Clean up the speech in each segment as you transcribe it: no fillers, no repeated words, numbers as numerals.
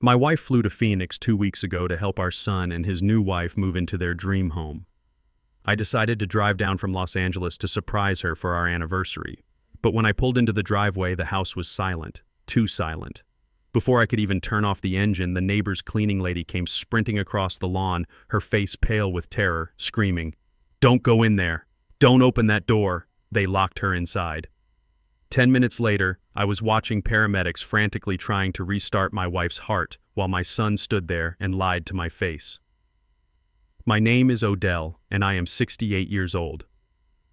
My wife flew to Phoenix 2 weeks ago to help our son and his new wife move into their dream home. I decided to drive down from Los Angeles to surprise her for our anniversary. But when I pulled into the driveway, the house was silent, too silent. Before I could even turn off the engine, the neighbor's cleaning lady came sprinting across the lawn, her face pale with terror, screaming, "Don't go in there! Don't open that door!" They locked her inside. 10 minutes later, I was watching paramedics frantically trying to restart my wife's heart while my son stood there and lied to my face. My name is Odell, and I am 68 years old.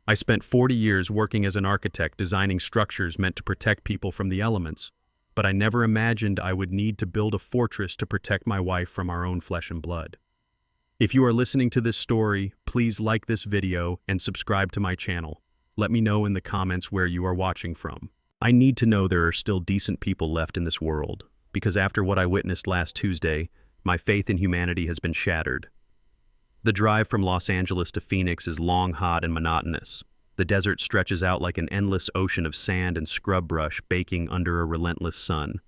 I spent 40 years working as an architect designing structures meant to protect people from the elements, but I never imagined I would need to build a fortress to protect my wife from our own flesh and blood. If you are listening to this story, please like this video and subscribe to my channel. Let me know in the comments where you are watching from. I need to know there are still decent people left in this world, because after what I witnessed last Tuesday, my faith in humanity has been shattered. The drive from Los Angeles to Phoenix is long, hot, and monotonous. The desert stretches out like an endless ocean of sand and scrub brush baking under a relentless sun.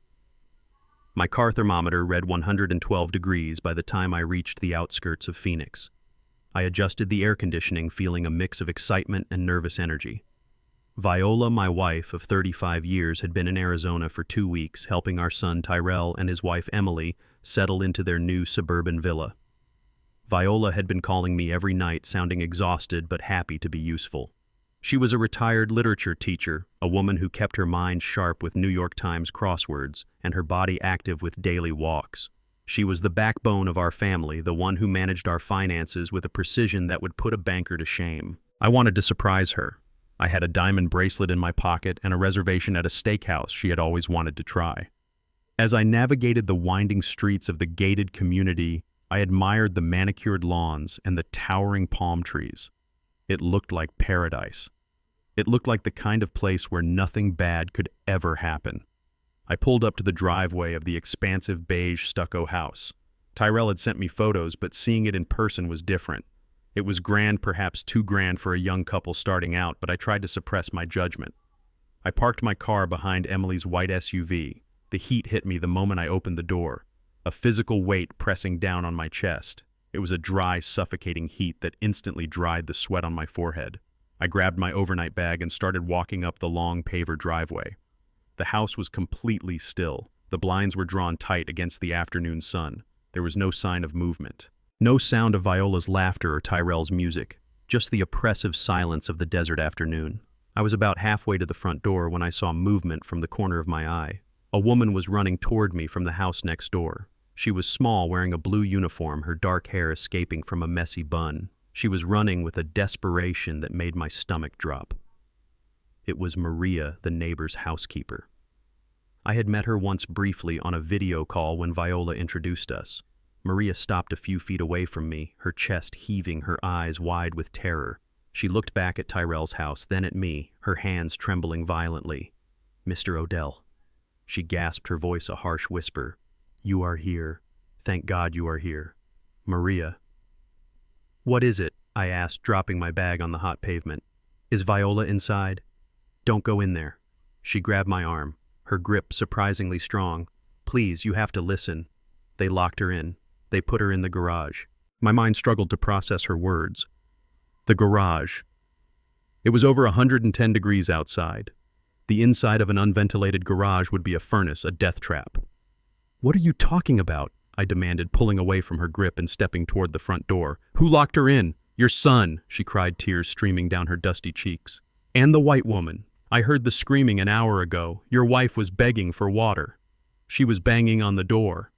My car thermometer read 112 degrees by the time I reached the outskirts of Phoenix. I adjusted the air conditioning, feeling a mix of excitement and nervous energy. Viola, my wife of 35 years, had been in Arizona for 2 weeks, helping our son Tyrell and his wife Emily settle into their new suburban villa. Viola had been calling me every night, sounding exhausted but happy to be useful. She was a retired literature teacher, a woman who kept her mind sharp with New York Times crosswords and her body active with daily walks. She was the backbone of our family, the one who managed our finances with a precision that would put a banker to shame. I wanted to surprise her. I had a diamond bracelet in my pocket and a reservation at a steakhouse she had always wanted to try. As I navigated the winding streets of the gated community, I admired the manicured lawns and the towering palm trees. It looked like paradise. It looked like the kind of place where nothing bad could ever happen. I pulled up to the driveway of the expansive beige stucco house. Tyrell had sent me photos, but seeing it in person was different. It was grand, perhaps too grand for a young couple starting out, but I tried to suppress my judgment. I parked my car behind Emily's white SUV. The heat hit me the moment I opened the door, a physical weight pressing down on my chest. It was a dry, suffocating heat that instantly dried the sweat on my forehead. I grabbed my overnight bag and started walking up the long paver driveway. The house was completely still. The blinds were drawn tight against the afternoon sun. There was no sign of movement. No sound of Viola's laughter or Tyrell's music, just the oppressive silence of the desert afternoon. I was about halfway to the front door when I saw movement from the corner of my eye. A woman was running toward me from the house next door. She was small, wearing a blue uniform, her dark hair escaping from a messy bun. She was running with a desperation that made my stomach drop. It was Maria, the neighbor's housekeeper. I had met her once briefly on a video call when Viola introduced us. Maria stopped a few feet away from me, her chest heaving, her eyes wide with terror. She looked back at Tyrell's house, then at me, her hands trembling violently. "Mr. Odell." She gasped, her voice a harsh whisper. "You are here. Thank God you are here. Maria." "What is it?" I asked, dropping my bag on the hot pavement. "Is Viola inside?" "Don't go in there." She grabbed my arm, her grip surprisingly strong. "Please, you have to listen." They locked her in. They put her in the garage. My mind struggled to process her words. The garage. It was over 110 degrees outside. The inside of an unventilated garage would be a furnace, a death trap. "What are you talking about?" I demanded, pulling away from her grip and stepping toward the front door. "Who locked her in?" "Your son," she cried, tears streaming down her dusty cheeks. "And the white woman. I heard the screaming an hour ago. Your wife was begging for water. She was banging on the door."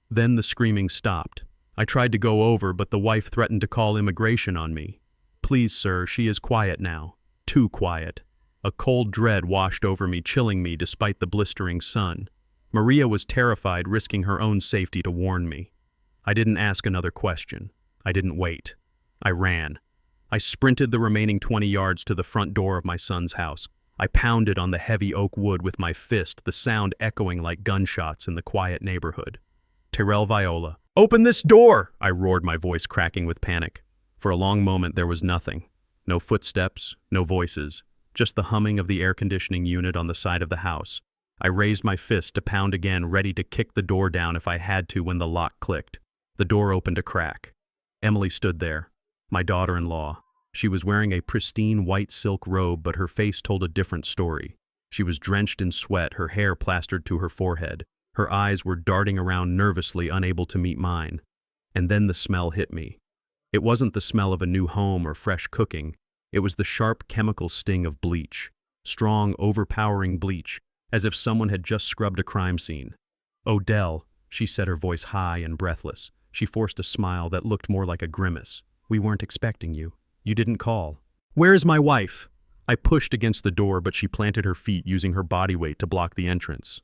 Then the screaming stopped. I tried to go over, but the wife threatened to call immigration on me. "Please, sir, she is quiet now. Too quiet." A cold dread washed over me, chilling me despite the blistering sun. Maria was terrified, risking her own safety to warn me. I didn't ask another question. I didn't wait. I ran. I sprinted the remaining 20 yards to the front door of my son's house. I pounded on the heavy oak wood with my fist, the sound echoing like gunshots in the quiet neighborhood. "Tyrell, Viola." "Open this door!" I roared, my voice cracking with panic. For a long moment there was nothing. No footsteps, no voices, just the humming of the air conditioning unit on the side of the house. I raised my fist to pound again, ready to kick the door down if I had to when the lock clicked. The door opened a crack. Emily stood there, my daughter-in-law. She was wearing a pristine white silk robe, but her face told a different story. She was drenched in sweat, her hair plastered to her forehead. Her eyes were darting around nervously, unable to meet mine. And then the smell hit me. It wasn't the smell of a new home or fresh cooking. It was the sharp chemical sting of bleach. Strong, overpowering bleach, as if someone had just scrubbed a crime scene. "Odell," she said, her voice high and breathless. She forced a smile that looked more like a grimace. "We weren't expecting you. You didn't call." "Where is my wife?" I pushed against the door, but she planted her feet, using her body weight to block the entrance.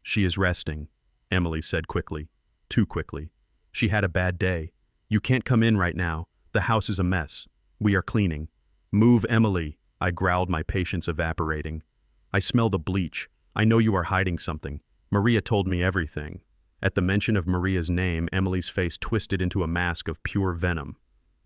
"She is resting," Emily said quickly. Too quickly. "She had a bad day. You can't come in right now. The house is a mess. We are cleaning." "Move, Emily," I growled, my patience evaporating. "I smell the bleach. I know you are hiding something. Maria told me everything." At the mention of Maria's name, Emily's face twisted into a mask of pure venom.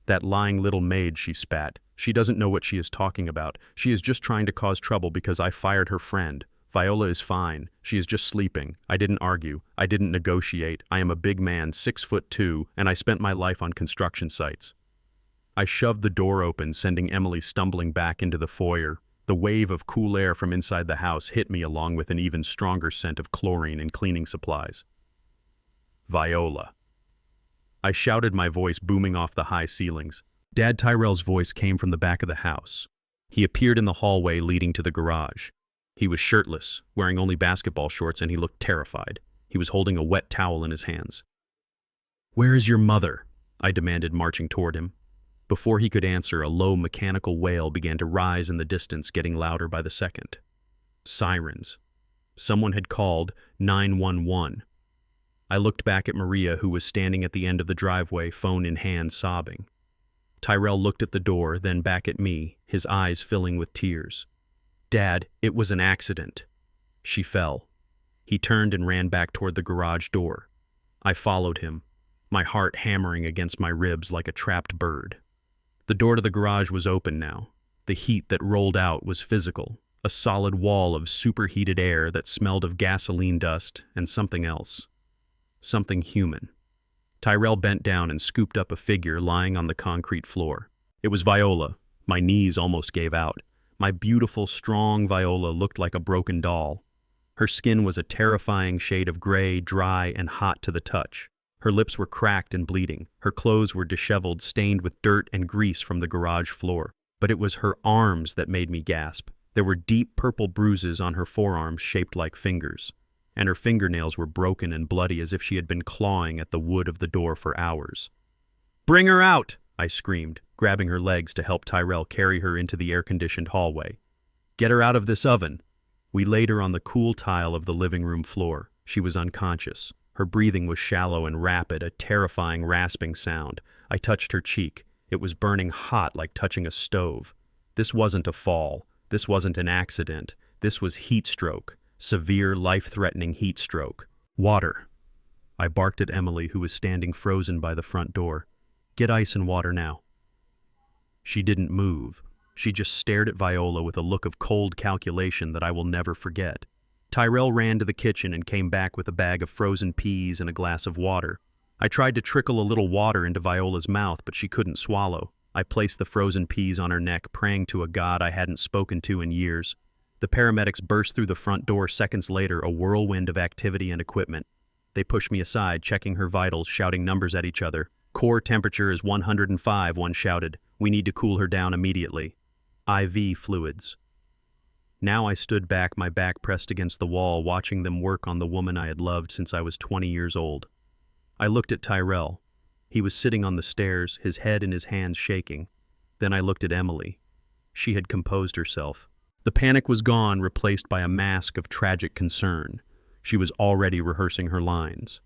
"That lying little maid," she spat. "She doesn't know what she is talking about. She is just trying to cause trouble because I fired her friend. Viola is fine. She is just sleeping. I didn't argue. I didn't negotiate. I am a big man, 6'2", and I spent my life on construction sites." I shoved the door open, sending Emily stumbling back into the foyer. The wave of cool air from inside the house hit me, along with an even stronger scent of chlorine and cleaning supplies. "Viola." I shouted, my voice booming off the high ceilings. Dad Tyrell's voice came from the back of the house. He appeared in the hallway leading to the garage. He was shirtless, wearing only basketball shorts, and he looked terrified. He was holding a wet towel in his hands. "Where is your mother?" I demanded, marching toward him. Before he could answer, a low mechanical wail began to rise in the distance, getting louder by the second. Sirens. Someone had called 911. I looked back at Maria, who was standing at the end of the driveway, phone in hand, sobbing. Tyrell looked at the door, then back at me, his eyes filling with tears. "Dad, it was an accident." She fell. He turned and ran back toward the garage door. I followed him, my heart hammering against my ribs like a trapped bird. The door to the garage was open now. The heat that rolled out was physical, a solid wall of superheated air that smelled of gasoline dust and something else. Something human. Tyrell bent down and scooped up a figure lying on the concrete floor. It was Viola. My knees almost gave out. My beautiful, strong Viola looked like a broken doll. Her skin was a terrifying shade of gray, dry and hot to the touch. Her lips were cracked and bleeding. Her clothes were disheveled, stained with dirt and grease from the garage floor. But it was her arms that made me gasp. There were deep purple bruises on her forearms shaped like fingers, and her fingernails were broken and bloody as if she had been clawing at the wood of the door for hours. "Bring her out!" I screamed, grabbing her legs to help Tyrell carry her into the air-conditioned hallway. "Get her out of this oven." We laid her on the cool tile of the living room floor. She was unconscious. Her breathing was shallow and rapid, a terrifying rasping sound. I touched her cheek. It was burning hot, like touching a stove. This wasn't a fall. This wasn't an accident. This was heat stroke. Severe, life-threatening heat stroke. "Water." I barked at Emily, who was standing frozen by the front door. "Get ice and water now." She didn't move. She just stared at Viola with a look of cold calculation that I will never forget. Tyrell ran to the kitchen and came back with a bag of frozen peas and a glass of water. I tried to trickle a little water into Viola's mouth, but she couldn't swallow. I placed the frozen peas on her neck, praying to a god I hadn't spoken to in years. The paramedics burst through the front door seconds later, a whirlwind of activity and equipment. They pushed me aside, checking her vitals, shouting numbers at each other. "Core temperature is 105, one shouted. "We need to cool her down immediately." "IV fluids." Now I stood back, my back pressed against the wall, watching them work on the woman I had loved since I was 20 years old. I looked at Tyrell. He was sitting on the stairs, his head in his hands shaking. Then I looked at Emily. She had composed herself. The panic was gone, replaced by a mask of tragic concern. She was already rehearsing her lines.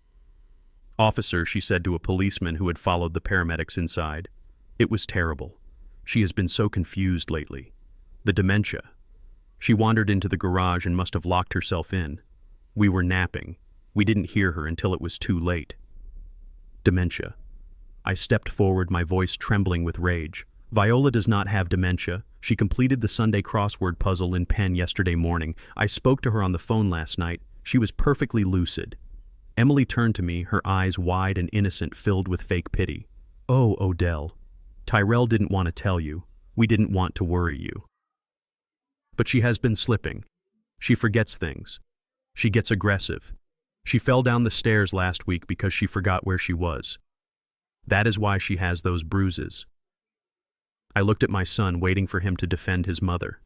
"Officer," she said to a policeman who had followed the paramedics inside. "It was terrible. She has been so confused lately. The dementia. She wandered into the garage and must have locked herself in. We were napping. We didn't hear her until it was too late." Dementia. I stepped forward, my voice trembling with rage. "Viola does not have dementia. She completed the Sunday crossword puzzle in pen yesterday morning. I spoke to her on the phone last night. She was perfectly lucid. Emily turned to me, her eyes wide and innocent, filled with fake pity. "Oh, Odell, Tyrell didn't want to tell you. We didn't want to worry you. But she has been slipping. She forgets things. She gets aggressive. She fell down the stairs last week because she forgot where she was. That is why she has those bruises." I looked at my son, waiting for him to defend his mother,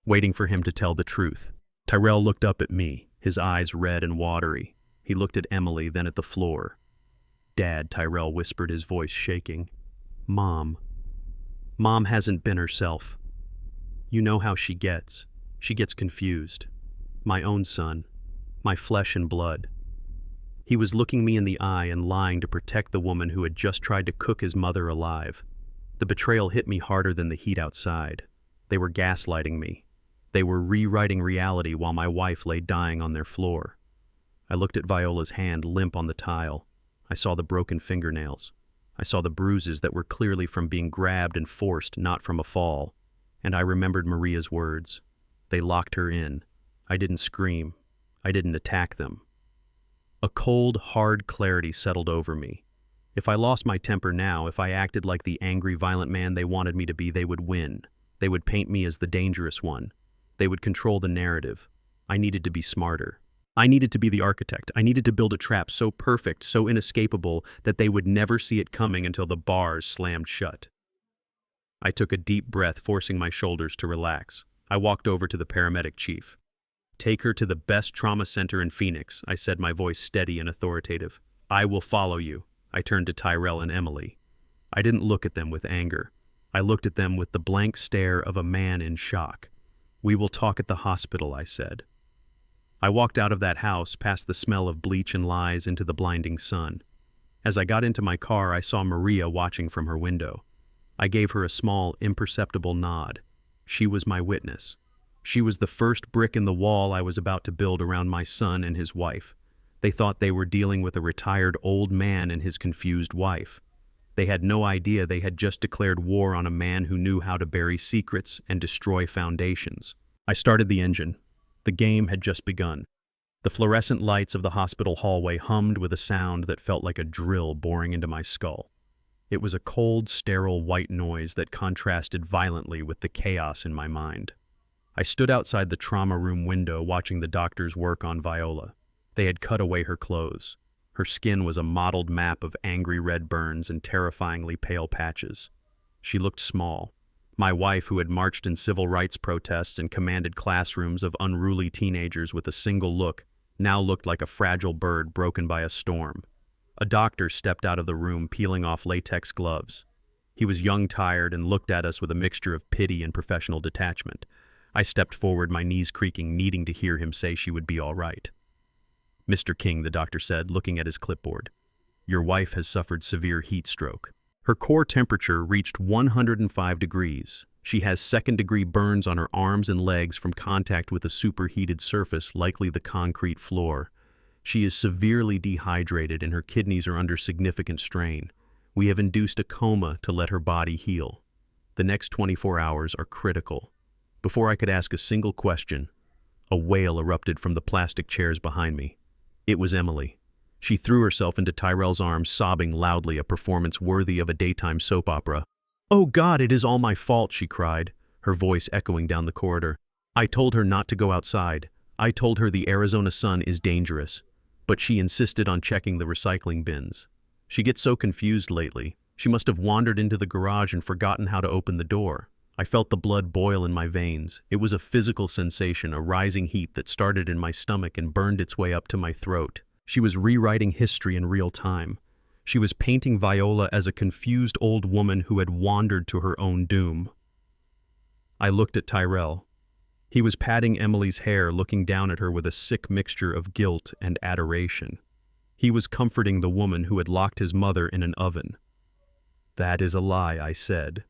waiting for him to tell the truth. Tyrell looked up at me, his eyes red and watery. He looked at Emily, then at the floor. "Dad," Tyrell whispered, his voice shaking. Mom hasn't been herself. You know how she gets. She gets confused. My own son, my flesh and blood." He was looking me in the eye and lying to protect the woman who had just tried to cook his mother alive. The betrayal hit me harder than the heat outside. They were gaslighting me. They were rewriting reality while my wife lay dying on their floor. I looked at Viola's hand limp on the tile. I saw the broken fingernails. I saw the bruises that were clearly from being grabbed and forced, not from a fall. And I remembered Maria's words. They locked her in. I didn't scream. I didn't attack them. A cold, hard clarity settled over me. If I lost my temper now, if I acted like the angry, violent man they wanted me to be, they would win. They would paint me as the dangerous one. They would control the narrative. I needed to be smarter. I needed to be the architect. I needed to build a trap so perfect, so inescapable, that they would never see it coming until the bars slammed shut. I took a deep breath, forcing my shoulders to relax. I walked over to the paramedic chief. "Take her to the best trauma center in Phoenix," I said, my voice steady and authoritative. "I will follow you." I turned to Tyrell and Emily. I didn't look at them with anger. I looked at them with the blank stare of a man in shock. "We will talk at the hospital," I said. I walked out of that house, past the smell of bleach and lies, into the blinding sun. As I got into my car, I saw Maria watching from her window. I gave her a small, imperceptible nod. She was my witness. She was the first brick in the wall I was about to build around my son and his wife. They thought they were dealing with a retired old man and his confused wife. They had no idea they had just declared war on a man who knew how to bury secrets and destroy foundations. I started the engine. The game had just begun. The fluorescent lights of the hospital hallway hummed with a sound that felt like a drill boring into my skull. It was a cold, sterile white noise that contrasted violently with the chaos in my mind. I stood outside the trauma room window watching the doctors work on Viola. They had cut away her clothes. Her skin was a mottled map of angry red burns and terrifyingly pale patches. She looked small. My wife, who had marched in civil rights protests and commanded classrooms of unruly teenagers with a single look, now looked like a fragile bird broken by a storm. A doctor stepped out of the room, peeling off latex gloves. He was young, tired, and looked at us with a mixture of pity and professional detachment. I stepped forward, my knees creaking, needing to hear him say she would be all right. "Mr. King," the doctor said, looking at his clipboard, "your wife has suffered severe heat stroke. Her core temperature reached 105 degrees. She has second-degree burns on her arms and legs from contact with a superheated surface, likely the concrete floor. She is severely dehydrated and her kidneys are under significant strain. We have induced a coma to let her body heal. The next 24 hours are critical." Before I could ask a single question, a wail erupted from the plastic chairs behind me. It was Emily. She threw herself into Tyrell's arms, sobbing loudly, a performance worthy of a daytime soap opera. "Oh God, it is all my fault," she cried, her voice echoing down the corridor. "I told her not to go outside. I told her the Arizona sun is dangerous. But she insisted on checking the recycling bins. She gets so confused lately. She must have wandered into the garage and forgotten how to open the door." I felt the blood boil in my veins. It was a physical sensation, a rising heat that started in my stomach and burned its way up to my throat. She was rewriting history in real time. She was painting Viola as a confused old woman who had wandered to her own doom. I looked at Tyrell. He was patting Emily's hair, looking down at her with a sick mixture of guilt and adoration. He was comforting the woman who had locked his mother in an oven. "That is a lie," I said.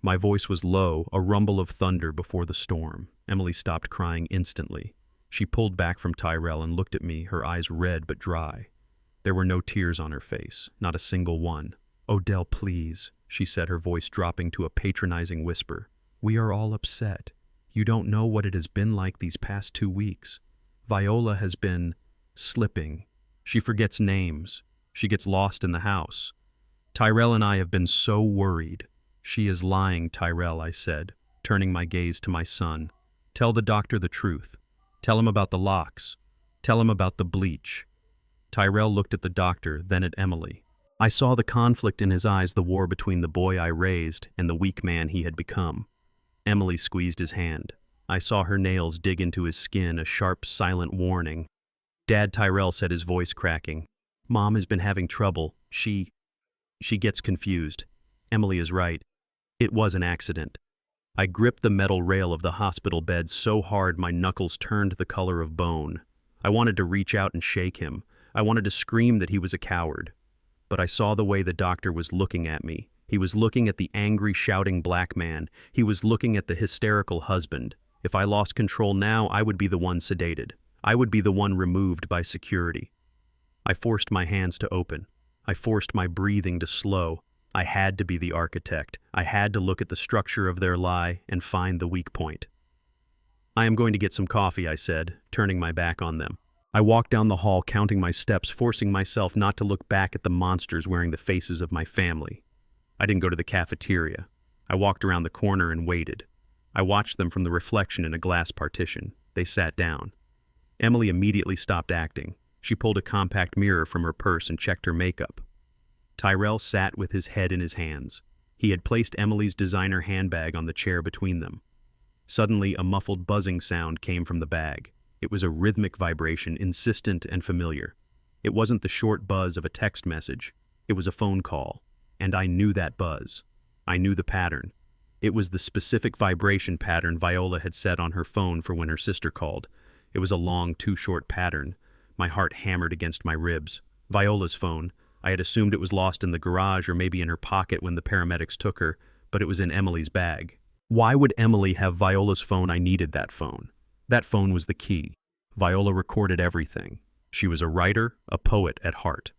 My voice was low, a rumble of thunder before the storm. Emily stopped crying instantly. She pulled back from Tyrell and looked at me, her eyes red but dry. There were no tears on her face, not a single one. "Odell, please," she said, her voice dropping to a patronizing whisper. We are all upset. You don't know what it has been like these past 2 weeks. Viola has been slipping. She forgets names. She gets lost in the house. Tyrell and I have been so worried. She is lying, Tyrell, I said, turning my gaze to my son. Tell the doctor the truth. Tell him about the locks. Tell him about the bleach. Tyrell looked at the doctor, then at Emily. I saw the conflict in his eyes, the war between the boy I raised and the weak man he had become. Emily squeezed his hand. I saw her nails dig into his skin, a sharp, silent warning. Dad, Tyrell said, his voice cracking. Mom has been having trouble. She gets confused. Emily is right. It was an accident. I gripped the metal rail of the hospital bed so hard my knuckles turned the color of bone. I wanted to reach out and shake him. I wanted to scream that he was a coward. But I saw the way the doctor was looking at me. He was looking at the angry, shouting black man. He was looking at the hysterical husband. If I lost control now, I would be the one sedated. I would be the one removed by security. I forced my hands to open. I forced my breathing to slow. I had to be the architect. I had to look at the structure of their lie and find the weak point. I am going to get some coffee, I said, turning my back on them. I walked down the hall, counting my steps, forcing myself not to look back at the monsters wearing the faces of my family. I didn't go to the cafeteria. I walked around the corner and waited. I watched them from the reflection in a glass partition. They sat down. Emily immediately stopped acting. She pulled a compact mirror from her purse and checked her makeup. Tyrell sat with his head in his hands. He had placed Emily's designer handbag on the chair between them. Suddenly, a muffled buzzing sound came from the bag. It was a rhythmic vibration, insistent and familiar. It wasn't the short buzz of a text message. It was a phone call. And I knew that buzz. I knew the pattern. It was the specific vibration pattern Viola had set on her phone for when her sister called. It was a long, too short pattern. My heart hammered against my ribs. Viola's phone. I had assumed it was lost in the garage or maybe in her pocket when the paramedics took her, but it was in Emily's bag. Why would Emily have Viola's phone? I needed that phone. That phone was the key. Viola recorded everything. She was a writer, a poet at heart.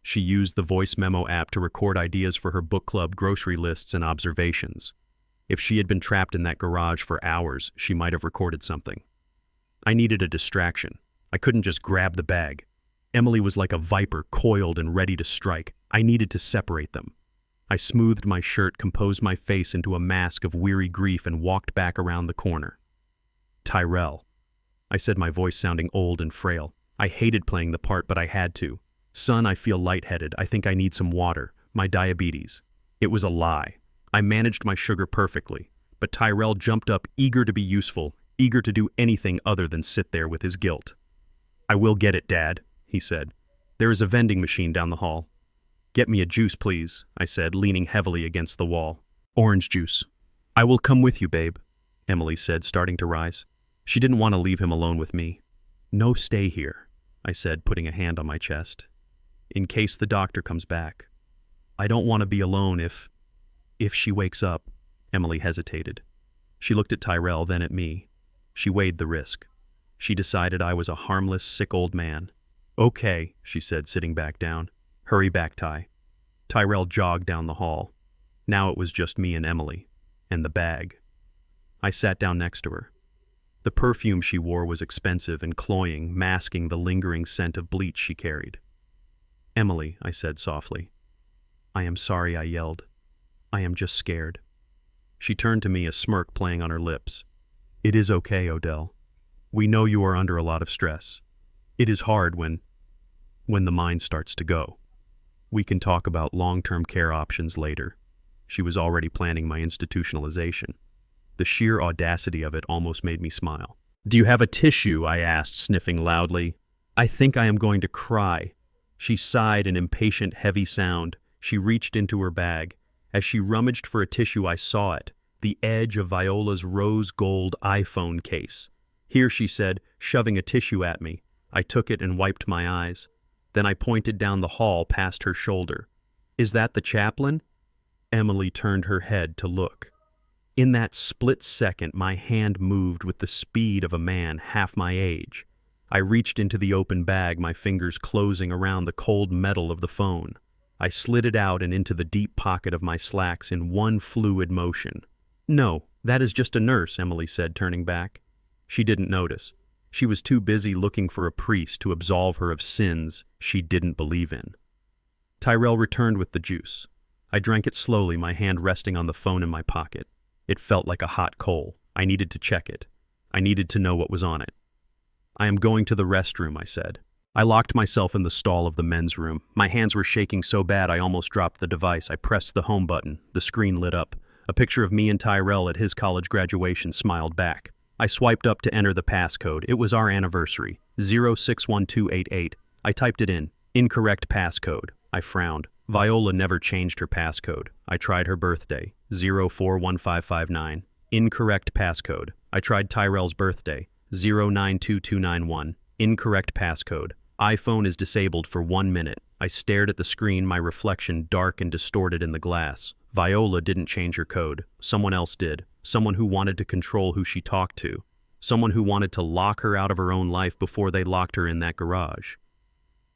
She used the voice memo app to record ideas for her book club, grocery lists, and observations. If she had been trapped in that garage for hours, she might have recorded something. I needed a distraction. I couldn't just grab the bag. Emily was like a viper, coiled and ready to strike. I needed to separate them. I smoothed my shirt, composed my face into a mask of weary grief, and walked back around the corner. Tyrell. I said, my voice sounding old and frail. I hated playing the part, but I had to. Son, I feel lightheaded. I think I need some water. My diabetes. It was a lie. I managed my sugar perfectly, but Tyrell jumped up, eager to be useful, eager to do anything other than sit there with his guilt. I will get it, Dad, he said. There is a vending machine down the hall. Get me a juice, please, I said, leaning heavily against the wall. Orange juice. I will come with you, babe, Emily said, starting to rise. She didn't want to leave him alone with me. No, stay here, I said, putting a hand on my chest. In case the doctor comes back. I don't want to be alone if she wakes up. Emily hesitated. She looked at Tyrell, then at me. She weighed the risk. She decided I was a harmless, sick old man. Okay, she said, sitting back down. Hurry back, Ty. Tyrell jogged down the hall. Now it was just me and Emily. And the bag. I sat down next to her. The perfume she wore was expensive and cloying, masking the lingering scent of bleach she carried. Emily, I said softly. I am sorry, I yelled. I am just scared. She turned to me, a smirk playing on her lips. It is okay, Odell. We know you are under a lot of stress. It is hard when the mind starts to go. We can talk about long-term care options later. She was already planning my institutionalization. The sheer audacity of it almost made me smile. Do you have a tissue? I asked, sniffing loudly. I think I am going to cry. She sighed an impatient, heavy sound. She reached into her bag. As she rummaged for a tissue, I saw it, the edge of Viola's rose gold iPhone case. Here, she said, shoving a tissue at me. I took it and wiped my eyes. Then I pointed down the hall past her shoulder. Is that the chaplain? Emily turned her head to look. In that split second, my hand moved with the speed of a man half my age. I reached into the open bag, my fingers closing around the cold metal of the phone. I slid it out and into the deep pocket of my slacks in one fluid motion. No, "That is just a nurse," Emily said, turning back. She didn't notice. She was too busy looking for a priest to absolve her of sins she didn't believe in. Tyrell returned with the juice. I drank it slowly, my hand resting on the phone in my pocket. It felt like a hot coal. I needed to check it. I needed to know what was on it. "I am going to the restroom," I said. I locked myself in the stall of the men's room. My hands were shaking so bad I almost dropped the device. I pressed the home button. The screen lit up. A picture of me and Tyrell at his college graduation smiled back. I swiped up to enter the passcode. It was our anniversary, 061288. I typed it in. Incorrect passcode. I frowned. Viola never changed her passcode. I tried her birthday, 041559. Incorrect passcode. I tried Tyrell's birthday, 092291. Incorrect passcode. iPhone is disabled for 1 minute. I stared at the screen, my reflection dark and distorted in the glass. Viola didn't change her code. Someone else did. Someone who wanted to control who she talked to. Someone who wanted to lock her out of her own life before they locked her in that garage.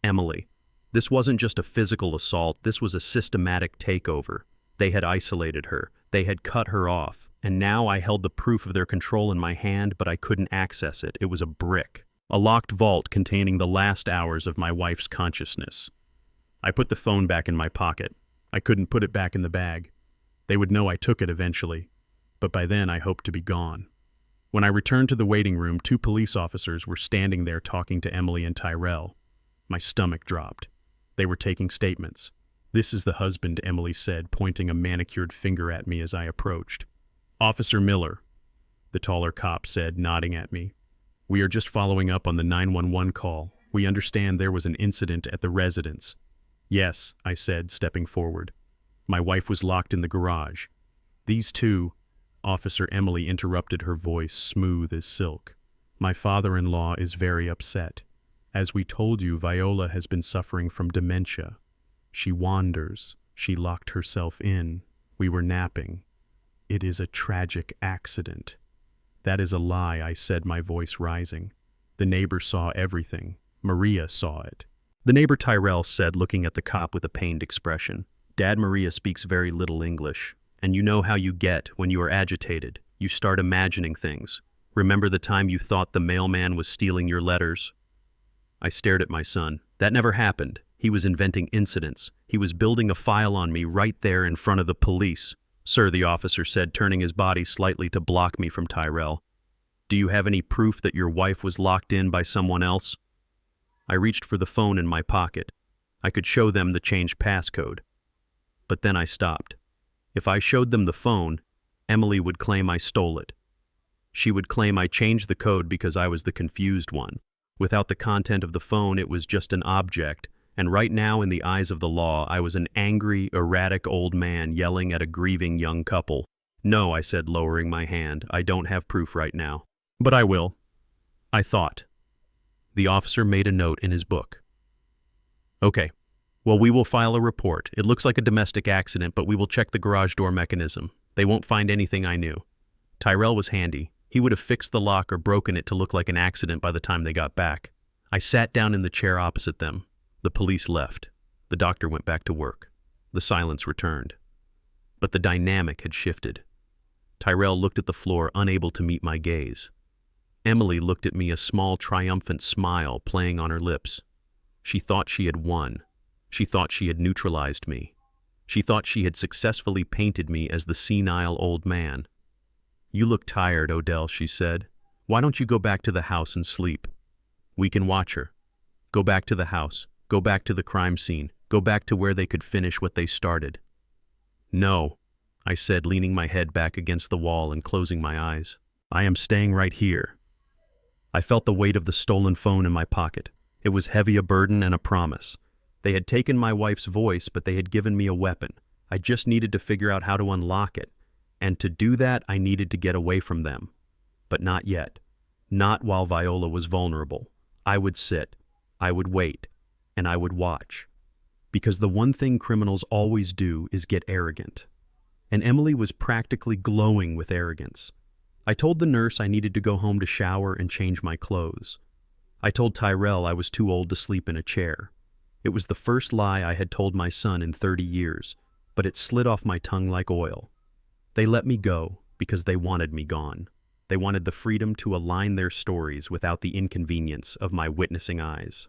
Emily. This wasn't just a physical assault, this was a systematic takeover. They had isolated her. They had cut her off. And now I held the proof of their control in my hand, but I couldn't access it. It was a brick. A locked vault containing the last hours of my wife's consciousness. I put the phone back in my pocket. I couldn't put it back in the bag. They would know I took it eventually, but by then I hoped to be gone. When I returned to the waiting room, 2 police officers were standing there talking to Emily and Tyrell. My stomach dropped. They were taking statements. "This is the husband," Emily said, pointing a manicured finger at me as I approached. "Officer Miller," the taller cop said, nodding at me. "We are just following up on the 911 call. We understand there was an incident at the residence." "Yes," I said, stepping forward. "My wife was locked in the garage." "These two," Officer Emily interrupted, her voice smooth as silk. "My father-in-law is very upset. As we told you, Viola has been suffering from dementia. She wanders. She locked herself in. We were napping. It is a tragic accident." "That is a lie," I said, my voice rising. "The neighbor saw everything. Maria saw it." The neighbor, Tyrell said, looking at the cop with a pained expression. "Dad, Maria speaks very little English, and you know how you get when you are agitated. You start imagining things. Remember the time you thought the mailman was stealing your letters?" I stared at my son. That never happened. He was inventing incidents. He was building a file on me right there in front of the police. "Sir," the officer said, turning his body slightly to block me from Tyrell. "Do you have any proof that your wife was locked in by someone else?" I reached for the phone in my pocket. I could show them the changed passcode. But then I stopped. If I showed them the phone, Emily would claim I stole it. She would claim I changed the code because I was the confused one. Without the content of the phone, it was just an object, and right now, in the eyes of the law, I was an angry, erratic old man yelling at a grieving young couple. "No," I said, lowering my hand, "I don't have proof right now. But I will." I thought. The officer made a note in his book. "Okay. Well, we will file a report. It looks like a domestic accident, but we will check the garage door mechanism. They won't find anything I knew." Tyrell was handy. He would have fixed the lock or broken it to look like an accident by the time they got back. I sat down in the chair opposite them. The police left. The doctor went back to work. The silence returned. But the dynamic had shifted. Tyrell looked at the floor, unable to meet my gaze. Emily looked at me, a small, triumphant smile playing on her lips. She thought she had won. She thought she had neutralized me. She thought she had successfully painted me as the senile old man. "You look tired, Odell," she said. "Why don't you go back to the house and sleep? We can watch her. Go back to the house. Go back to the crime scene. Go back to where they could finish what they started." "No," I said, leaning my head back against the wall and closing my eyes. "I am staying right here." I felt the weight of the stolen phone in my pocket. It was heavy, a burden and a promise. They had taken my wife's voice, but they had given me a weapon. I just needed to figure out how to unlock it. And to do that, I needed to get away from them. But not yet. Not while Viola was vulnerable. I would sit. I would wait. And I would watch. Because the one thing criminals always do is get arrogant. And Emily was practically glowing with arrogance. I told the nurse I needed to go home to shower and change my clothes. I told Tyrell I was too old to sleep in a chair. It was the first lie I had told my son in 30 years, but it slid off my tongue like oil. They let me go. Because they wanted me gone. They wanted the freedom to align their stories without the inconvenience of my witnessing eyes.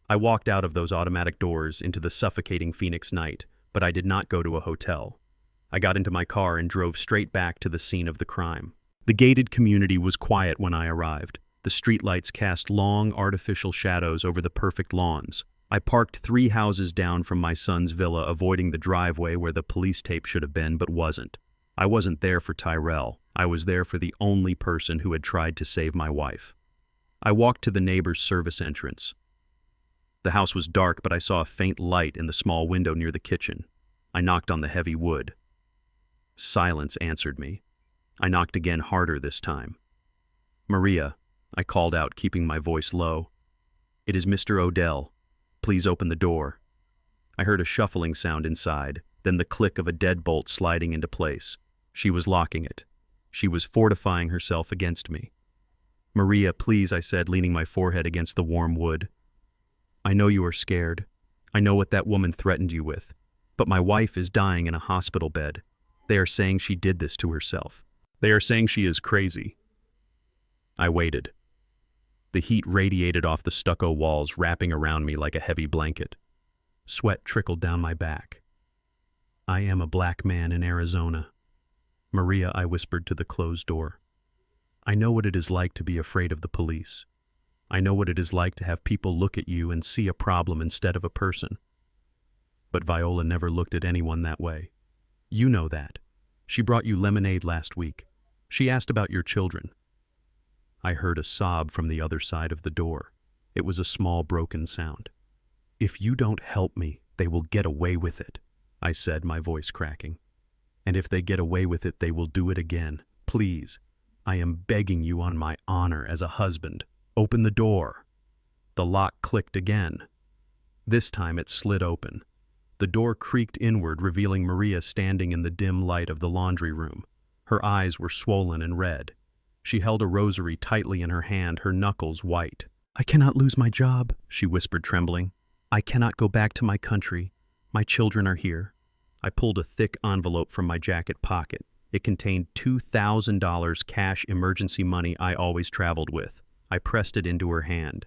I walked out of those automatic doors into the suffocating Phoenix night, but I did not go to a hotel. I got into my car and drove straight back to the scene of the crime. The gated community was quiet when I arrived. The streetlights cast long, artificial shadows over the perfect lawns. I parked 3 houses down from my son's villa, avoiding the driveway where the police tape should have been, but wasn't. I wasn't there for Tyrell. I was there for the only person who had tried to save my wife. I walked to the neighbor's service entrance. The house was dark, but I saw a faint light in the small window near the kitchen. I knocked on the heavy wood. Silence answered me. I knocked again, harder this time. "Maria," I called out, keeping my voice low. "It is Mr. Odell. Please open the door." I heard a shuffling sound inside, then the click of a deadbolt sliding into place. She was locking it. She was fortifying herself against me. "Maria, please," I said, leaning my forehead against the warm wood. "I know you are scared. I know what that woman threatened you with. But my wife is dying in a hospital bed. They are saying she did this to herself. They are saying she is crazy." I waited. The heat radiated off the stucco walls, wrapping around me like a heavy blanket. Sweat trickled down my back. "I am a black man in Arizona. Maria," I whispered to the closed door. "I know what it is like to be afraid of the police. I know what it is like to have people look at you and see a problem instead of a person. But Viola never looked at anyone that way. You know that. She brought you lemonade last week. She asked about your children." I heard a sob from the other side of the door. It was a small, broken sound. "If you don't help me, they will get away with it," I said, my voice cracking. "And if they get away with it, they will do it again. Please, I am begging you on my honor as a husband. Open the door." The lock clicked again. This time it slid open. The door creaked inward, revealing Maria standing in the dim light of the laundry room. Her eyes were swollen and red. She held a rosary tightly in her hand, her knuckles white. "I cannot lose my job," she whispered, trembling. "I cannot go back to my country. My children are here." I pulled a thick envelope from my jacket pocket. It contained $2,000 cash emergency money I always traveled with. I pressed it into her hand.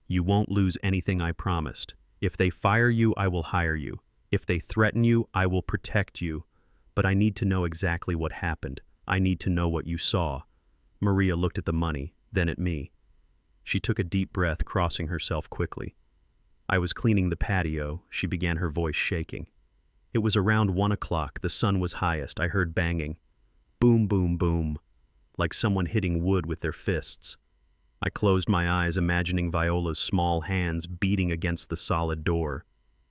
"You won't lose anything, I promised. If they fire you, I will hire you. If they threaten you, I will protect you. But I need to know exactly what happened. I need to know what you saw." Maria looked at the money, then at me. She took a deep breath, crossing herself quickly. I was cleaning the patio. She began, her voice shaking. It was around 1 o'clock. The sun was highest. I heard banging. Boom, boom, boom. Like someone hitting wood with their fists. I closed my eyes, imagining Viola's small hands beating against the solid door.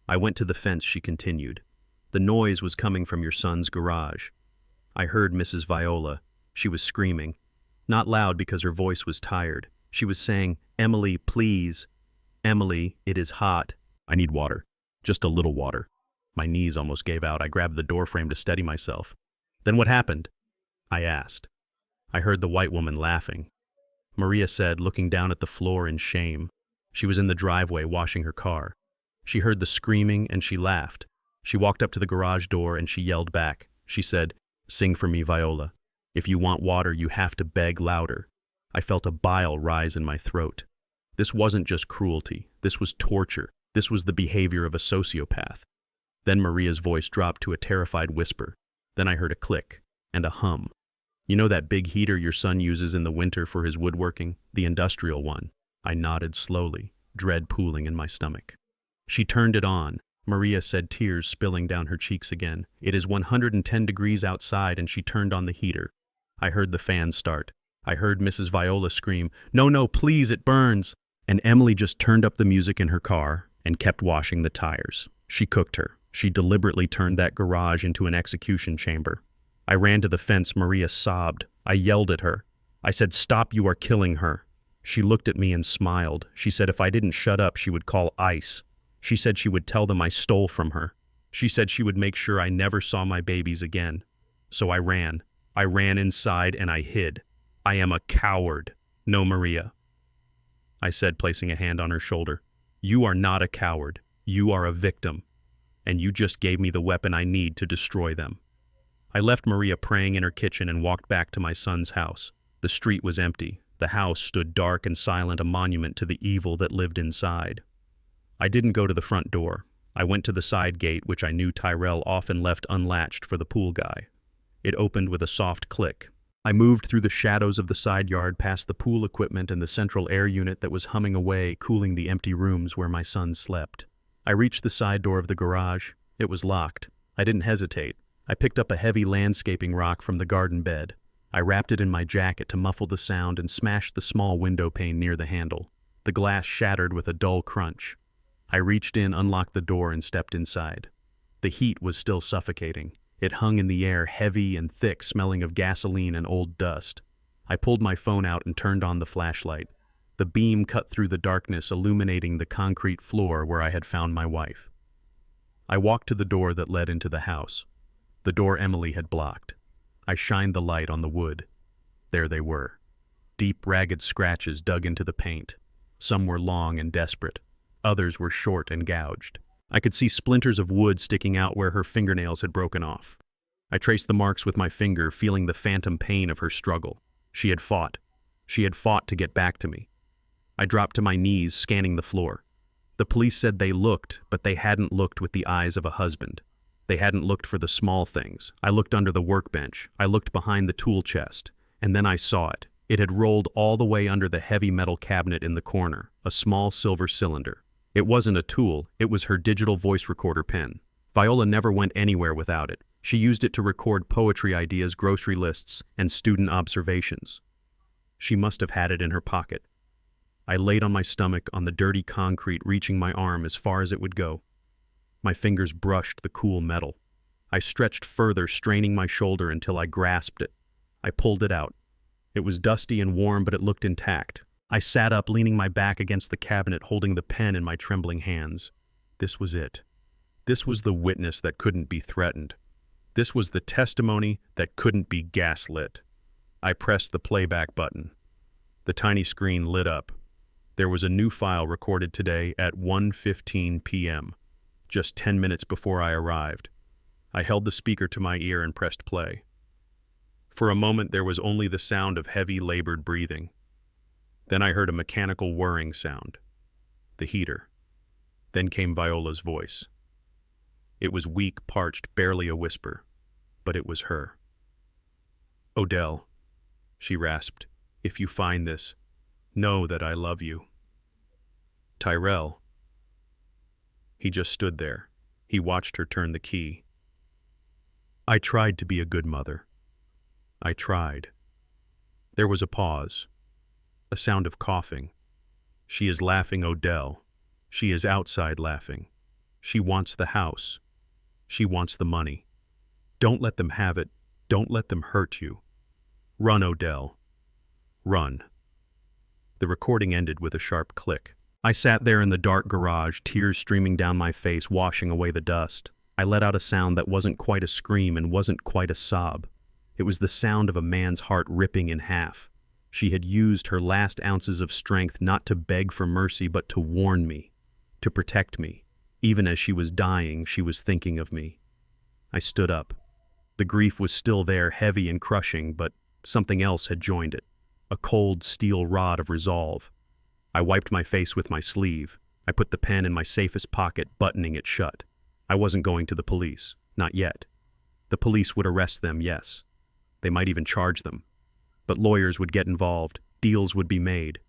"I went to the fence," she continued. "The noise was coming from your son's garage. I heard Mrs. Viola. She was screaming. Not loud because her voice was tired. She was saying, 'Emily, please. Emily, it is hot. I need water. Just a little water.'" My knees almost gave out. I grabbed the doorframe to steady myself. "Then what happened?" I asked. I heard the white woman laughing. Maria said, looking down at the floor in shame. She was in the driveway washing her car. She heard the screaming and she laughed. She walked up to the garage door and she yelled back. She said, "Sing for me, Viola. If you want water, you have to beg louder." I felt a bile rise in my throat. This wasn't just cruelty. This was torture. This was the behavior of a sociopath. Then Maria's voice dropped to a terrified whisper. Then I heard a click and a hum. "You know that big heater your son uses in the winter for his woodworking? The industrial one." I nodded slowly, dread pooling in my stomach. She turned it on. Maria said, tears spilling down her cheeks again. "It is 110 degrees outside," and she turned on the heater. I heard the fan start. I heard Mrs. Viola scream, "No, no, please, it burns." And Emily just turned up the music in her car and kept washing the tires. She cooked her. She deliberately turned that garage into an execution chamber. I ran to the fence. Maria sobbed. I yelled at her. I said, "Stop, you are killing her." She looked at me and smiled. She said if I didn't shut up, she would call ICE. She said she would tell them I stole from her. She said she would make sure I never saw my babies again. So I ran. I ran inside and I hid. "I am a coward." "No, Maria," I said, placing a hand on her shoulder. "You are not a coward. You are a victim. And you just gave me the weapon I need to destroy them." I left Maria praying in her kitchen and walked back to my son's house. The street was empty. The house stood dark and silent, a monument to the evil that lived inside. I didn't go to the front door. I went to the side gate, which I knew Tyrell often left unlatched for the pool guy. It opened with a soft click. I moved through the shadows of the side yard past the pool equipment and the central air unit that was humming away, cooling the empty rooms where my son slept. I reached the side door of the garage. It was locked. I didn't hesitate. I picked up a heavy landscaping rock from the garden bed. I wrapped it in my jacket to muffle the sound and smashed the small window pane near the handle. The glass shattered with a dull crunch. I reached in, unlocked the door, and stepped inside. The heat was still suffocating. It hung in the air, heavy and thick, smelling of gasoline and old dust. I pulled my phone out and turned on the flashlight. The beam cut through the darkness, illuminating the concrete floor where I had found my wife. I walked to the door that led into the house. The door Emily had blocked. I shined the light on the wood. There they were. Deep, ragged scratches dug into the paint. Some were long and desperate. Others were short and gouged. I could see splinters of wood sticking out where her fingernails had broken off. I traced the marks with my finger, feeling the phantom pain of her struggle. She had fought. She had fought to get back to me. I dropped to my knees, scanning the floor. The police said they looked, but they hadn't looked with the eyes of a husband. They hadn't looked for the small things. I looked under the workbench. I looked behind the tool chest. And then I saw it. It had rolled all the way under the heavy metal cabinet in the corner, a small silver cylinder. It wasn't a tool, it was her digital voice recorder pen. Viola never went anywhere without it. She used it to record poetry ideas, grocery lists, and student observations. She must have had it in her pocket. I laid on my stomach on the dirty concrete, reaching my arm as far as it would go. My fingers brushed the cool metal. I stretched further, straining my shoulder until I grasped it. I pulled it out. It was dusty and warm, but it looked intact. I sat up, leaning my back against the cabinet, holding the pen in my trembling hands. This was it. This was the witness that couldn't be threatened. This was the testimony that couldn't be gaslit. I pressed the playback button. The tiny screen lit up. There was a new file recorded today at 1:15 p.m., just 10 minutes before I arrived. I held the speaker to my ear and pressed play. For a moment, there was only the sound of heavy, labored breathing. Then I heard a mechanical whirring sound. The heater. Then came Viola's voice. It was weak, parched, barely a whisper, but it was her. "Odell," she rasped, "if you find this, know that I love you." "Tyrell." He just stood there. He watched her turn the key. "I tried to be a good mother. I tried." There was a pause. A sound of coughing. "She is laughing, Odell. She is outside laughing. She wants the house. She wants the money. Don't let them have it. Don't let them hurt you. Run, Odell. Run." The recording ended with a sharp click. I sat there in the dark garage, tears streaming down my face, washing away the dust. I let out a sound that wasn't quite a scream and wasn't quite a sob. It was the sound of a man's heart ripping in half. She had used her last ounces of strength not to beg for mercy, but to warn me, to protect me. Even as she was dying, she was thinking of me. I stood up. The grief was still there, heavy and crushing, but something else had joined it. A cold steel rod of resolve. I wiped my face with my sleeve. I put the pen in my safest pocket, buttoning it shut. I wasn't going to the police. Not yet. The police would arrest them, yes. They might even charge them. But lawyers would get involved. Deals would be made.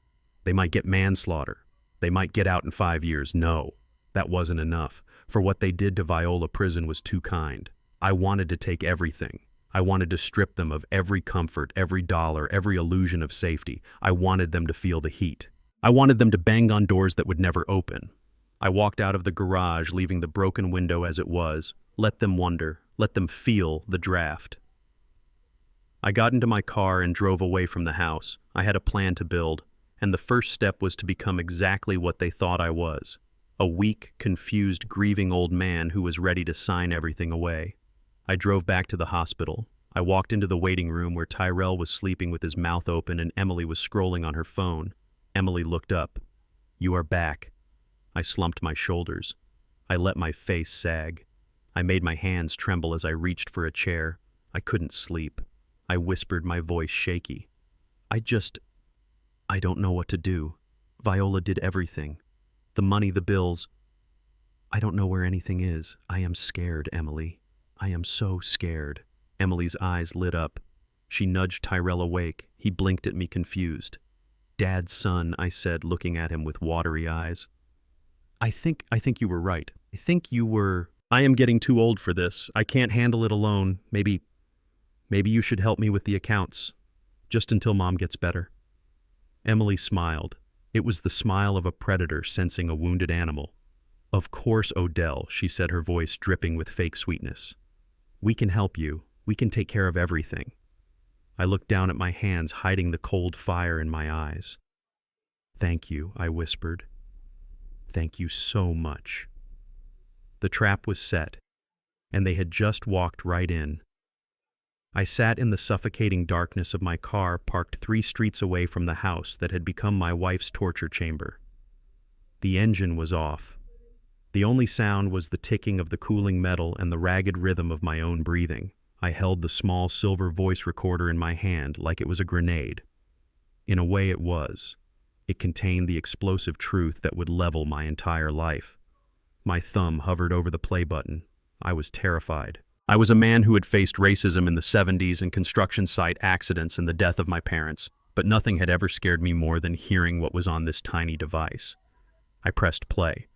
They might get manslaughter. They might get out in 5 years. No, that wasn't enough. For what they did to Viola, prison was too kind. I wanted to take everything. I wanted to strip them of every comfort, every dollar, every illusion of safety. I wanted them to feel the heat. I wanted them to bang on doors that would never open. I walked out of the garage, leaving the broken window as it was. Let them wonder. Let them feel the draft. I got into my car and drove away from the house. I had a plan to build, and the first step was to become exactly what they thought I was. A weak, confused, grieving old man who was ready to sign everything away. I drove back to the hospital. I walked into the waiting room where Tyrell was sleeping with his mouth open and Emily was scrolling on her phone. Emily looked up. "You are back." I slumped my shoulders. I let my face sag. I made my hands tremble as I reached for a chair. I couldn't sleep. I whispered, my voice shaky. I don't know what to do. Viola did everything. The money, the bills. I don't know where anything is. I am scared, Emily. I am so scared. Emily's eyes lit up. She nudged Tyrell awake. He blinked at me confused. Dad's son, I said, looking at him with watery eyes. I think you were right. I am getting too old for this. I can't handle it alone. Maybe you should help me with the accounts. Just until Mom gets better. Emily smiled. It was the smile of a predator sensing a wounded animal. Of course, Odell, she said, her voice dripping with fake sweetness. We can help you. We can take care of everything. I looked down at my hands, hiding the cold fire in my eyes. Thank you, I whispered. Thank you so much. The trap was set, and they had just walked right in. I sat in the suffocating darkness of my car parked 3 streets away from the house that had become my wife's torture chamber. The engine was off. The only sound was the ticking of the cooling metal and the ragged rhythm of my own breathing. I held the small silver voice recorder in my hand like it was a grenade. In a way it was. It contained the explosive truth that would level my entire life. My thumb hovered over the play button. I was terrified. I was a man who had faced racism in the 70s and construction site accidents and the death of my parents, but nothing had ever scared me more than hearing what was on this tiny device. I pressed play.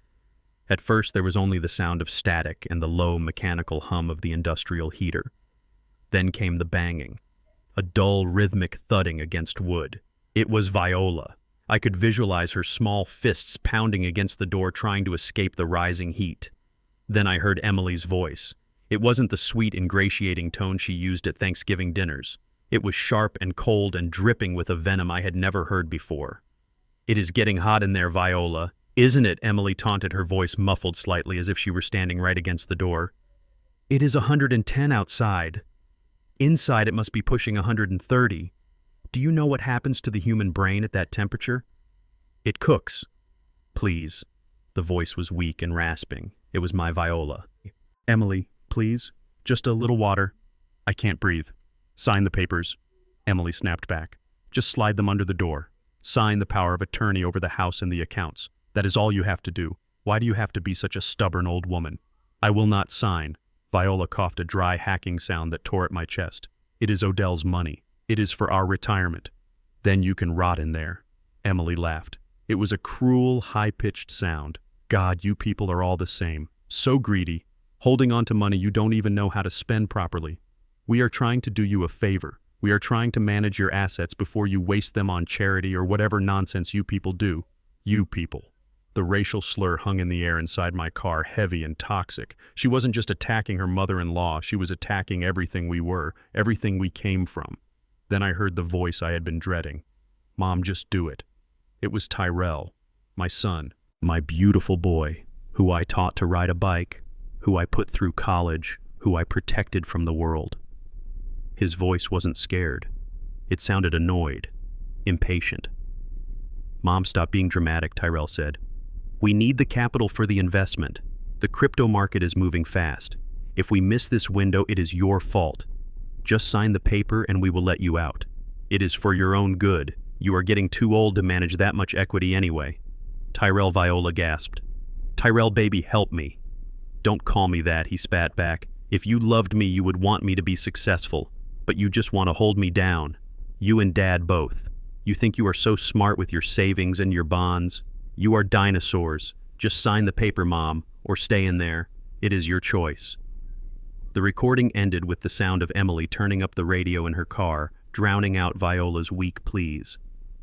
At first there was only the sound of static and the low mechanical hum of the industrial heater. Then came the banging, a dull rhythmic thudding against wood. It was Viola. I could visualize her small fists pounding against the door trying to escape the rising heat. Then I heard Emily's voice. It wasn't the sweet, ingratiating tone she used at Thanksgiving dinners. It was sharp and cold and dripping with a venom I had never heard before. It is getting hot in there, Viola. Isn't it? Emily taunted, her voice muffled slightly as if she were standing right against the door. It is 110 outside. Inside it must be pushing 130. Do you know what happens to the human brain at that temperature? It cooks. Please. The voice was weak and rasping. It was my Viola. Emily, please. Just a little water. I can't breathe. Sign the papers. Emily snapped back. Just slide them under the door. Sign the power of attorney over the house and the accounts. That is all you have to do. Why do you have to be such a stubborn old woman? I will not sign. Viola coughed a dry hacking sound that tore at my chest. It is Odell's money. It is for our retirement. Then you can rot in there. Emily laughed. It was a cruel, high-pitched sound. God, you people are all the same. So greedy. Holding on to money you don't even know how to spend properly. We are trying to do you a favor. We are trying to manage your assets before you waste them on charity or whatever nonsense you people do. You people. The racial slur hung in the air inside my car, heavy and toxic. She wasn't just attacking her mother-in-law, she was attacking everything we were, everything we came from. Then I heard the voice I had been dreading. Mom, just do it. It was Tyrell, my son, my beautiful boy, who I taught to ride a bike, who I put through college, who I protected from the world. His voice wasn't scared. It sounded annoyed, impatient. Mom, stop being dramatic, Tyrell said. We need the capital for the investment. The crypto market is moving fast. If we miss this window, it is your fault. Just sign the paper and we will let you out. It is for your own good. You are getting too old to manage that much equity anyway. Tyrell, Viola gasped. Tyrell, baby, help me. Don't call me that, he spat back. If you loved me, you would want me to be successful. But you just want to hold me down. You and Dad both. You think you are so smart with your savings and your bonds. You are dinosaurs. Just sign the paper, Mom, or stay in there. It is your choice. The recording ended with the sound of Emily turning up the radio in her car, drowning out Viola's weak pleas.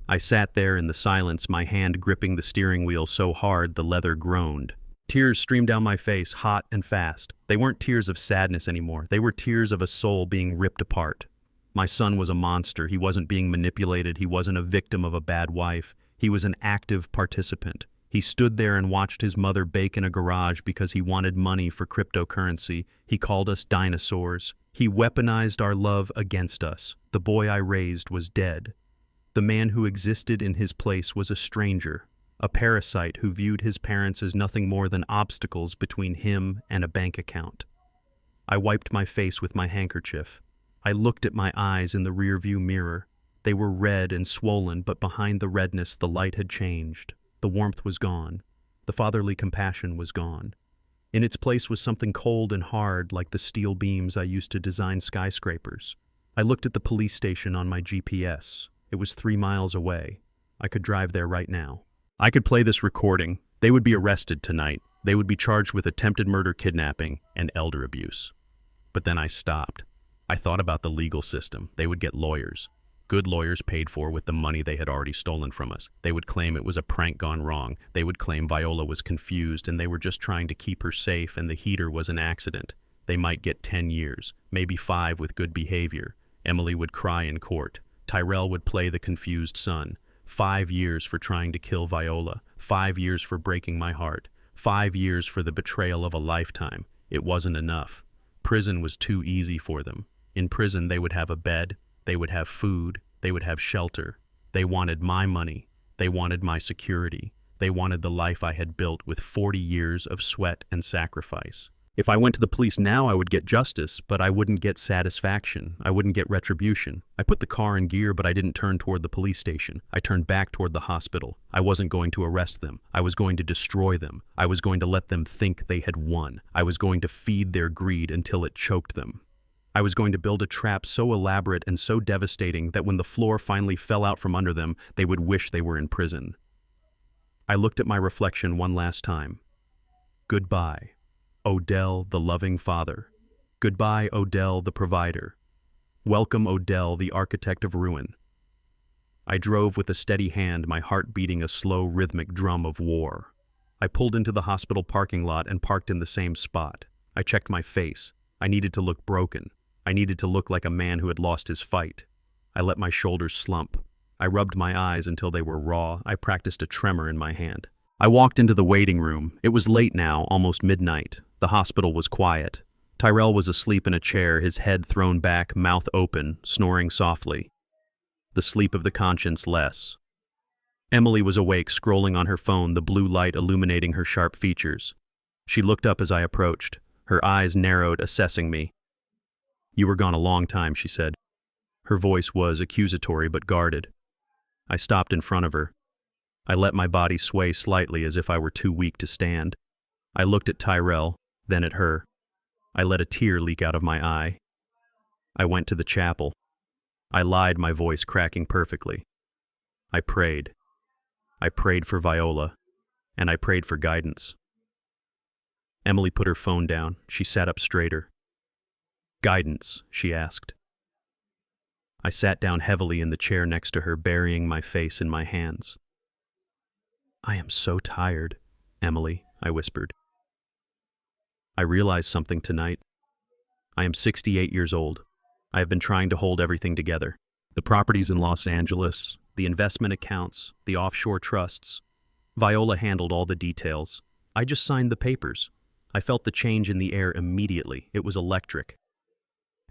I sat there in the silence, my hand gripping the steering wheel so hard the leather groaned. Tears streamed down my face, hot and fast. They weren't tears of sadness anymore. They were tears of a soul being ripped apart. My son was a monster. He wasn't being manipulated. He wasn't a victim of a bad wife. He was an active participant. He stood there and watched his mother bake in a garage because he wanted money for cryptocurrency. He called us dinosaurs. He weaponized our love against us. The boy I raised was dead. The man who existed in his place was a stranger, a parasite who viewed his parents as nothing more than obstacles between him and a bank account. I wiped my face with my handkerchief. I looked at my eyes in the rearview mirror. They were red and swollen, but behind the redness the light had changed. The warmth was gone. The fatherly compassion was gone. In its place was something cold and hard, like the steel beams I used to design skyscrapers. I looked at the police station on my GPS. It was 3 miles away. I could drive there right now. I could play this recording. They would be arrested tonight. They would be charged with attempted murder, kidnapping, and elder abuse. But then I stopped. I thought about the legal system. They would get lawyers. Good lawyers paid for with the money they had already stolen from us. They would claim it was a prank gone wrong. They would claim Viola was confused and they were just trying to keep her safe and the heater was an accident. They might get 10 years, maybe 5 with good behavior. Emily would cry in court. Tyrell would play the confused son. 5 years for trying to kill Viola. 5 years for breaking my heart. 5 years for the betrayal of a lifetime. It wasn't enough. Prison was too easy for them. In prison, they would have a bed. They would have food. They would have shelter. They wanted my money. They wanted my security. They wanted the life I had built with 40 years of sweat and sacrifice. If I went to the police now, I would get justice, but I wouldn't get satisfaction. I wouldn't get retribution. I put the car in gear, but I didn't turn toward the police station. I turned back toward the hospital. I wasn't going to arrest them. I was going to destroy them. I was going to let them think they had won. I was going to feed their greed until it choked them. I was going to build a trap so elaborate and so devastating that when the floor finally fell out from under them, they would wish they were in prison. I looked at my reflection one last time. Goodbye, Odell, the loving father. Goodbye, Odell, the provider. Welcome, Odell, the architect of ruin. I drove with a steady hand, my heart beating a slow, rhythmic drum of war. I pulled into the hospital parking lot and parked in the same spot. I checked my face. I needed to look broken. I needed to look like a man who had lost his fight. I let my shoulders slump. I rubbed my eyes until they were raw. I practiced a tremor in my hand. I walked into the waiting room. It was late now, almost midnight. The hospital was quiet. Tyrell was asleep in a chair, his head thrown back, mouth open, snoring softly. The sleep of the conscience less. Emily was awake, scrolling on her phone, the blue light illuminating her sharp features. She looked up as I approached. Her eyes narrowed, assessing me. "You were gone a long time," she said. Her voice was accusatory but guarded. I stopped in front of her. I let my body sway slightly as if I were too weak to stand. I looked at Tyrell, then at her. I let a tear leak out of my eye. I went to the chapel. I lied, my voice cracking perfectly. I prayed. I prayed for Viola, and I prayed for guidance. Emily put her phone down. She sat up straighter. "Guidance?" she asked. I sat down heavily in the chair next to her, burying my face in my hands. "I am so tired, Emily," I whispered. "I realized something tonight. I am 68 years old. I have been trying to hold everything together. The properties in Los Angeles, the investment accounts, the offshore trusts. Viola handled all the details. I just signed the papers. I felt the change in the air immediately. It was electric.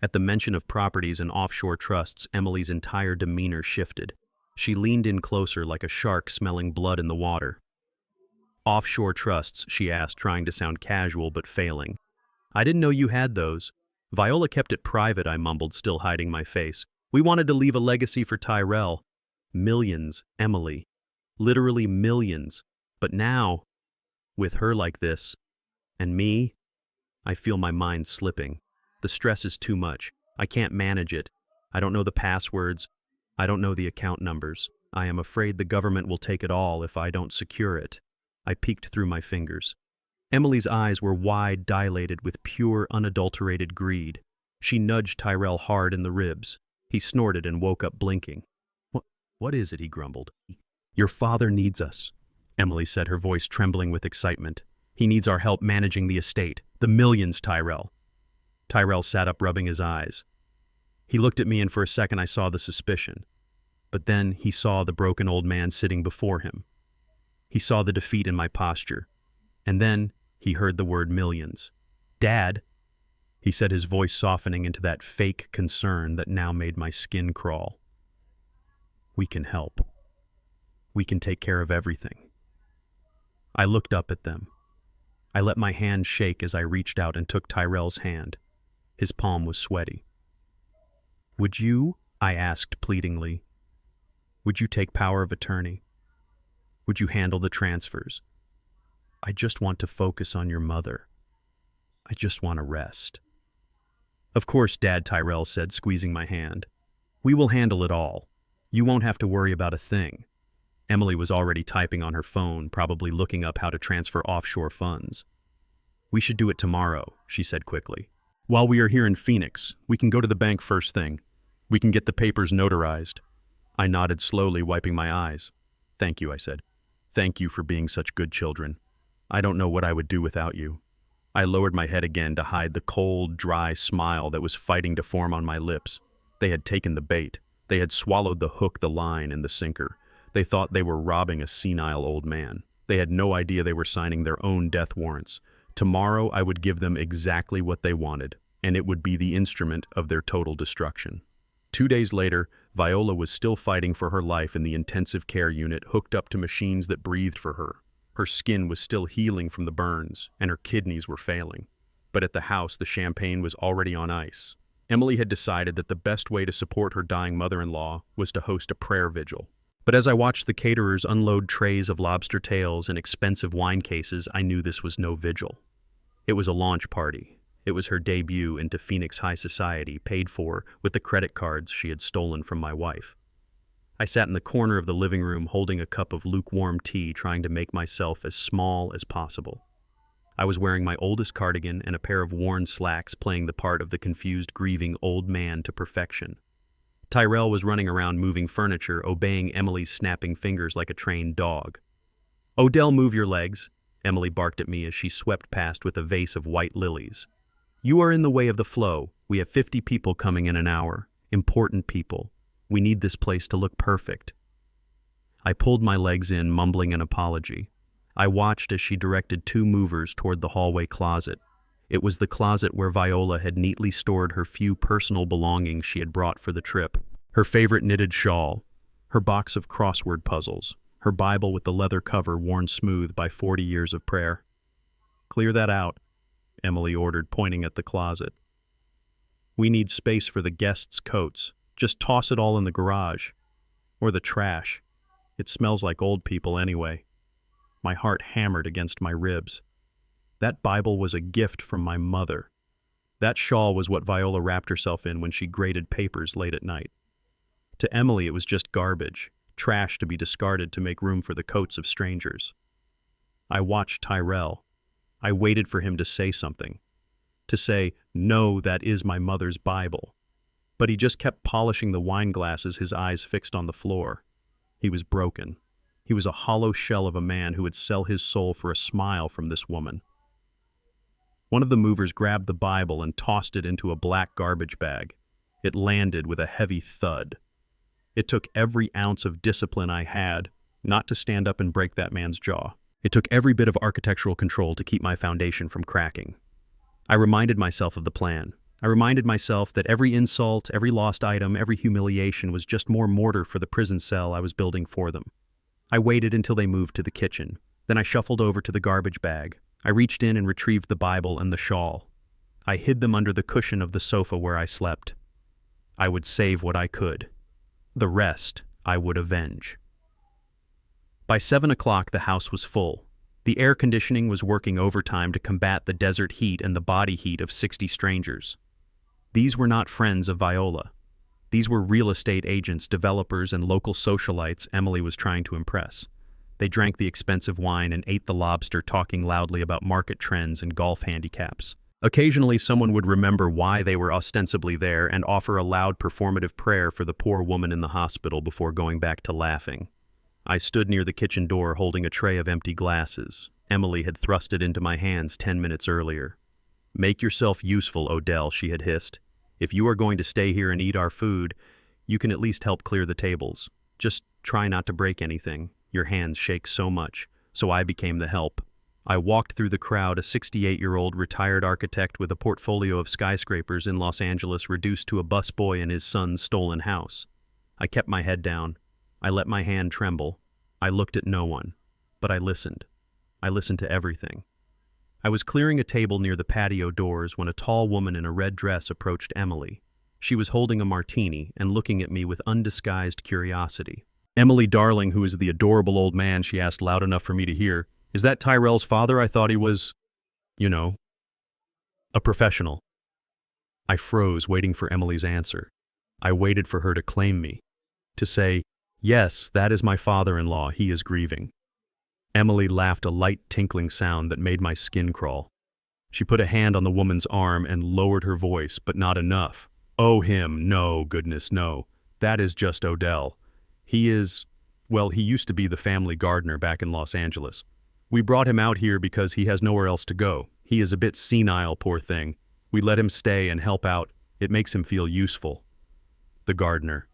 At the mention of properties and offshore trusts, Emily's entire demeanor shifted. She leaned in closer like a shark smelling blood in the water. "Offshore trusts?" she asked, trying to sound casual but failing. "I didn't know you had those." "Viola kept it private," I mumbled, still hiding my face. "We wanted to leave a legacy for Tyrell. Millions, Emily. Literally millions. But now, with her like this, and me, I feel my mind slipping. The stress is too much. I can't manage it. I don't know the passwords. I don't know the account numbers. I am afraid the government will take it all if I don't secure it." I peeked through my fingers. Emily's eyes were wide, dilated with pure, unadulterated greed. She nudged Tyrell hard in the ribs. He snorted and woke up blinking. What is it?" he grumbled. "Your father needs us," Emily said, her voice trembling with excitement. "He needs our help managing the estate. The millions, Tyrell." Tyrell sat up, rubbing his eyes. He looked at me, and for a second I saw the suspicion. But then he saw the broken old man sitting before him. He saw the defeat in my posture. And then he heard the word millions. "Dad," he said, his voice softening into that fake concern that now made my skin crawl. "We can help. We can take care of everything." I looked up at them. I let my hand shake as I reached out and took Tyrell's hand. His palm was sweaty. Would you, I asked pleadingly, would you take power of attorney? Would you handle the transfers? I just want to focus on your mother. I just want to rest. Of course, Dad, Tyrell said, squeezing my hand. We will handle it all. You won't have to worry about a thing. Emily was already typing on her phone, probably looking up how to transfer offshore funds. We should do it tomorrow, she said quickly. While we are here in Phoenix, we can go to the bank first thing. We can get the papers notarized. I nodded slowly, wiping my eyes. Thank you, I said. Thank you for being such good children. I don't know what I would do without you. I lowered my head again to hide the cold, dry smile that was fighting to form on my lips. They had taken the bait. They had swallowed the hook, the line, and the sinker. They thought they were robbing a senile old man. They had no idea they were signing their own death warrants. Tomorrow I would give them exactly what they wanted, and it would be the instrument of their total destruction. 2 days later, Viola was still fighting for her life in the intensive care unit, hooked up to machines that breathed for her. Her skin was still healing from the burns, and her kidneys were failing. But at the house, the champagne was already on ice. Emily had decided that the best way to support her dying mother-in-law was to host a prayer vigil. But as I watched the caterers unload trays of lobster tails and expensive wine cases, I knew this was no vigil. It was a launch party. It was her debut into Phoenix high society, paid for with the credit cards she had stolen from my wife. I sat in the corner of the living room holding a cup of lukewarm tea, trying to make myself as small as possible. I was wearing my oldest cardigan and a pair of worn slacks, playing the part of the confused, grieving old man to perfection. Tyrell was running around moving furniture, obeying Emily's snapping fingers like a trained dog. "Odell, move your legs," Emily barked at me as she swept past with a vase of white lilies. "You are in the way of the flow. We have 50 people coming in an hour. Important people. We need this place to look perfect." I pulled my legs in, mumbling an apology. I watched as she directed 2 movers toward the hallway closet. It was the closet where Viola had neatly stored her few personal belongings she had brought for the trip. Her favorite knitted shawl, her box of crossword puzzles, her Bible with the leather cover worn smooth by 40 years of prayer. "Clear that out," Emily ordered, pointing at the closet. "We need space for the guests' coats. Just toss it all in the garage. Or the trash. It smells like old people anyway." My heart hammered against my ribs. That Bible was a gift from my mother. That shawl was what Viola wrapped herself in when she graded papers late at night. To Emily, it was just garbage, trash to be discarded to make room for the coats of strangers. I watched Tyrell. I waited for him to say something. To say, "No, that is my mother's Bible." But he just kept polishing the wine glasses, his eyes fixed on the floor. He was broken. He was a hollow shell of a man who would sell his soul for a smile from this woman. One of the movers grabbed the Bible and tossed it into a black garbage bag. It landed with a heavy thud. It took every ounce of discipline I had not to stand up and break that man's jaw. It took every bit of architectural control to keep my foundation from cracking. I reminded myself of the plan. I reminded myself that every insult, every lost item, every humiliation was just more mortar for the prison cell I was building for them. I waited until they moved to the kitchen. Then I shuffled over to the garbage bag. I reached in and retrieved the Bible and the shawl. I hid them under the cushion of the sofa where I slept. I would save what I could. The rest I would avenge. By 7 o'clock, the house was full. The air conditioning was working overtime to combat the desert heat and the body heat of 60 strangers. These were not friends of Viola. These were real estate agents, developers, and local socialites Emily was trying to impress. They drank the expensive wine and ate the lobster, talking loudly about market trends and golf handicaps. Occasionally, someone would remember why they were ostensibly there and offer a loud performative prayer for the poor woman in the hospital before going back to laughing. I stood near the kitchen door holding a tray of empty glasses. Emily had thrust it into my hands 10 minutes earlier. "Make yourself useful, Odell," she had hissed. "If you are going to stay here and eat our food, you can at least help clear the tables. Just try not to break anything. Your hands shake so much." So I became the help. I walked through the crowd, a 68-year-old retired architect with a portfolio of skyscrapers in Los Angeles reduced to a busboy in his son's stolen house. I kept my head down. I let my hand tremble. I looked at no one. But I listened. I listened to everything. I was clearing a table near the patio doors when a tall woman in a red dress approached Emily. She was holding a martini and looking at me with undisguised curiosity. "Emily Darling, who is the adorable old man," she asked loud enough for me to hear. "Is that Tyrell's father? I thought he was, you know, a professional." I froze, waiting for Emily's answer. I waited for her to claim me, to say, "Yes, that is my father-in-law. He is grieving." Emily laughed, a light tinkling sound that made my skin crawl. She put a hand on the woman's arm and lowered her voice, but not enough. "Oh, him, no, goodness, no. That is just Odell. He is, well, he used to be the family gardener back in Los Angeles. We brought him out here because he has nowhere else to go. He is a bit senile, poor thing. We let him stay and help out. It makes him feel useful." The gardener.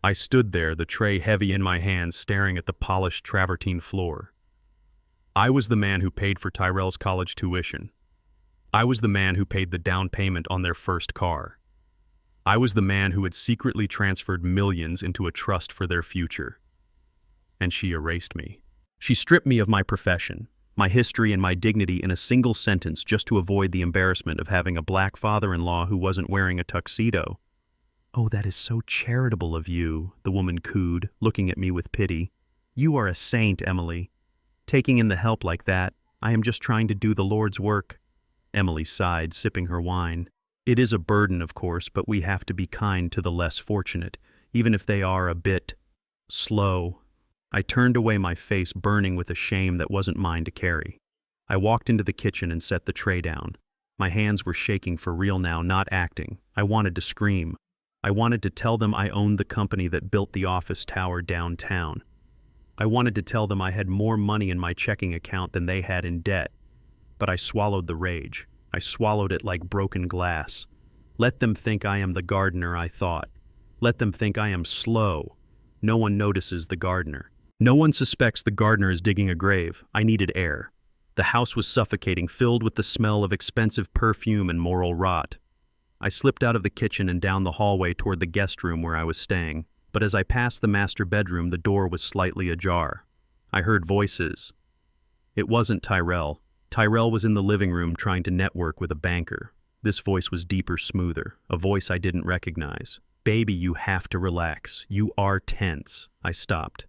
I stood there, the tray heavy in my hands, staring at the polished travertine floor. I was the man who paid for Tyrell's college tuition. I was the man who paid the down payment on their first car. I was the man who had secretly transferred millions into a trust for their future. And she erased me. She stripped me of my profession, my history, and my dignity in a single sentence just to avoid the embarrassment of having a black father-in-law who wasn't wearing a tuxedo. "Oh, that is so charitable of you," the woman cooed, looking at me with pity. "You are a saint, Emily. Taking in the help like that. I am just trying to do the Lord's work." Emily sighed, sipping her wine. "It is a burden, of course, but we have to be kind to the less fortunate, even if they are a bit slow." I turned away, my face burning with a shame that wasn't mine to carry. I walked into the kitchen and set the tray down. My hands were shaking for real now, not acting. I wanted to scream. I wanted to tell them I owned the company that built the office tower downtown. I wanted to tell them I had more money in my checking account than they had in debt. But I swallowed the rage. I swallowed it like broken glass. Let them think I am the gardener, I thought. Let them think I am slow. No one notices the gardener. No one suspects the gardener is digging a grave. I needed air. The house was suffocating, filled with the smell of expensive perfume and moral rot. I slipped out of the kitchen and down the hallway toward the guest room where I was staying. But as I passed the master bedroom, the door was slightly ajar. I heard voices. It wasn't Tyrell. Tyrell was in the living room trying to network with a banker. This voice was deeper, smoother, a voice I didn't recognize. "Baby, you have to relax. You are tense." I stopped.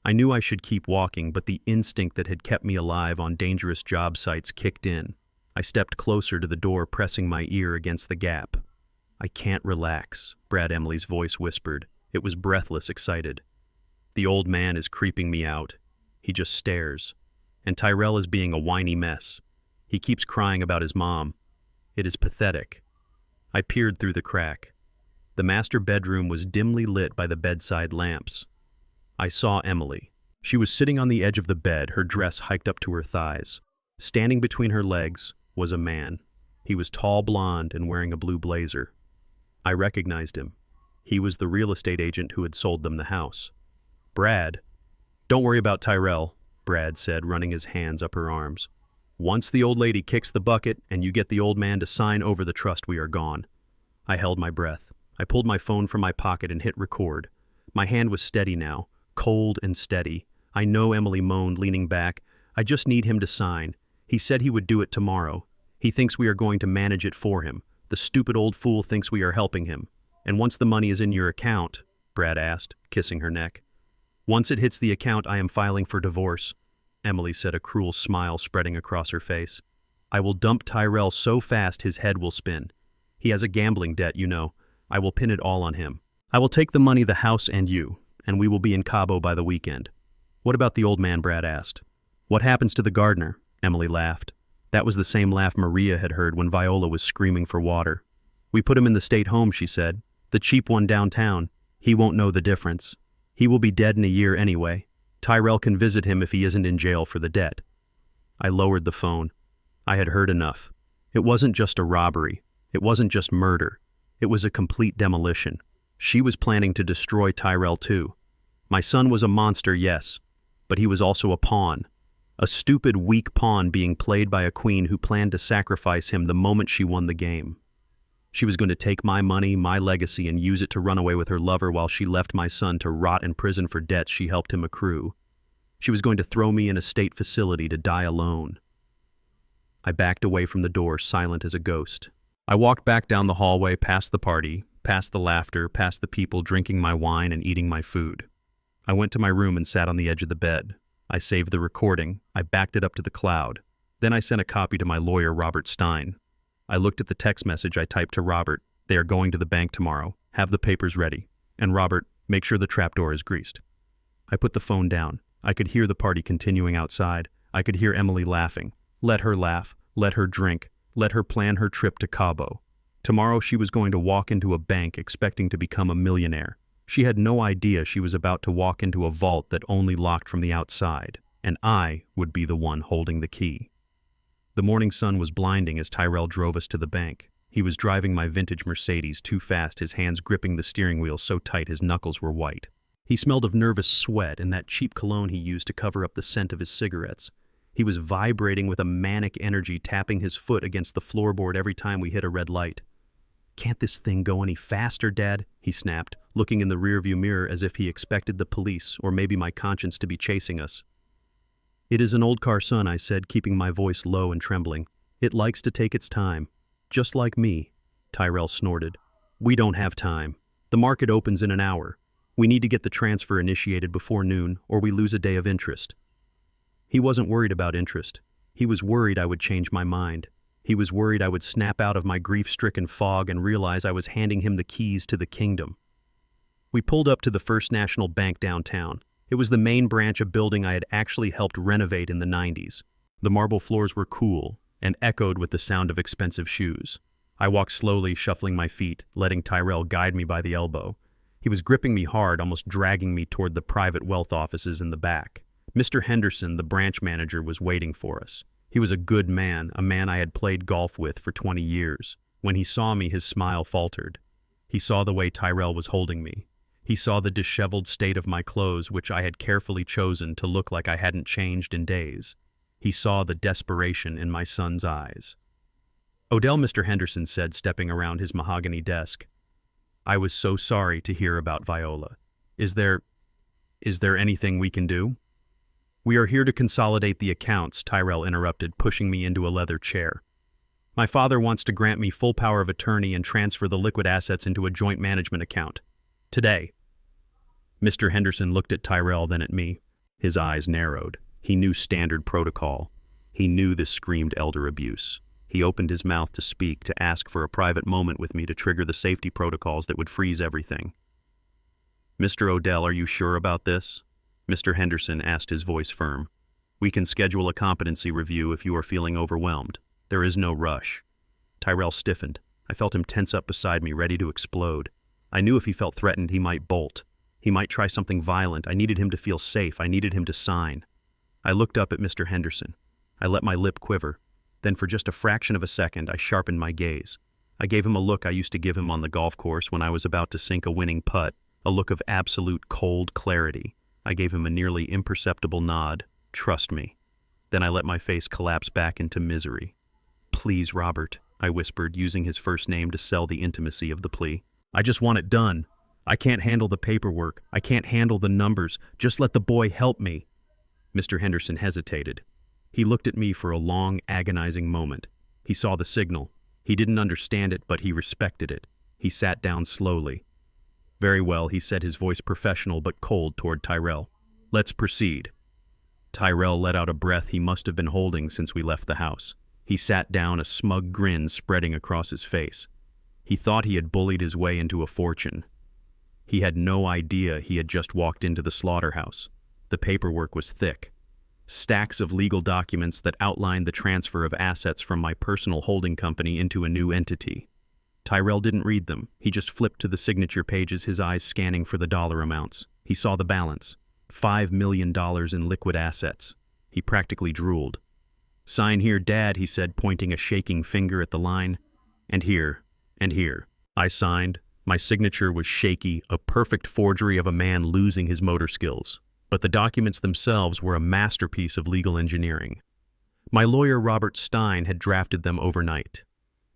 I knew I should keep walking, but the instinct that had kept me alive on dangerous job sites kicked in. I stepped closer to the door, pressing my ear against the gap. "I can't relax," Brad Emily's voice whispered. It was breathless, excited. "The old man is creeping me out. He just stares. And Tyrell is being a whiny mess. He keeps crying about his mom. It is pathetic." I peered through the crack. The master bedroom was dimly lit by the bedside lamps. I saw Emily. She was sitting on the edge of the bed, her dress hiked up to her thighs. Standing between her legs was a man. He was tall, blonde, and wearing a blue blazer. I recognized him. He was the real estate agent who had sold them the house. "Brad." "Don't worry about Tyrell," Brad said, running his hands up her arms. "Once the old lady kicks the bucket and you get the old man to sign over the trust, we are gone." I held my breath. I pulled my phone from my pocket and hit record. My hand was steady now, cold and steady. "I know," Emily moaned, leaning back. "I just need him to sign. He said he would do it tomorrow. He thinks we are going to manage it for him. The stupid old fool thinks we are helping him. And once the money is in your account," Brad asked, kissing her neck. "Once it hits the account, I am filing for divorce," Emily said, a cruel smile spreading across her face. "I will dump Tyrell so fast his head will spin. He has a gambling debt, you know. I will pin it all on him. I will take the money, the house, and you, and we will be in Cabo by the weekend." "What about the old man?" Brad asked. "What happens to the gardener?" Emily laughed. That was the same laugh Maria had heard when Viola was screaming for water. "We put him in the state home," she said. "The cheap one downtown. He won't know the difference. He will be dead in a year anyway. Tyrell can visit him if he isn't in jail for the debt." I lowered the phone. I had heard enough. It wasn't just a robbery. It wasn't just murder. It was a complete demolition. She was planning to destroy Tyrell too. My son was a monster, yes, but he was also a pawn. A stupid, weak pawn being played by a queen who planned to sacrifice him the moment she won the game. She was going to take my money, my legacy, and use it to run away with her lover while she left my son to rot in prison for debts she helped him accrue. She was going to throw me in a state facility to die alone. I backed away from the door, silent as a ghost. I walked back down the hallway, past the party, past the laughter, past the people drinking my wine and eating my food. I went to my room and sat on the edge of the bed. I saved the recording. I backed it up to the cloud. Then I sent a copy to my lawyer, Robert Stein. I looked at the text message I typed to Robert. They are going to the bank tomorrow. Have the papers ready. And Robert, make sure the trapdoor is greased. I put the phone down. I could hear the party continuing outside. I could hear Emily laughing. Let her laugh. Let her drink. Let her plan her trip to Cabo. Tomorrow she was going to walk into a bank expecting to become a millionaire. She had no idea she was about to walk into a vault that only locked from the outside, and I would be the one holding the key. The morning sun was blinding as Tyrell drove us to the bank. He was driving my vintage Mercedes too fast, his hands gripping the steering wheel so tight his knuckles were white. He smelled of nervous sweat and that cheap cologne he used to cover up the scent of his cigarettes. He was vibrating with a manic energy, tapping his foot against the floorboard every time we hit a red light. "Can't this thing go any faster, Dad?" he snapped, looking in the rearview mirror as if he expected the police or maybe my conscience to be chasing us. "It is an old car, son," I said, keeping my voice low and trembling. "It likes to take its time. Just like me." Tyrell snorted. "We don't have time. The market opens in an hour. We need to get the transfer initiated before noon, or we lose a day of interest." He wasn't worried about interest. He was worried I would change my mind. He was worried I would snap out of my grief-stricken fog and realize I was handing him the keys to the kingdom. We pulled up to the First National Bank downtown. It was the main branch, a building I had actually helped renovate in the 90s. The marble floors were cool and echoed with the sound of expensive shoes. I walked slowly, shuffling my feet, letting Tyrell guide me by the elbow. He was gripping me hard, almost dragging me toward the private wealth offices in the back. Mr. Henderson, the branch manager, was waiting for us. He was a good man, a man I had played golf with for 20 years. When he saw me, his smile faltered. He saw the way Tyrell was holding me. He saw the disheveled state of my clothes, which I had carefully chosen to look like I hadn't changed in days. He saw the desperation in my son's eyes. "Odell," Mr. Henderson said, stepping around his mahogany desk. "I was so sorry to hear about Viola. Is there anything we can do?" "We are here to consolidate the accounts," Tyrell interrupted, pushing me into a leather chair. "My father wants to grant me full power of attorney and transfer the liquid assets into a joint management account. Today." Mr. Henderson looked at Tyrell, then at me. His eyes narrowed. He knew standard protocol. He knew this screamed elder abuse. He opened his mouth to speak, to ask for a private moment with me to trigger the safety protocols that would freeze everything. "Mr. Odell, are you sure about this?" Mr. Henderson asked, his voice firm. "We can schedule a competency review if you are feeling overwhelmed. There is no rush." Tyrell stiffened. I felt him tense up beside me, ready to explode. I knew if he felt threatened, he might bolt. He might try something violent. I needed him to feel safe. I needed him to sign. I looked up at Mr. Henderson. I let my lip quiver. Then for just a fraction of a second, I sharpened my gaze. I gave him a look I used to give him on the golf course when I was about to sink a winning putt, a look of absolute cold clarity. I gave him a nearly imperceptible nod. "Trust me." Then I let my face collapse back into misery. "Please, Robert," I whispered, using his first name to sell the intimacy of the plea. "I just want it done. I can't handle the paperwork. I can't handle the numbers. Just let the boy help me." Mr. Henderson hesitated. He looked at me for a long, agonizing moment. He saw the signal. He didn't understand it, but he respected it. He sat down slowly. "Very well," he said, his voice professional but cold toward Tyrell. "Let's proceed." Tyrell let out a breath he must have been holding since we left the house. He sat down, a smug grin spreading across his face. He thought he had bullied his way into a fortune. He had no idea he had just walked into the slaughterhouse. The paperwork was thick. Stacks of legal documents that outlined the transfer of assets from my personal holding company into a new entity. Tyrell didn't read them. He just flipped to the signature pages, his eyes scanning for the dollar amounts. He saw the balance. $5 million in liquid assets. He practically drooled. "Sign here, Dad," he said, pointing a shaking finger at the line. "And here, and here." I signed. My signature was shaky, a perfect forgery of a man losing his motor skills. But the documents themselves were a masterpiece of legal engineering. My lawyer, Robert Stein, had drafted them overnight.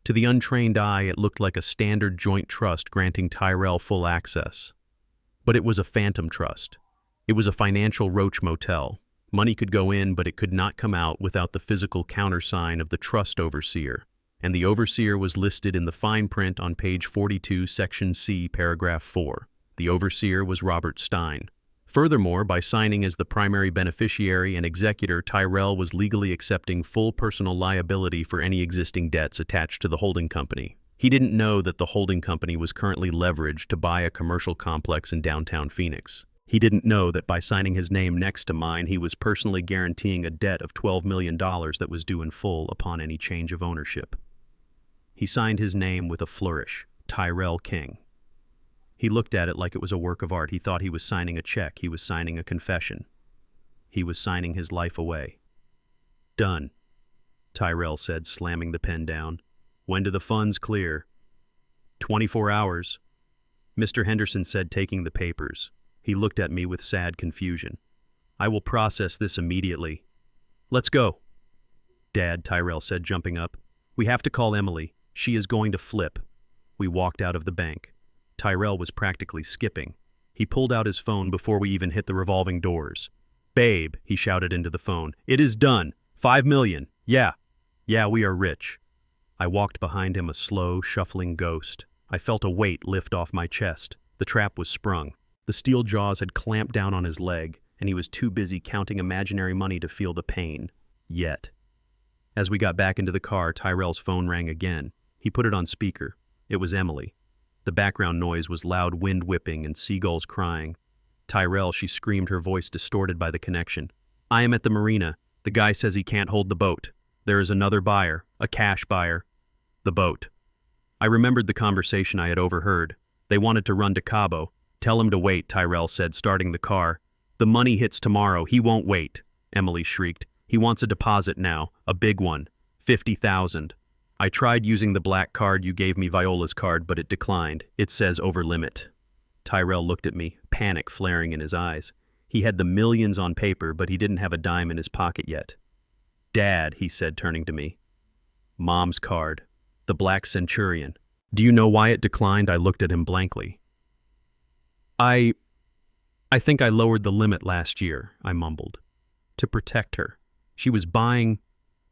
To the untrained eye, it looked like a standard joint trust granting Tyrell full access. But it was a phantom trust. It was a financial roach motel. Money could go in, but it could not come out without the physical countersign of the trust overseer. and the overseer was listed in the fine print on page 42, section C, paragraph 4. The overseer was Robert Stein. Furthermore, by signing as the primary beneficiary and executor, Tyrell was legally accepting full personal liability for any existing debts attached to the holding company. He didn't know that the holding company was currently leveraged to buy a commercial complex in downtown Phoenix. He didn't know that by signing his name next to mine, he was personally guaranteeing a debt of $12 million that was due in full upon any change of ownership. He signed his name with a flourish, Tyrell King. He looked at it like it was a work of art. He thought he was signing a check. He was signing a confession. He was signing his life away. Done, Tyrell said, slamming the pen down. When do the funds clear? 24 hours, Mr. Henderson said, taking the papers. He looked at me with sad confusion. I will process this immediately. Let's go. Dad, Tyrell said, jumping up. We have to call Emily. She is going to flip. We walked out of the bank. Tyrell was practically skipping. He pulled out his phone before we even hit the revolving doors. Babe, he shouted into the phone. It is done. 5 million. Yeah, we are rich. I walked behind him, a slow, shuffling ghost. I felt a weight lift off my chest. The trap was sprung. The steel jaws had clamped down on his leg, and he was too busy counting imaginary money to feel the pain. Yet. As we got back into the car, Tyrell's phone rang again. He put it on speaker. It was Emily. The background noise was loud wind whipping and seagulls crying. Tyrell, she screamed, her voice distorted by the connection. I am at the marina. The guy says he can't hold the boat. There is another buyer, a cash buyer. The boat. I remembered the conversation I had overheard. They wanted to run to Cabo. Tell him to wait, Tyrell said, starting the car. The money hits tomorrow. He won't wait, Emily shrieked. He wants a deposit now, a big one, 50,000. I tried using the black card you gave me, Viola's card, but it declined. It says over limit. Tyrell looked at me, panic flaring in his eyes. He had the millions on paper, but he didn't have a dime in his pocket yet. Dad, he said, turning to me. Mom's card. The Black Centurion. Do you know why it declined? I looked at him blankly. I think I lowered the limit last year, I mumbled. To protect her. She was buying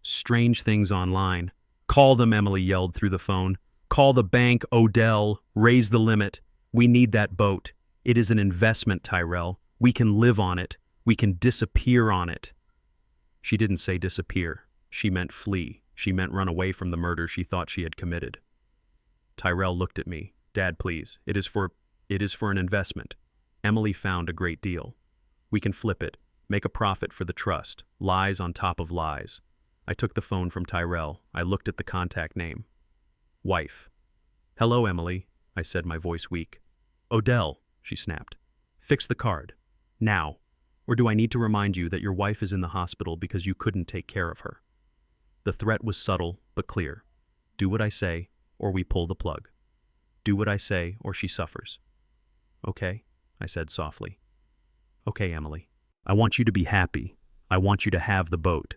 strange things online. Call them, Emily yelled through the phone. Call the bank, Odell. Raise the limit. We need that boat. It is an investment, Tyrell. We can live on it. We can disappear on it. She didn't say disappear. She meant flee. She meant run away from the murder she thought she had committed. Tyrell looked at me. Dad, please. It is for an investment. Emily found a great deal. We can flip it. Make a profit for the trust. Lies on top of lies. I took the phone from Tyrell. I looked at the contact name. Wife. Hello, Emily, I said, my voice weak. Odell, she snapped. Fix the card. Now. Or do I need to remind you that your wife is in the hospital because you couldn't take care of her? The threat was subtle but clear. Do what I say, or we pull the plug. Do what I say, or she suffers. Okay, I said softly. Okay, Emily. I want you to be happy. I want you to have the boat.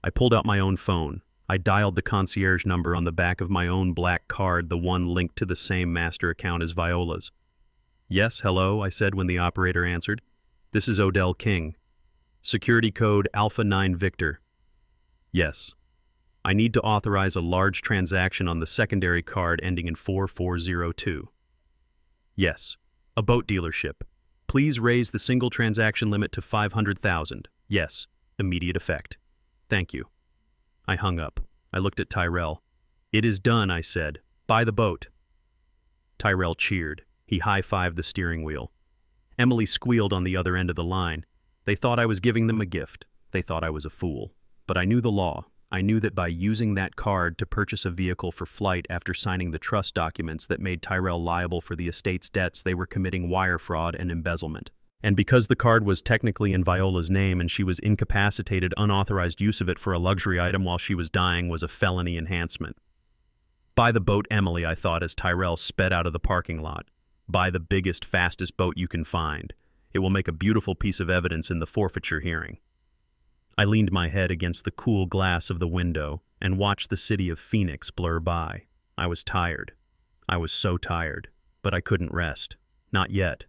I pulled out my own phone. I dialed the concierge number on the back of my own black card, the one linked to the same master account as Viola's. Yes, hello, I said when the operator answered. This is Odell King. Security code Alpha 9 Victor. Yes. I need to authorize a large transaction on the secondary card ending in 4402. Yes. A boat dealership. Please raise the single transaction limit to 500,000. Yes. Immediate effect. Thank you. I hung up. I looked at Tyrell. It is done, I said. Buy the boat. Tyrell cheered. He high-fived the steering wheel. Emily squealed on the other end of the line. They thought I was giving them a gift. They thought I was a fool. But I knew the law. I knew that by using that card to purchase a vehicle for flight after signing the trust documents that made Tyrell liable for the estate's debts, they were committing wire fraud and embezzlement. And because the card was technically in Viola's name and she was incapacitated, unauthorized use of it for a luxury item while she was dying was a felony enhancement. Buy the boat, Emily, I thought as Tyrell sped out of the parking lot. Buy the biggest, fastest boat you can find. It will make a beautiful piece of evidence in the forfeiture hearing. I leaned my head against the cool glass of the window and watched the city of Phoenix blur by. I was tired. I was so tired, but I couldn't rest. Not yet.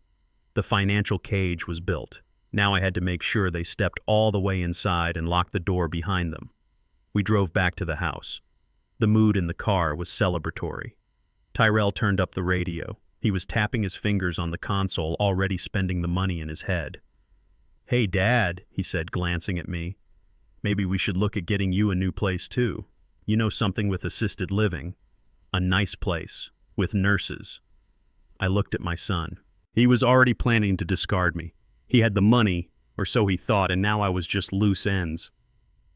The financial cage was built. Now I had to make sure they stepped all the way inside and locked the door behind them. We drove back to the house. The mood in the car was celebratory. Tyrell turned up the radio. He was tapping his fingers on the console, already spending the money in his head. "Hey, Dad," he said, glancing at me. "Maybe we should look at getting you a new place, too. You know, something with assisted living. A nice place, with nurses." I looked at my son. He was already planning to discard me. He had the money, or so he thought, and now I was just loose ends.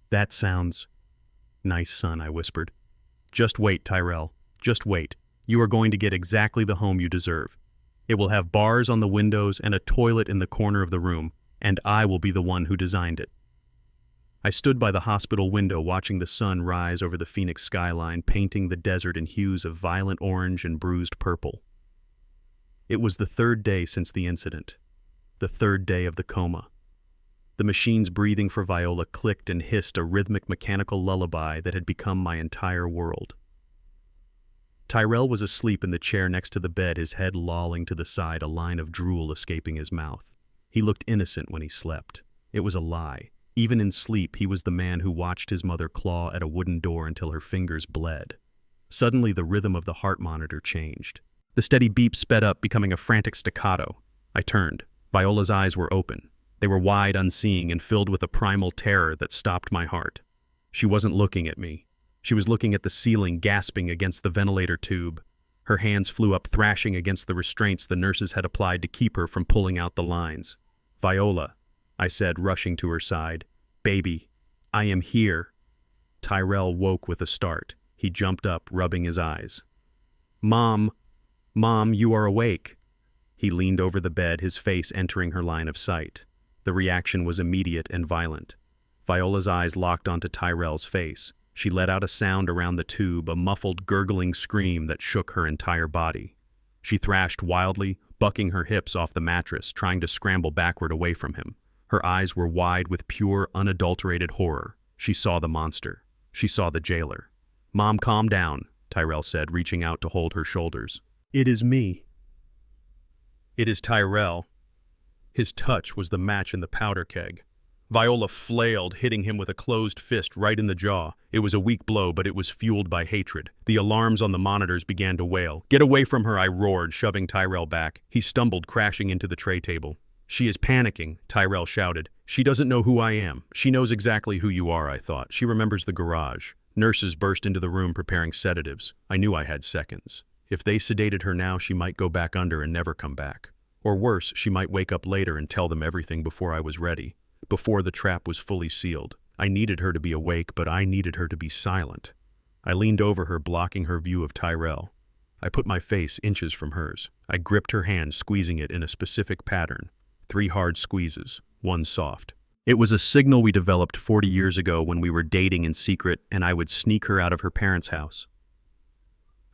"That sounds nice, son," I whispered. "Just wait, Tyrell. Just wait. You are going to get exactly the home you deserve. It will have bars on the windows and a toilet in the corner of the room, and I will be the one who designed it." I stood by the hospital window watching the sun rise over the Phoenix skyline, painting the desert in hues of violent orange and bruised purple. It was the third day since the incident, the third day of the coma. The machines breathing for Viola clicked and hissed a rhythmic mechanical lullaby that had become my entire world. Tyrell was asleep in the chair next to the bed, his head lolling to the side, a line of drool escaping his mouth. He looked innocent when he slept. It was a lie. Even in sleep, he was the man who watched his mother claw at a wooden door until her fingers bled. Suddenly, the rhythm of the heart monitor changed. The steady beep sped up, becoming a frantic staccato. I turned. Viola's eyes were open. They were wide, unseeing, and filled with a primal terror that stopped my heart. She wasn't looking at me. She was looking at the ceiling, gasping against the ventilator tube. Her hands flew up, thrashing against the restraints the nurses had applied to keep her from pulling out the lines. "Viola," I said, rushing to her side. "Baby, I am here." Tyrell woke with a start. He jumped up, rubbing his eyes. Mom, you are awake." He leaned over the bed, his face entering her line of sight. The reaction was immediate and violent. Viola's eyes locked onto Tyrell's face. She let out a sound around the tube, a muffled, gurgling scream that shook her entire body. She thrashed wildly, bucking her hips off the mattress, trying to scramble backward away from him. Her eyes were wide with pure, unadulterated horror. She saw the monster. She saw the jailer. "Mom, calm down," Tyrell said, reaching out to hold her shoulders. "It is me." "It is Tyrell." His touch was the match in the powder keg. Viola flailed, hitting him with a closed fist right in the jaw. It was a weak blow, but it was fueled by hatred. The alarms on the monitors began to wail. "Get away from her," I roared, shoving Tyrell back. He stumbled, crashing into the tray table. "She is panicking," Tyrell shouted. "She doesn't know who I am." "She knows exactly who you are," I thought. "She remembers the garage." Nurses burst into the room preparing sedatives. I knew I had seconds. If they sedated her now, she might go back under and never come back. Or worse, she might wake up later and tell them everything before I was ready. Before the trap was fully sealed. I needed her to be awake, but I needed her to be silent. I leaned over her, blocking her view of Tyrell. I put my face inches from hers. I gripped her hand, squeezing it in a specific pattern. 3 hard squeezes, 1 soft. It was a signal we developed 40 years ago when we were dating in secret and I would sneak her out of her parents' house.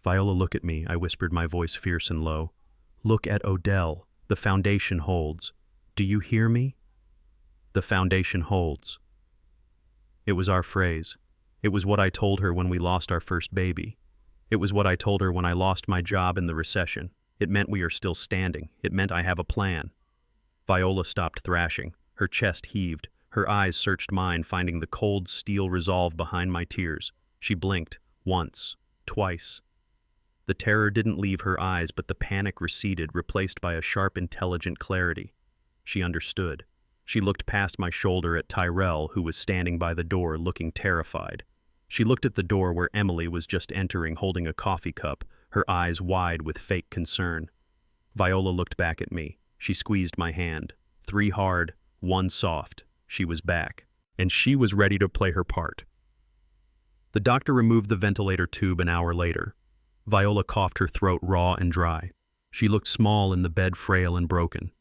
"Viola, look at me," I whispered, my voice fierce and low. "Look at Odell. The foundation holds. Do you hear me? The foundation holds." It was our phrase. It was what I told her when we lost our first baby. It was what I told her when I lost my job in the recession. It meant we are still standing. It meant I have a plan. Viola stopped thrashing. Her chest heaved. Her eyes searched mine, finding the cold steel resolve behind my tears. She blinked. Once. Twice. The terror didn't leave her eyes, but the panic receded, replaced by a sharp, intelligent clarity. She understood. She looked past my shoulder at Tyrell, who was standing by the door, looking terrified. She looked at the door where Emily was just entering, holding a coffee cup, her eyes wide with fake concern. Viola looked back at me. She squeezed my hand. 3 hard, 1 soft. She was back. And she was ready to play her part. The doctor removed the ventilator tube an hour later. Viola coughed, her throat raw and dry. She looked small in the bed, frail and broken.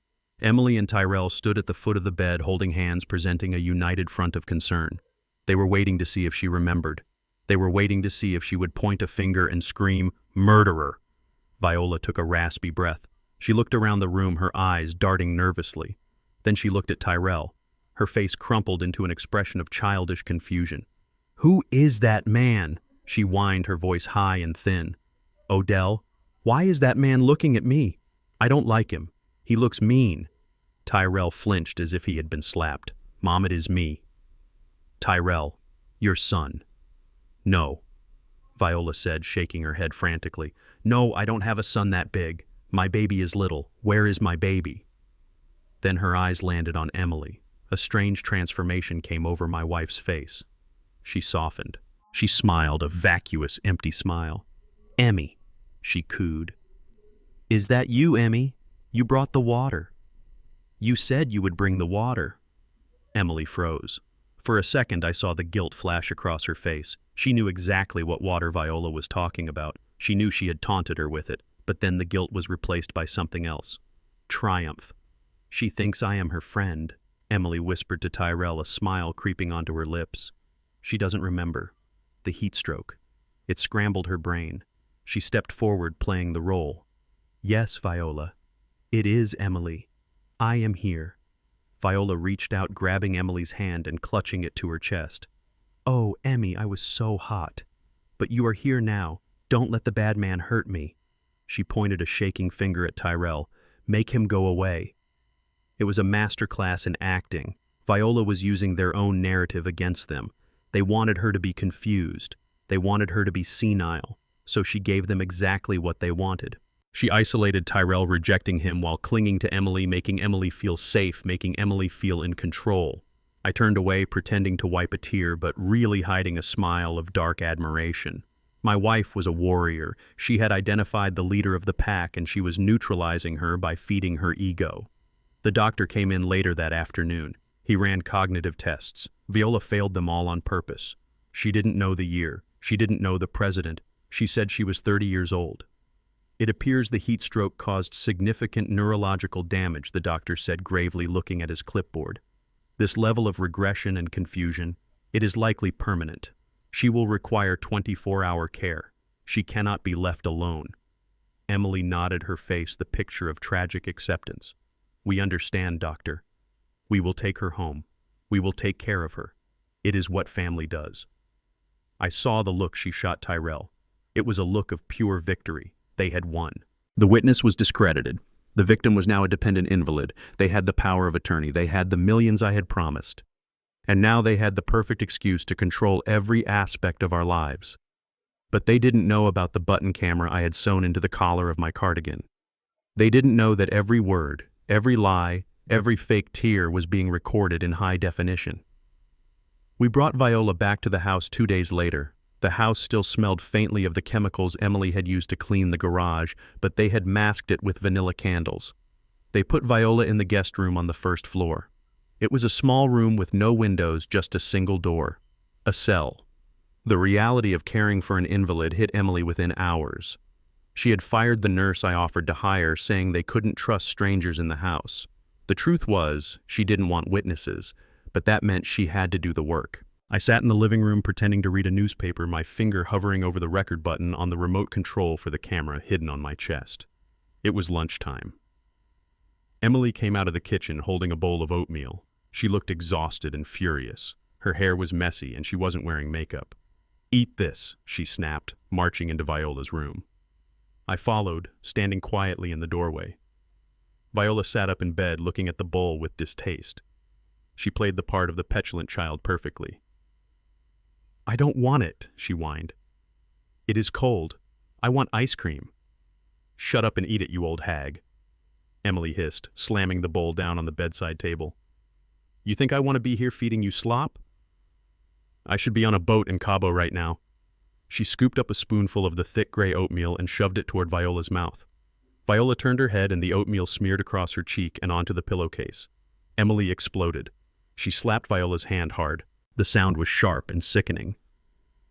Emily and Tyrell stood at the foot of the bed, holding hands, presenting a united front of concern. They were waiting to see if she remembered. They were waiting to see if she would point a finger and scream, "Murderer!" Viola took a raspy breath. She looked around the room, her eyes darting nervously. Then she looked at Tyrell. Her face crumpled into an expression of childish confusion. "Who is that man?" she whined, her voice high and thin. "Odell? Why is that man looking at me? I don't like him. He looks mean." Tyrell flinched as if he had been slapped. "Mom, it is me." "Tyrell, your son." "No." Viola said, shaking her head frantically. No, I don't have a son that big. My baby is little. Where is my baby? Then her eyes landed on Emily. A strange transformation came over my wife's face. She softened. She smiled, a vacuous, empty smile. Emmy, she cooed. Is that you, Emmy? You brought the water. You said you would bring the water. Emily froze. For a second, I saw the guilt flash across her face. She knew exactly what water Viola was talking about. She knew she had taunted her with it, but then the guilt was replaced by something else. Triumph. She thinks I am her friend, Emily whispered to Tyrell, a smile creeping onto her lips. She doesn't remember. The heat stroke. It scrambled her brain. She stepped forward, playing the role. Yes, Viola. It is Emily. I am here. Viola reached out, grabbing Emily's hand and clutching it to her chest. Oh, Emmy, I was so hot. But you are here now. Don't let the bad man hurt me. She pointed a shaking finger at Tyrell. Make him go away. It was a masterclass in acting. Viola was using their own narrative against them. They wanted her to be confused. They wanted her to be senile. So she gave them exactly what they wanted. She isolated Tyrell, rejecting him while clinging to Emily, making Emily feel safe, making Emily feel in control. I turned away, pretending to wipe a tear, but really hiding a smile of dark admiration. My wife was a warrior. She had identified the leader of the pack, and she was neutralizing her by feeding her ego. The doctor came in later that afternoon. He ran cognitive tests. Viola failed them all on purpose. She didn't know the year. She didn't know the president. She said she was 30 years old. It appears the heat stroke caused significant neurological damage, the doctor said gravely, looking at his clipboard. This level of regression and confusion, it is likely permanent. She will require 24-hour care. She cannot be left alone. Emily nodded, her face the picture of tragic acceptance. We understand, doctor. We will take her home. We will take care of her. It is what family does. I saw the look she shot Tyrell. It was a look of pure victory. They had won. The witness was discredited. The victim was now a dependent invalid. They had the power of attorney. They had the millions I had promised. And now they had the perfect excuse to control every aspect of our lives. But they didn't know about the button camera I had sewn into the collar of my cardigan. They didn't know that every word, every lie, every fake tear was being recorded in high definition. We brought Viola back to the house 2 days later. The house still smelled faintly of the chemicals Emily had used to clean the garage, but they had masked it with vanilla candles. They put Viola in the guest room on the first floor. It was a small room with no windows, just a single door. A cell. The reality of caring for an invalid hit Emily within hours. She had fired the nurse I offered to hire, saying they couldn't trust strangers in the house. The truth was, she didn't want witnesses, but that meant she had to do the work. I sat in the living room pretending to read a newspaper, my finger hovering over the record button on the remote control for the camera hidden on my chest. It was lunchtime. Emily came out of the kitchen holding a bowl of oatmeal. She looked exhausted and furious. Her hair was messy and she wasn't wearing makeup. Eat this, she snapped, marching into Viola's room. I followed, standing quietly in the doorway. Viola sat up in bed, looking at the bowl with distaste. She played the part of the petulant child perfectly. I don't want it, she whined. It is cold. I want ice cream. Shut up and eat it, you old hag, Emily hissed, slamming the bowl down on the bedside table. You think I want to be here feeding you slop? I should be on a boat in Cabo right now. She scooped up a spoonful of the thick gray oatmeal and shoved it toward Viola's mouth. Viola turned her head and the oatmeal smeared across her cheek and onto the pillowcase. Emily exploded. She slapped Viola's hand hard. The sound was sharp and sickening.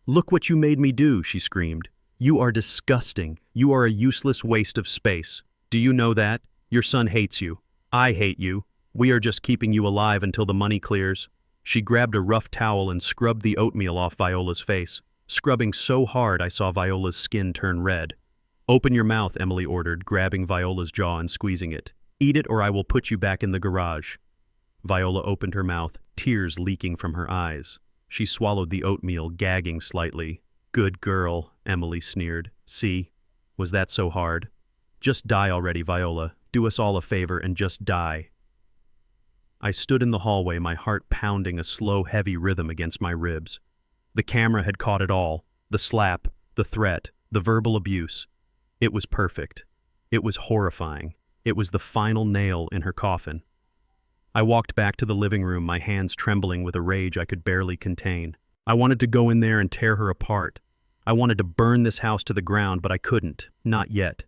Look what you made me do, she screamed. You are disgusting. You are a useless waste of space. Do you know that? Your son hates you. I hate you. We are just keeping you alive until the money clears. She grabbed a rough towel and scrubbed the oatmeal off Viola's face, scrubbing so hard I saw Viola's skin turn red. Open your mouth, Emily ordered, grabbing Viola's jaw and squeezing it. Eat it or I will put you back in the garage. Viola opened her mouth, tears leaking from her eyes. She swallowed the oatmeal, gagging slightly. Good girl, Emily sneered. See? Was that so hard? Just die already, Viola. Do us all a favor and just die. I stood in the hallway, my heart pounding a slow, heavy rhythm against my ribs. The camera had caught it all. The slap, The threat, the verbal abuse. It was perfect. It was horrifying. It was the final nail in her coffin. I walked back to the living room, my hands trembling with a rage I could barely contain. I wanted to go in there and tear her apart. I wanted to burn this house to the ground, but I couldn't. Not yet.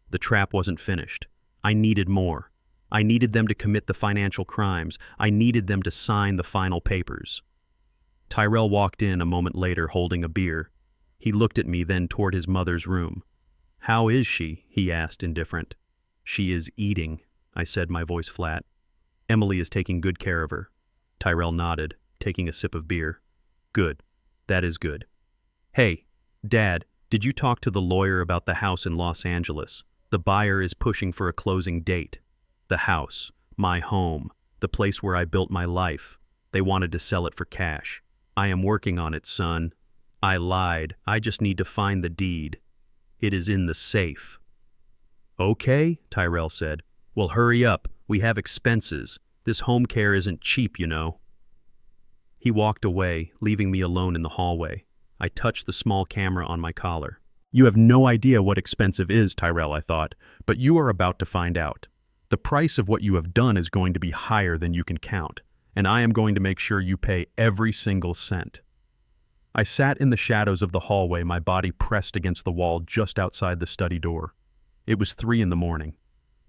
The trap wasn't finished. I needed more. I needed them to commit the financial crimes. I needed them to sign the final papers. Tyrell walked in a moment later holding a beer. He looked at me, then toward his mother's room. "How is she?" he asked, indifferent. "She is eating," I said, my voice flat. "Emily is taking good care of her." Tyrell nodded, taking a sip of beer. "Good. That is good. Hey, Dad, did you talk to the lawyer about the house in Los Angeles? The buyer is pushing for a closing date. The house, my home, the place where I built my life. They wanted to sell it for cash. I am working on it, son. I lied. I just need to find the deed. It is in the safe." "Okay," Tyrell said. "Well, hurry up. We have expenses. This home care isn't cheap, you know." He walked away, leaving me alone in the hallway. I touched the small camera on my collar. "You have no idea what expensive is, Tyrell," I thought, "but you are about to find out. The price of what you have done is going to be higher than you can count, and I am going to make sure you pay every single cent." I sat in the shadows of the hallway, my body pressed against the wall just outside the study door. It was 3 a.m.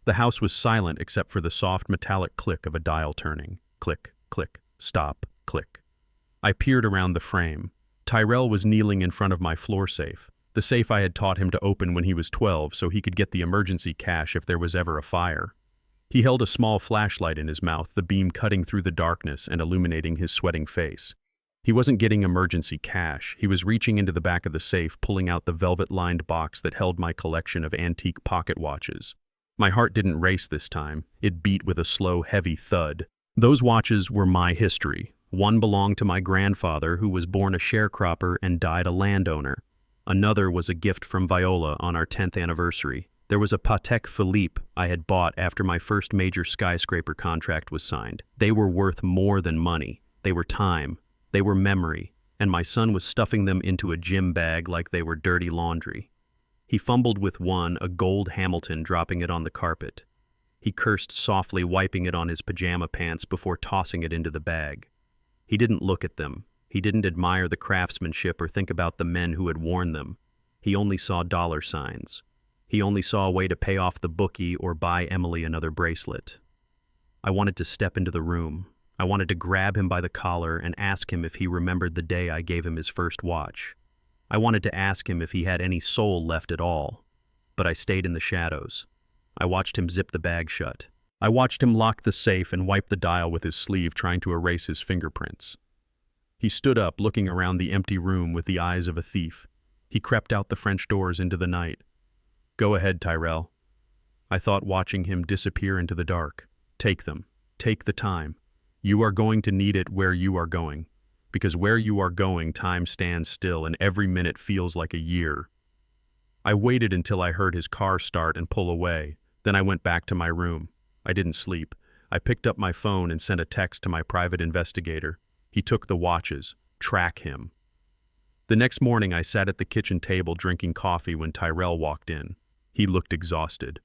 The house was silent except for the soft metallic click of a dial turning. Click, click, stop, click. I peered around the frame. Tyrell was kneeling in front of my floor safe, the safe I had taught him to open when he was 12 so he could get the emergency cash if there was ever a fire. He held a small flashlight in his mouth, the beam cutting through the darkness and illuminating his sweating face. He wasn't getting emergency cash. He was reaching into the back of the safe, pulling out the velvet-lined box that held my collection of antique pocket watches. My heart didn't race this time. It beat with a slow, heavy thud. Those watches were my history. One belonged to my grandfather, who was born a sharecropper and died a landowner. Another was a gift from Viola on our 10th anniversary. There was a Patek Philippe I had bought after my first major skyscraper contract was signed. They were worth more than money. They were time. They were memory, and my son was stuffing them into a gym bag like they were dirty laundry. He fumbled with one, a gold Hamilton, dropping it on the carpet. He cursed softly, wiping it on his pajama pants before tossing it into the bag. He didn't look at them. He didn't admire the craftsmanship or think about the men who had worn them. He only saw dollar signs. He only saw a way to pay off the bookie or buy Emily another bracelet. I wanted to step into the room. I wanted to grab him by the collar and ask him if he remembered the day I gave him his first watch. I wanted to ask him if he had any soul left at all. But I stayed in the shadows. I watched him zip the bag shut. I watched him lock the safe and wipe the dial with his sleeve, trying to erase his fingerprints. He stood up, looking around the empty room with the eyes of a thief. He crept out the French doors into the night. "Go ahead, Tyrell." I thought, watching him disappear into the dark. "Take them. Take the time. You are going to need it where you are going. Because where you are going, time stands still and every minute feels like a year." I waited until I heard his car start and pull away. Then I went back to my room. I didn't sleep. I picked up my phone and sent a text to my private investigator. He took the watches. Track him. The next morning, I sat at the kitchen table drinking coffee when Tyrell walked in. He looked exhausted.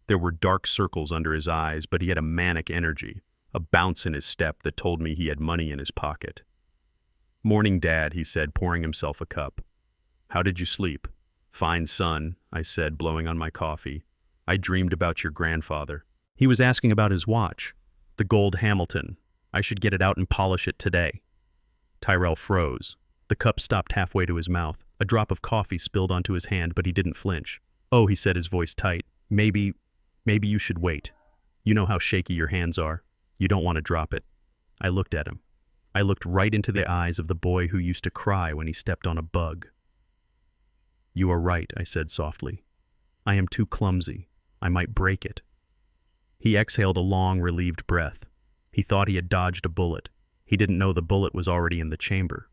There were dark circles under his eyes, but he had a manic energy, a bounce in his step that told me he had money in his pocket. "Morning, Dad," he said, pouring himself a cup. "How did you sleep?" "Fine, son," I said, blowing on my coffee. "I dreamed about your grandfather." He was asking about his watch. "The gold Hamilton. I should get it out and polish it today." Tyrell froze. The cup stopped halfway to his mouth. A drop of coffee spilled onto his hand, but he didn't flinch. "Oh," he said, his voice tight. Maybe you should wait. You know how shaky your hands are. You don't want to drop it." I looked at him. I looked right into the eyes of the boy who used to cry when he stepped on a bug. "You are right," I said softly. "I am too clumsy. I might break it." He exhaled a long, relieved breath. He thought he had dodged a bullet. He didn't know the bullet was already in the chamber.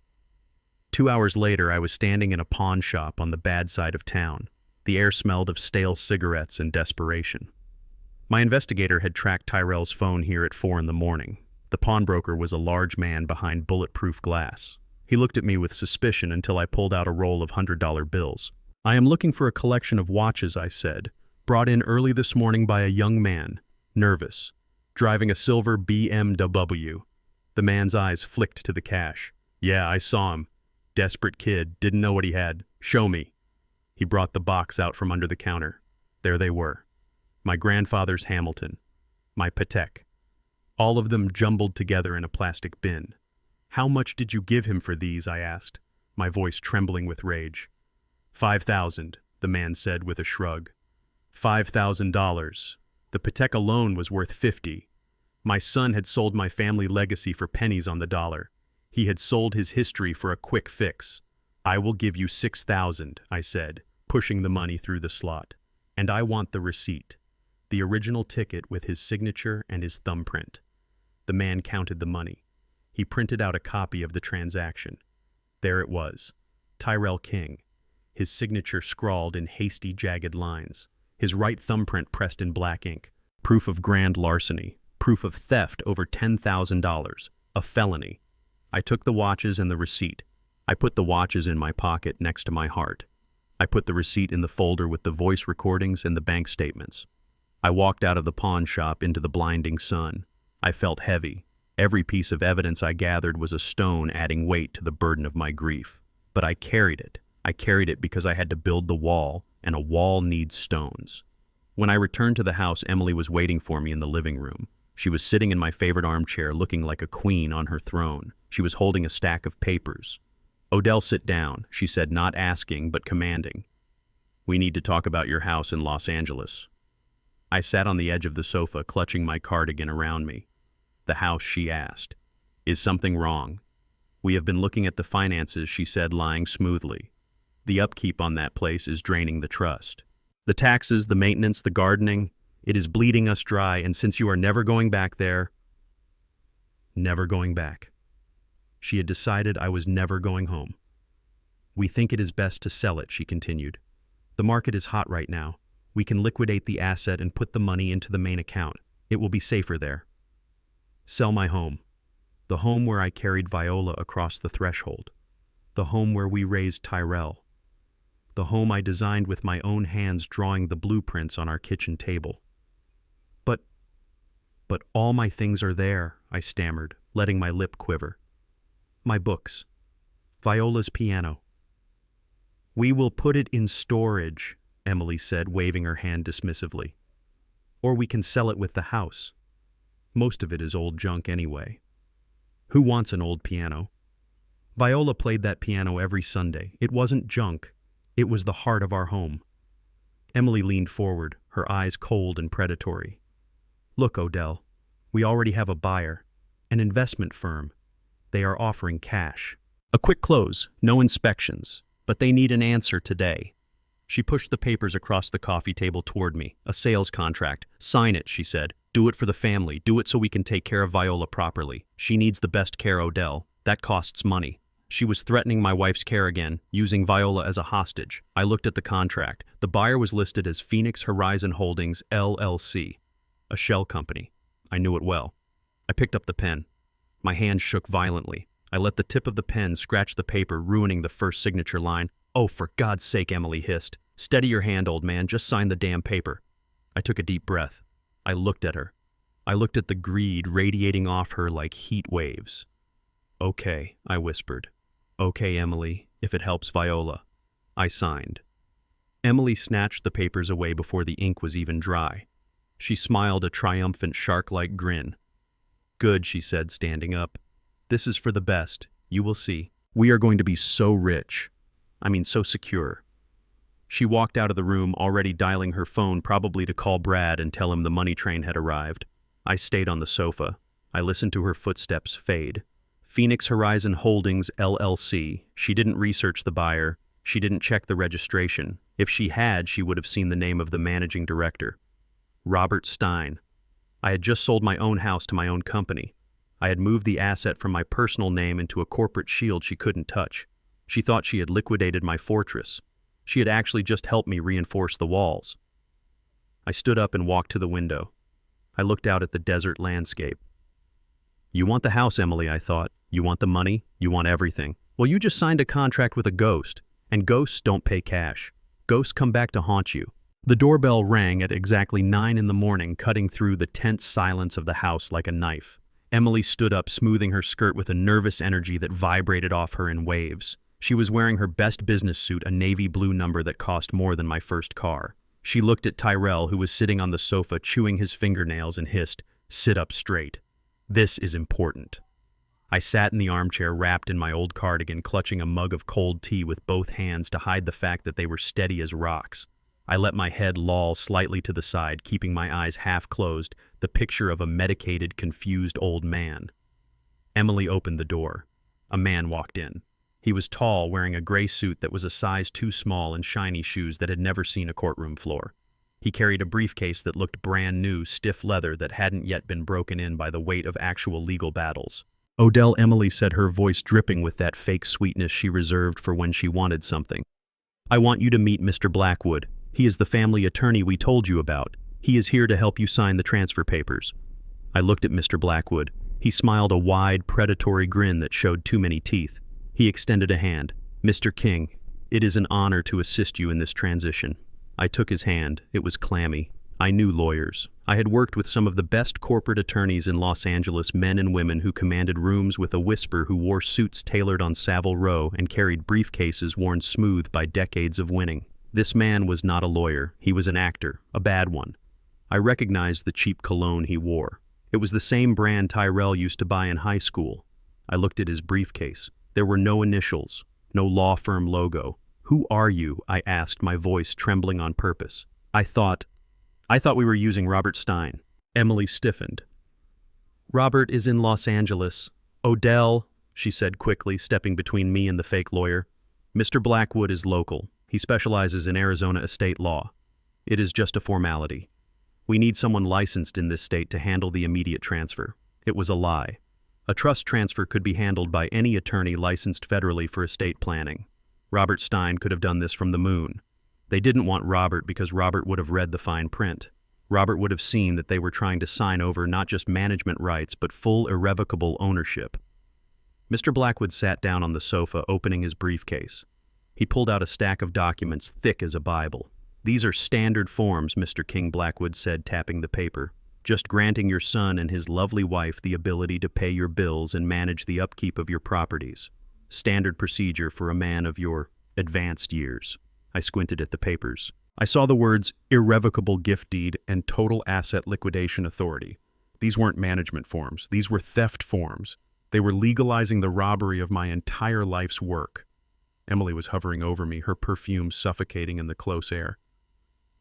2 hours later, I was standing in a pawn shop on the bad side of town. The air smelled of stale cigarettes and desperation. My investigator had tracked Tyrell's phone here at 4 a.m. The pawnbroker was a large man behind bulletproof glass. He looked at me with suspicion until I pulled out a roll of $100 bills. "I am looking for a collection of watches," I said, "brought in early this morning by a young man, nervous, driving a silver BMW. The man's eyes flicked to the cash. "Yeah, I saw him. Desperate kid, didn't know what he had. Show me." He brought the box out from under the counter. There they were. My grandfather's Hamilton. My Patek. All of them jumbled together in a plastic bin. "How much did you give him for these?" I asked, my voice trembling with rage. $5,000, the man said with a shrug. $5,000. The Patek alone was worth $50. My son had sold my family legacy for pennies on the dollar. He had sold his history for a quick fix. "I will give you $6,000, I said, pushing the money through the slot. "And I want the receipt." The original ticket with his signature and his thumbprint. The man counted the money. He printed out a copy of the transaction. There it was. Tyrell King. His signature scrawled in hasty, jagged lines. His right thumbprint pressed in black ink. Proof of grand larceny. Proof of theft over $10,000. A felony. I took the watches and the receipt. I put the watches in my pocket next to my heart. I put the receipt in the folder with the voice recordings and the bank statements. I walked out of the pawn shop into the blinding sun. I felt heavy. Every piece of evidence I gathered was a stone adding weight to the burden of my grief. But I carried it. I carried it because I had to build the wall, and a wall needs stones. When I returned to the house, Emily was waiting for me in the living room. She was sitting in my favorite armchair looking like a queen on her throne. She was holding a stack of papers. "Odell, sit down," she said, not asking but commanding. "We need to talk about your house in Los Angeles." I sat on the edge of the sofa, clutching my cardigan around me. "The house," she asked. "Is something wrong?" "We have been looking at the finances," she said, lying smoothly. "The upkeep on that place is draining the trust. The taxes, the maintenance, the gardening, it is bleeding us dry, and since you are never going back there..." Never going back. She had decided I was never going home. "We think it is best to sell it," she continued. "The market is hot right now. We can liquidate the asset and put the money into the main account. It will be safer there." Sell my home. The home where I carried Viola across the threshold. The home where we raised Tyrell. The home I designed with my own hands, drawing the blueprints on our kitchen table. But all my things are there," I stammered, letting my lip quiver. "My books. Viola's piano." "We will put it in storage," Emily said, waving her hand dismissively. "Or we can sell it with the house. Most of it is old junk anyway. Who wants an old piano? Viola played that piano every Sunday. It wasn't junk. It was the heart of our home." Emily leaned forward, her eyes cold and predatory. "Look, Odell, we already have a buyer, an investment firm. They are offering cash. A quick close, no inspections, but they need an answer today." She pushed the papers across the coffee table toward me. "A sales contract. Sign it," she said. "Do it for the family. Do it so we can take care of Viola properly. She needs the best care, Odell. That costs money." She was threatening my wife's care again, using Viola as a hostage. I looked at the contract. The buyer was listed as Phoenix Horizon Holdings, LLC, a shell company. I knew it well. I picked up the pen. My hand shook violently. I let the tip of the pen scratch the paper, ruining the first signature line. "Oh, for God's sake," Emily hissed. "Steady your hand, old man. Just sign the damn paper." I took a deep breath. I looked at her. I looked at the greed radiating off her like heat waves. "Okay," I whispered. "Okay, Emily, if it helps Viola." I signed. Emily snatched the papers away before the ink was even dry. She smiled a triumphant shark-like grin. "Good," she said, standing up. "This is for the best. You will see. We are going to be so rich. I mean, so secure." She walked out of the room, already dialing her phone, probably to call Brad and tell him the money train had arrived. I stayed on the sofa. I listened to her footsteps fade. Phoenix Horizon Holdings, LLC. She didn't research the buyer. She didn't check the registration. If she had, she would have seen the name of the managing director. Robert Stein. I had just sold my own house to my own company. I had moved the asset from my personal name into a corporate shield she couldn't touch. She thought she had liquidated my fortress. She had actually just helped me reinforce the walls. I stood up and walked to the window. I looked out at the desert landscape. "You want the house, Emily," I thought. "You want the money. You want everything. Well, you just signed a contract with a ghost, and ghosts don't pay cash. Ghosts come back to haunt you. The doorbell rang at exactly 9 in the morning, cutting through the tense silence of the house like a knife. Emily stood up, smoothing her skirt with a nervous energy that vibrated off her in waves. She was wearing her best business suit, a navy blue number that cost more than my first car. She looked at Tyrell, who was sitting on the sofa chewing his fingernails, and hissed, "Sit up straight. This is important." I sat in the armchair wrapped in my old cardigan, clutching a mug of cold tea with both hands to hide the fact that they were steady as rocks. I let my head loll slightly to the side, keeping my eyes half closed, the picture of a medicated, confused old man. Emily opened the door. A man walked in. He was tall, wearing a gray suit that was a size too small and shiny shoes that had never seen a courtroom floor. He carried a briefcase that looked brand new, stiff leather that hadn't yet been broken in by the weight of actual legal battles. "Odell," Emily said, her voice dripping with that fake sweetness she reserved for when she wanted something. "I want you to meet Mr. Blackwood. He is the family attorney we told you about. He is here to help you sign the transfer papers." I looked at Mr. Blackwood. He smiled a wide, predatory grin that showed too many teeth. He extended a hand. "Mr. King, it is an honor to assist you in this transition." I took his hand. It was clammy. I knew lawyers. I had worked with some of the best corporate attorneys in Los Angeles, men and women who commanded rooms with a whisper, who wore suits tailored on Savile Row and carried briefcases worn smooth by decades of winning. This man was not a lawyer. He was an actor, a bad one. I recognized the cheap cologne he wore. It was the same brand Tyrell used to buy in high school. I looked at his briefcase. There were no initials, no law firm logo. "Who are you?" I asked, my voice trembling on purpose. I thought we were using Robert Stein." Emily stiffened. "Robert is in Los Angeles. Odell," she said quickly, stepping between me and the fake lawyer. "Mr. Blackwood is local. He specializes in Arizona estate law. It is just a formality. We need someone licensed in this state to handle the immediate transfer." It was a lie. A trust transfer could be handled by any attorney licensed federally for estate planning. Robert Stein could have done this from the moon. They didn't want Robert because Robert would have read the fine print. Robert would have seen that they were trying to sign over not just management rights, but full irrevocable ownership. Mr. Blackwood sat down on the sofa, opening his briefcase. He pulled out a stack of documents thick as a Bible. "These are standard forms," Mr. King Blackwood said, tapping the paper. "Just granting your son and his lovely wife the ability to pay your bills and manage the upkeep of your properties. Standard procedure for a man of your advanced years." I squinted at the papers. I saw the words irrevocable gift deed and total asset liquidation authority. These weren't management forms. These were theft forms. They were legalizing the robbery of my entire life's work. Emily was hovering over me, her perfume suffocating in the close air.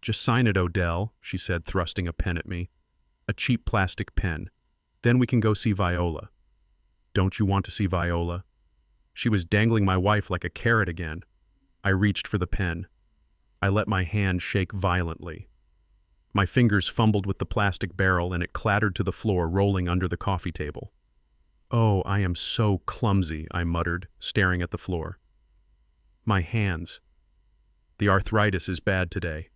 "Just sign it, Odell," she said, thrusting a pen at me. "A cheap plastic pen. Then we can go see Viola." "Don't you want to see Viola?" She was dangling my wife like a carrot again. I reached for the pen. I let my hand shake violently. My fingers fumbled with the plastic barrel and it clattered to the floor, rolling under the coffee table. "Oh, I am so clumsy," I muttered, staring at the floor. "My hands. The arthritis is bad today."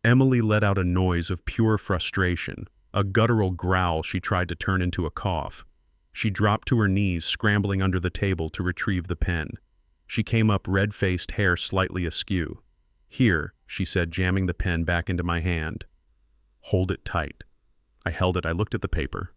Emily let out a noise of pure frustration, a guttural growl she tried to turn into a cough. She dropped to her knees, scrambling under the table to retrieve the pen. She came up, red-faced, hair slightly askew. "Here," she said, jamming the pen back into my hand. "Hold it tight." I held it. I looked at the paper.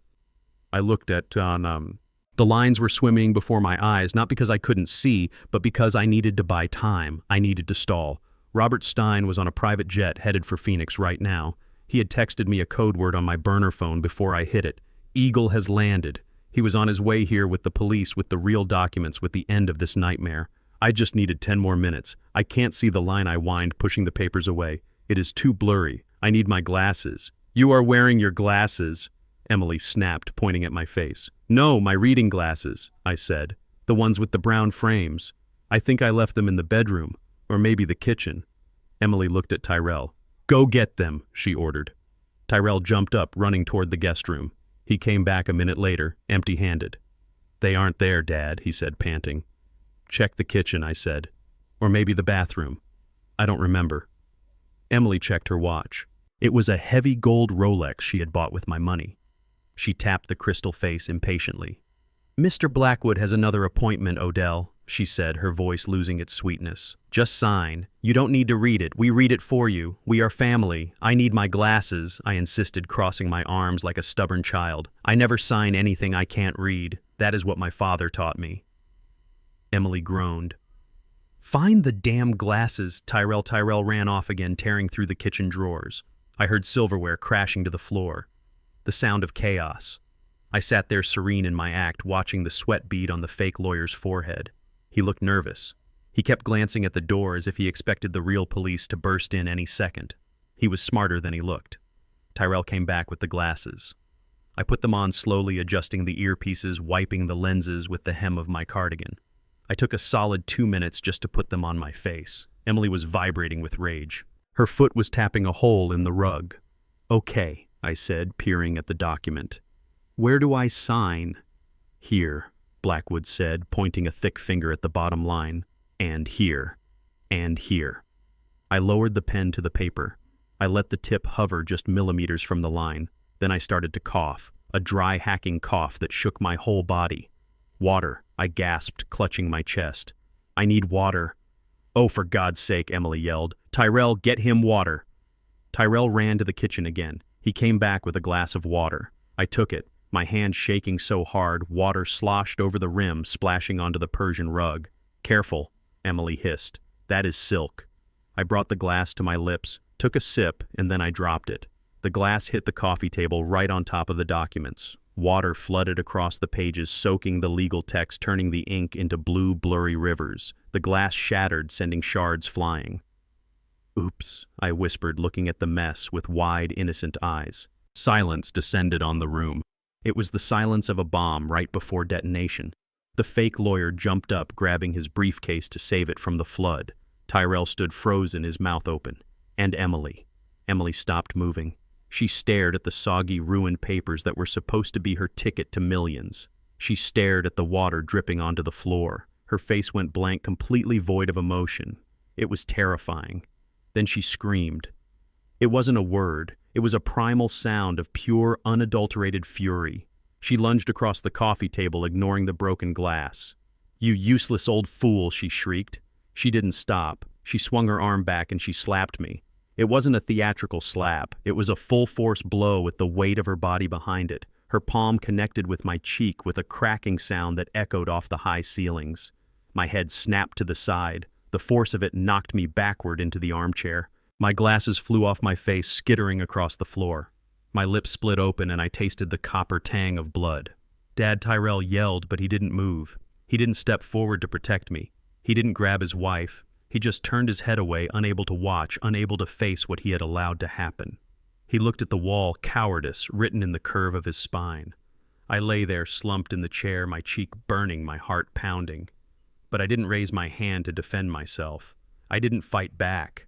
I looked at, the lines were swimming before my eyes, not because I couldn't see, but because I needed to buy time. I needed to stall. Robert Stein was on a private jet headed for Phoenix right now. He had texted me a code word on my burner phone before I hit it. "Eagle has landed." He was on his way here with the police, with the real documents, with the end of this nightmare. I just needed 10 more minutes. "I can't see the line," I whined, pushing the papers away. "It is too blurry. I need my glasses." "You are wearing your glasses," Emily snapped, pointing at my face. "No, my reading glasses," I said. "The ones with the brown frames. I think I left them in the bedroom, or maybe the kitchen." Emily looked at Tyrell. "Go get them," she ordered. Tyrell jumped up, running toward the guest room. He came back a minute later, empty-handed. "They aren't there, Dad," he said, panting. "Check the kitchen," I said. "Or maybe the bathroom. I don't remember." Emily checked her watch. It was a heavy gold Rolex she had bought with my money. She tapped the crystal face impatiently. Mr. Blackwood has another appointment, Odell, she said, her voice losing its sweetness. Just sign. You don't need to read it. We read it for you. We are family. I need my glasses, I insisted, crossing my arms like a stubborn child. I never sign anything I can't read. That is what my father taught me. Emily groaned. Find the damn glasses. Tyrell ran off again, tearing through the kitchen drawers. I heard silverware crashing to the floor. The sound of chaos. I sat there serene in my act, watching the sweat bead on the fake lawyer's forehead. He looked nervous. He kept glancing at the door as if he expected the real police to burst in any second. He was smarter than he looked. Tyrell came back with the glasses. I put them on slowly, adjusting the earpieces, wiping the lenses with the hem of my cardigan. I took a solid 2 minutes just to put them on my face. Emily was vibrating with rage. Her foot was tapping a hole in the rug. Okay, I said, peering at the document. Where do I sign? Here, Blackwood said, pointing a thick finger at the bottom line. And here. And here. I lowered the pen to the paper. I let the tip hover just millimeters from the line. Then I started to cough, a dry, hacking cough that shook my whole body. Water, I gasped, clutching my chest. I need water. Oh, for God's sake, Emily yelled. Tyrell, get him water. Tyrell ran to the kitchen again. He came back with a glass of water. I took it, my hand shaking so hard, water sloshed over the rim, splashing onto the Persian rug. Careful, Emily hissed. That is silk. I brought the glass to my lips, took a sip, and then I dropped it. The glass hit the coffee table right on top of the documents. Water flooded across the pages, soaking the legal text, turning the ink into blue, blurry rivers. The glass shattered, sending shards flying. Oops, I whispered, looking at the mess with wide, innocent eyes. Silence descended on the room. It was the silence of a bomb right before detonation. The fake lawyer jumped up, grabbing his briefcase to save it from the flood. Tyrell stood frozen, his mouth open. And Emily. Emily stopped moving. She stared at the soggy, ruined papers that were supposed to be her ticket to millions. She stared at the water dripping onto the floor. Her face went blank, completely void of emotion. It was terrifying. Then she screamed. It wasn't a word. It was a primal sound of pure, unadulterated fury. She lunged across the coffee table, ignoring the broken glass. You useless old fool, she shrieked. She didn't stop. She swung her arm back and she slapped me. It wasn't a theatrical slap. It was a full-force blow with the weight of her body behind it. Her palm connected with my cheek with a cracking sound that echoed off the high ceilings. My head snapped to the side. The force of it knocked me backward into the armchair. My glasses flew off my face, skittering across the floor. My lips split open and I tasted the copper tang of blood. Dad Tyrell yelled, but he didn't move. He didn't step forward to protect me. He didn't grab his wife. He just turned his head away, unable to watch, unable to face what he had allowed to happen. He looked at the wall, cowardice written in the curve of his spine. I lay there, slumped in the chair, my cheek burning, my heart pounding. But I didn't raise my hand to defend myself. I didn't fight back.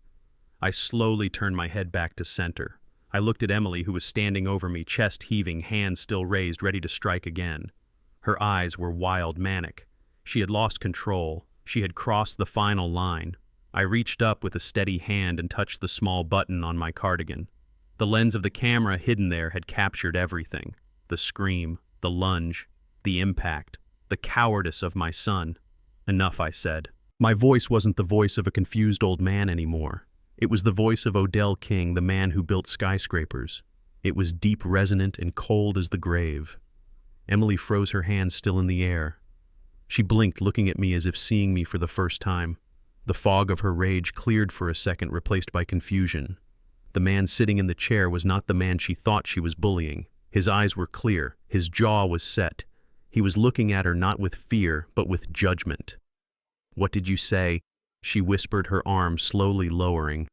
I slowly turned my head back to center. I looked at Emily, who was standing over me, chest heaving, hands still raised, ready to strike again. Her eyes were wild, manic. She had lost control. She had crossed the final line. I reached up with a steady hand and touched the small button on my cardigan. The lens of the camera hidden there had captured everything. The scream, the lunge, the impact, the cowardice of my son. Enough, I said. My voice wasn't the voice of a confused old man anymore. It was the voice of Odell King, the man who built skyscrapers. It was deep, resonant, and cold as the grave. Emily froze her hands still in the air. She blinked, looking at me as if seeing me for the first time. The fog of her rage cleared for a second, replaced by confusion. The man sitting in the chair was not the man she thought she was bullying. His eyes were clear. His jaw was set. He was looking at her not with fear, but with judgment. What did you say? She whispered, her arm slowly lowering.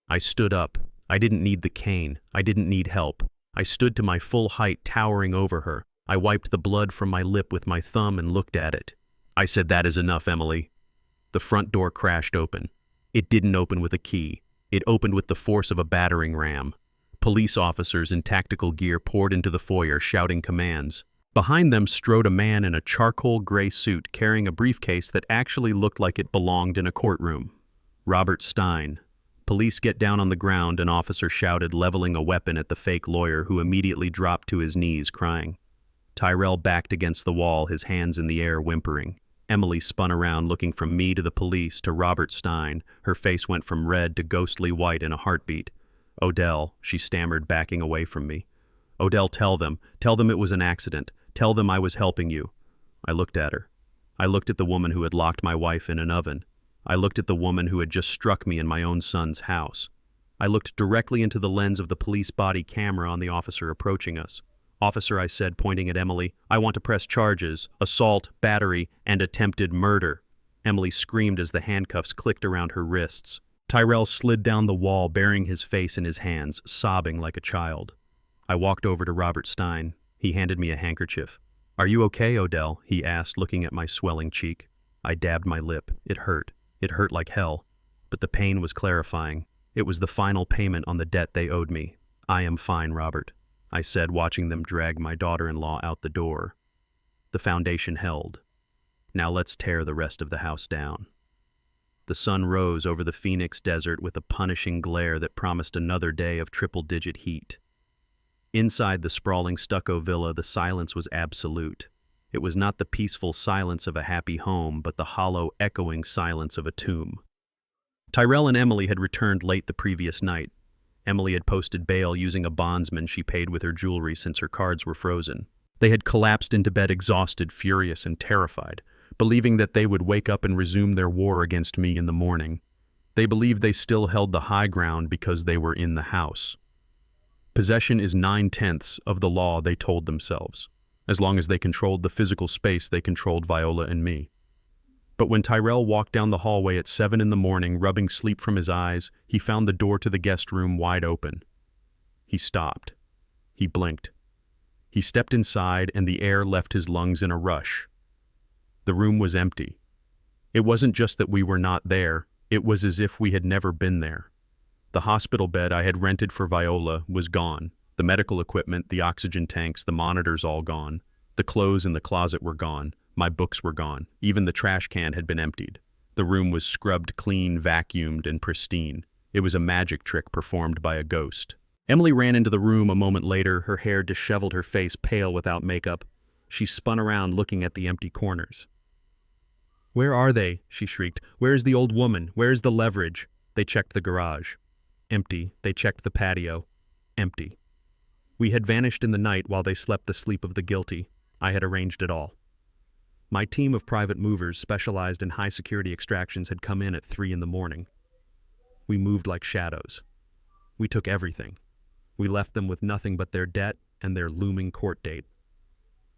I stood up. I didn't need the cane. I didn't need help. I stood to my full height, towering over her. I wiped the blood from my lip with my thumb and looked at it. I said, "That is enough, Emily." The front door crashed open. It didn't open with a key. It opened with the force of a battering ram. Police officers in tactical gear poured into the foyer, shouting commands. Behind them strode a man in a charcoal gray suit carrying a briefcase that actually looked like it belonged in a courtroom. Robert Stein. Police get down on the ground, an officer shouted, leveling a weapon at the fake lawyer, who immediately dropped to his knees, crying. Tyrell backed against the wall, his hands in the air, whimpering. Emily spun around, looking from me to the police to Robert Stein. Her face went from red to ghostly white in a heartbeat. "Odell," she stammered, backing away from me. "Odell, tell them it was an accident. Tell them I was helping you." I looked at her. I looked at the woman who had locked my wife in an oven. I looked at the woman who had just struck me in my own son's house. I looked directly into the lens of the police body camera on the officer approaching us. "Officer," I said, pointing at Emily, "I want to press charges: assault, battery, and attempted murder." Emily screamed as the handcuffs clicked around her wrists. Tyrell slid down the wall, burying his face in his hands, sobbing like a child. I walked over to Robert Stein. He handed me a handkerchief. "Are you okay, Odell?" he asked, looking at my swelling cheek. I dabbed my lip. It hurt. It hurt like hell. But the pain was clarifying. It was the final payment on the debt they owed me. "I am fine, Robert," I said, watching them drag my daughter-in-law out the door. The foundation held. Now let's tear the rest of the house down. The sun rose over the Phoenix desert with a punishing glare that promised another day of triple-digit heat. Inside the sprawling stucco villa, the silence was absolute. It was not the peaceful silence of a happy home, but the hollow, echoing silence of a tomb. Tyrell and Emily had returned late the previous night. Emily had posted bail using a bondsman she paid with her jewelry since her cards were frozen. They had collapsed into bed exhausted, furious, and terrified, believing that they would wake up and resume their war against me in the morning. They believed they still held the high ground because they were in the house. Possession is 9/10 of the law, they told themselves. As long as they controlled the physical space, they controlled Viola and me. But when Tyrell walked down the hallway at 7 in the morning, rubbing sleep from his eyes, he found the door to the guest room wide open. He stopped. He blinked. He stepped inside, and the air left his lungs in a rush. The room was empty. It wasn't just that we were not there, it was as if we had never been there. The hospital bed I had rented for Viola was gone. The medical equipment, the oxygen tanks, the monitors all gone. The clothes in the closet were gone. My books were gone. Even the trash can had been emptied. The room was scrubbed clean, vacuumed, and pristine. It was a magic trick performed by a ghost. Emily ran into the room a moment later, her hair disheveled, her face pale without makeup. She spun around, looking at the empty corners. "Where are they?" she shrieked. "Where is the old woman? Where is the leverage?" They checked the garage. Empty. They checked the patio. Empty. We had vanished in the night while they slept the sleep of the guilty. I had arranged it all. My team of private movers specialized in high-security extractions had come in at 3 in the morning. We moved like shadows. We took everything. We left them with nothing but their debt and their looming court date.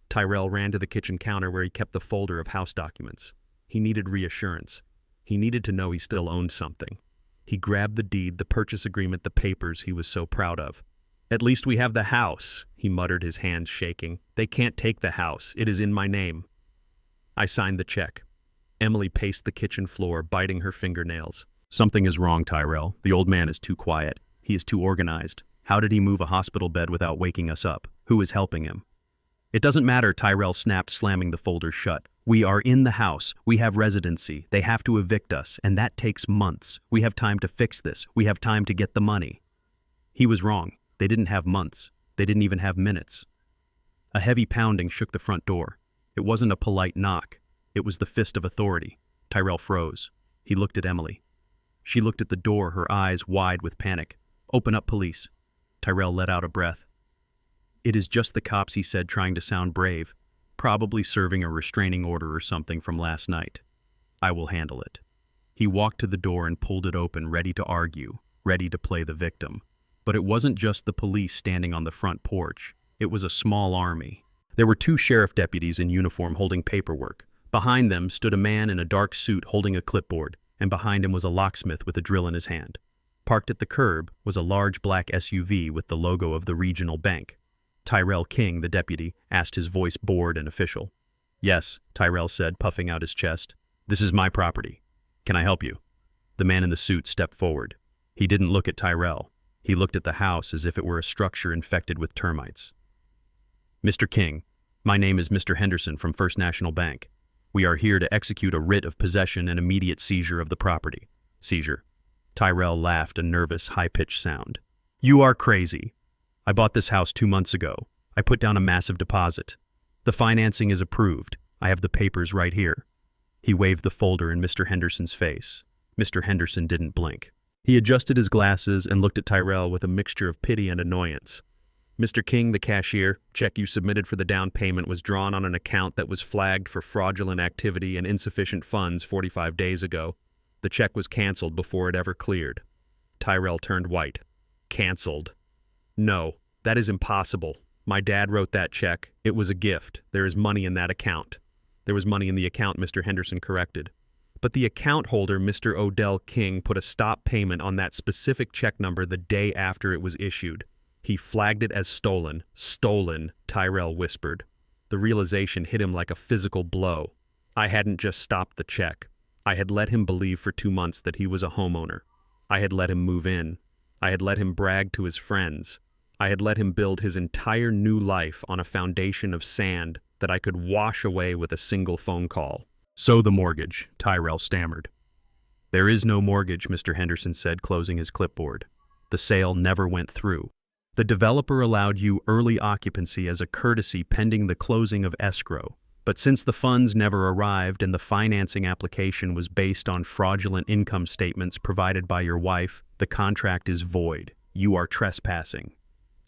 Tyrell ran to the kitchen counter where he kept the folder of house documents. He needed reassurance. He needed to know he still owned something. He grabbed the deed, the purchase agreement, the papers he was so proud of. "At least we have the house," he muttered, his hands shaking. "They can't take the house. It is in my name." I signed the check. Emily paced the kitchen floor, biting her fingernails. "Something is wrong, Tyrell. The old man is too quiet. He is too organized. How did he move a hospital bed without waking us up? Who is helping him?" "It doesn't matter," Tyrell snapped, slamming the folder shut. "We are in the house. We have residency. They have to evict us, and that takes months. We have time to fix this. We have time to get the money." He was wrong. They didn't have months. They didn't even have minutes. A heavy pounding shook the front door. It wasn't a polite knock. It was the fist of authority. Tyrell froze. He looked at Emily. She looked at the door, her eyes wide with panic. "Open up, police." Tyrell let out a breath. "It is just the cops," he said, trying to sound brave. "Probably serving a restraining order or something from last night. I will handle it." He walked to the door and pulled it open, ready to argue, ready to play the victim. But it wasn't just the police standing on the front porch. It was a small army. There were 2 sheriff deputies in uniform holding paperwork. Behind them stood a man in a dark suit holding a clipboard, and behind him was a locksmith with a drill in his hand. Parked at the curb was a large black SUV with the logo of the regional bank. Tyrell King, the deputy, asked, his voice bored and official. "Yes," Tyrell said, puffing out his chest. "This is my property. Can I help you?" The man in the suit stepped forward. He didn't look at Tyrell. He looked at the house as if it were a structure infected with termites. "Mr. King, my name is Mr. Henderson from First National Bank. We are here to execute a writ of possession and immediate seizure of the property." Seizure. Tyrell laughed, a nervous, high-pitched sound. "You are crazy. I bought this house 2 months ago. I put down a massive deposit. The financing is approved. I have the papers right here. He waved the folder in Mr. Henderson's face. Mr. Henderson didn't blink. He adjusted his glasses and looked at Tyrell with a mixture of pity and annoyance. Mr. King, the cashier, check you submitted for the down payment was drawn on an account that was flagged for fraudulent activity and insufficient funds 45 days ago. The check was canceled before it ever cleared. Tyrell turned white. Canceled. No, that is impossible. My dad wrote that check. It was a gift. There is money in that account. There was money in the account, Mr. Henderson corrected. But the account holder, Mr. Odell King, put a stop payment on that specific check number the day after it was issued. He flagged it as stolen. Stolen, Tyrell whispered. The realization hit him like a physical blow. I hadn't just stopped the check. I had let him believe for 2 months that he was a homeowner. I had let him move in. I had let him brag to his friends. I had let him build his entire new life on a foundation of sand that I could wash away with a single phone call. So the mortgage, Tyrell stammered. There is no mortgage, Mr. Henderson said, closing his clipboard. The sale never went through. The developer allowed you early occupancy as a courtesy pending the closing of escrow. But since the funds never arrived and the financing application was based on fraudulent income statements provided by your wife, the contract is void. You are trespassing.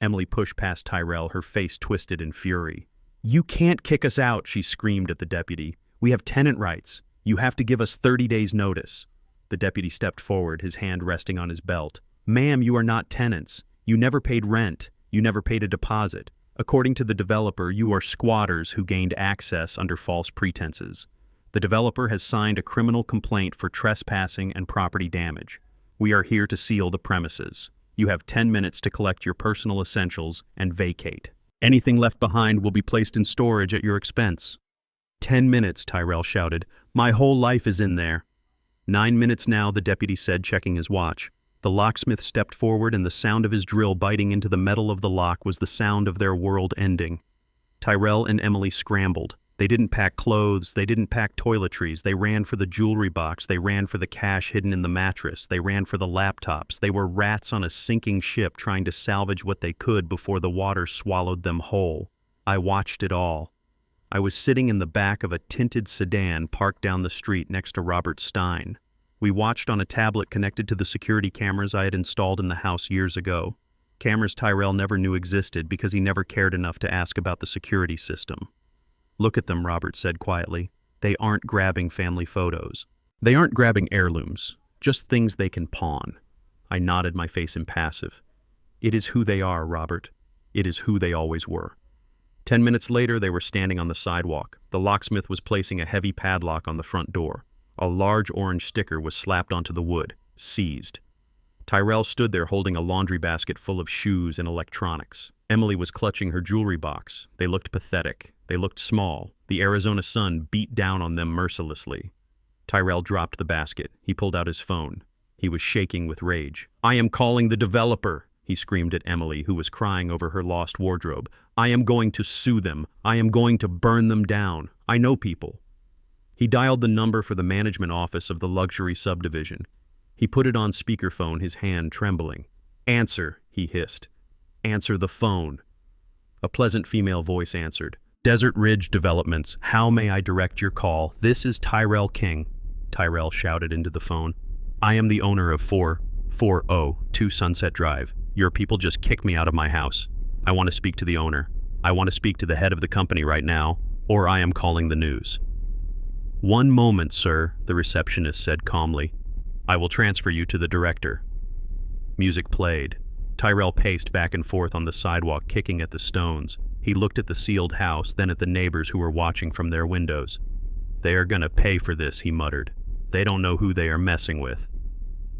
Emily pushed past Tyrell, her face twisted in fury. You can't kick us out, she screamed at the deputy. We have tenant rights. You have to give us 30 days' notice. The deputy stepped forward, his hand resting on his belt. Ma'am, you are not tenants. You never paid rent. You never paid a deposit. According to the developer, you are squatters who gained access under false pretenses. The developer has signed a criminal complaint for trespassing and property damage. We are here to seal the premises. You have 10 minutes to collect your personal essentials and vacate. Anything left behind will be placed in storage at your expense. 10 minutes, Tyrell shouted. My whole life is in there. 9 minutes now, the deputy said, checking his watch. The locksmith stepped forward, and the sound of his drill biting into the metal of the lock was the sound of their world ending. Tyrell and Emily scrambled. They didn't pack clothes, they didn't pack toiletries, they ran for the jewelry box, they ran for the cash hidden in the mattress, they ran for the laptops. They were rats on a sinking ship trying to salvage what they could before the water swallowed them whole. I watched it all. I was sitting in the back of a tinted sedan parked down the street next to Robert Stein. We watched on a tablet connected to the security cameras I had installed in the house years ago. Cameras Tyrell never knew existed because he never cared enough to ask about the security system. Look at them, Robert said quietly. They aren't grabbing family photos. They aren't grabbing heirlooms, just things they can pawn. I nodded, my face impassive. It is who they are, Robert. It is who they always were. 10 minutes later, they were standing on the sidewalk. The locksmith was placing a heavy padlock on the front door. A large orange sticker was slapped onto the wood. Seized. Tyrell stood there holding a laundry basket full of shoes and electronics. Emily was clutching her jewelry box. They looked pathetic. They looked small. The Arizona sun beat down on them mercilessly. Tyrell dropped the basket. He pulled out his phone. He was shaking with rage. I am calling the developer, he screamed at Emily, who was crying over her lost wardrobe. I am going to sue them. I am going to burn them down. I know people. He dialed the number for the management office of the luxury subdivision. He put it on speakerphone, his hand trembling. Answer, he hissed. Answer the phone. A pleasant female voice answered. Desert Ridge Developments, how may I direct your call? This is Tyrell King, Tyrell shouted into the phone. I am the owner of 442 Sunset Drive. Your people just kicked me out of my house. I want to speak to the owner. I want to speak to the head of the company right now, or I am calling the news. 1 moment, sir, the receptionist said calmly. I will transfer you to the director. Music played. Tyrell paced back and forth on the sidewalk, kicking at the stones. He looked at the sealed house, then at the neighbors who were watching from their windows. They are gonna pay for this, he muttered. They don't know who they are messing with.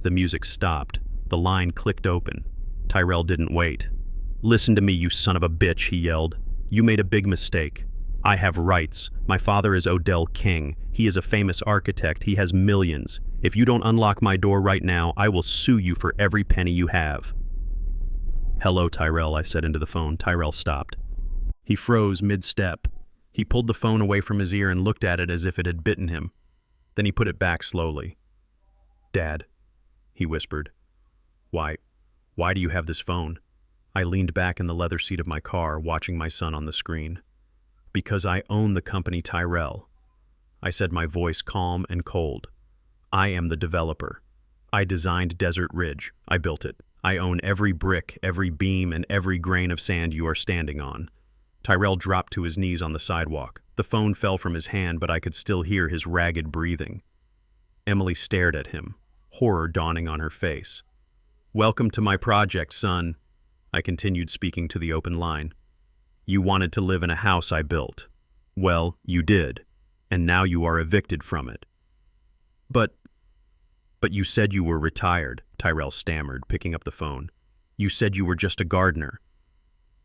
The music stopped. The line clicked open. Tyrell didn't wait. Listen to me, you son of a bitch, he yelled. You made a big mistake. I have rights. My father is Odell King. He is a famous architect. He has millions. If you don't unlock my door right now, I will sue you for every penny you have. Hello, Tyrell, I said into the phone. Tyrell stopped. He froze mid-step. He pulled the phone away from his ear and looked at it as if it had bitten him. Then he put it back slowly. Dad, he whispered. Why do you have this phone? I leaned back in the leather seat of my car, watching my son on the screen. Because I own the company Tyrell, I said, my voice calm and cold. I am the developer. I designed Desert Ridge. I built it. I own every brick, every beam, and every grain of sand you are standing on. Tyrell dropped to his knees on the sidewalk. The phone fell from his hand, but I could still hear his ragged breathing. Emily stared at him, horror dawning on her face. Welcome to my project, son. I continued, speaking to the open line. You wanted to live in a house I built. Well, you did, and now you are evicted from it. But you said you were retired, Tyrell stammered, picking up the phone. You said you were just a gardener.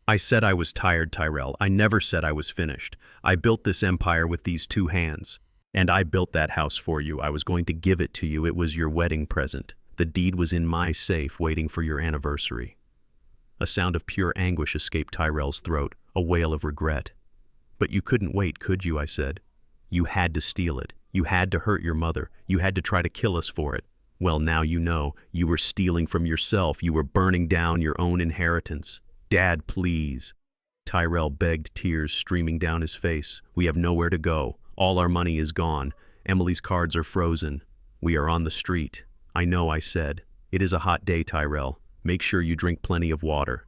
I said I was tired, Tyrell. I never said I was finished. I built this empire with these two hands. And I built that house for you. I was going to give it to you. It was your wedding present. The deed was in my safe, waiting for your anniversary. A sound of pure anguish escaped Tyrell's throat, a wail of regret. But you couldn't wait, could you? I said. You had to steal it. You had to hurt your mother. You had to try to kill us for it. Well, now you know. You were stealing from yourself. You were burning down your own inheritance. Dad, please. Tyrell begged, tears streaming down his face. We have nowhere to go. All our money is gone. Emily's cards are frozen. We are on the street. I know, I said. It is a hot day, Tyrell. Make sure you drink plenty of water.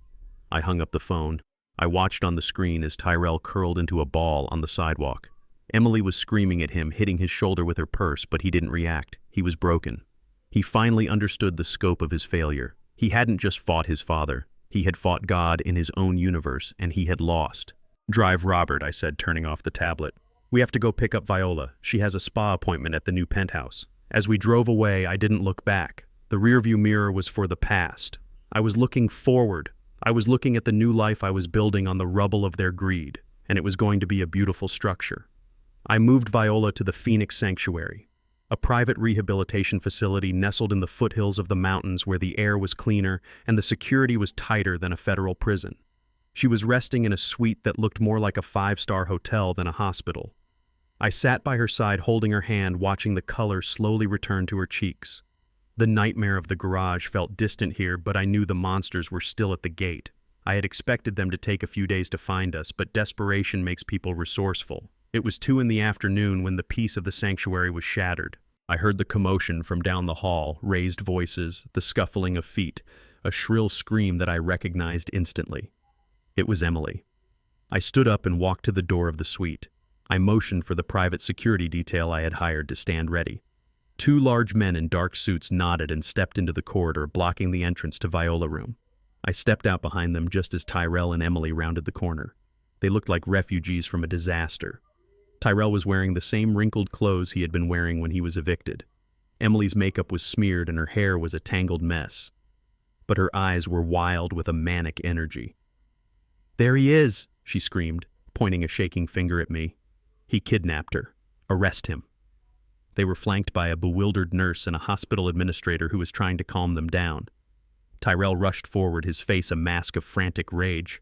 I hung up the phone. I watched on the screen as Tyrell curled into a ball on the sidewalk. Emily was screaming at him, hitting his shoulder with her purse, but he didn't react. He was broken. He finally understood the scope of his failure. He hadn't just fought his father. He had fought God in his own universe, and he had lost. Drive Robert, I said, turning off the tablet. We have to go pick up Viola. She has a spa appointment at the new penthouse. As we drove away, I didn't look back. The rearview mirror was for the past. I was looking forward. I was looking at the new life I was building on the rubble of their greed, and it was going to be a beautiful structure. I moved Viola to the Phoenix Sanctuary, a private rehabilitation facility nestled in the foothills of the mountains where the air was cleaner and the security was tighter than a federal prison. She was resting in a suite that looked more like a 5-star hotel than a hospital. I sat by her side, holding her hand, watching the color slowly return to her cheeks. The nightmare of the garage felt distant here, but I knew the monsters were still at the gate. I had expected them to take a few days to find us, but desperation makes people resourceful. It was 2 p.m. when the peace of the sanctuary was shattered. I heard the commotion from down the hall, raised voices, the scuffling of feet, a shrill scream that I recognized instantly. It was Emily. I stood up and walked to the door of the suite. I motioned for the private security detail I had hired to stand ready. 2 large men in dark suits nodded and stepped into the corridor, blocking the entrance to Viola room. I stepped out behind them just as Tyrell and Emily rounded the corner. They looked like refugees from a disaster. Tyrell was wearing the same wrinkled clothes he had been wearing when he was evicted. Emily's makeup was smeared and her hair was a tangled mess. But her eyes were wild with a manic energy. "There he is," she screamed, pointing a shaking finger at me. He kidnapped her. Arrest him. They were flanked by a bewildered nurse and a hospital administrator who was trying to calm them down. Tyrell rushed forward, his face a mask of frantic rage.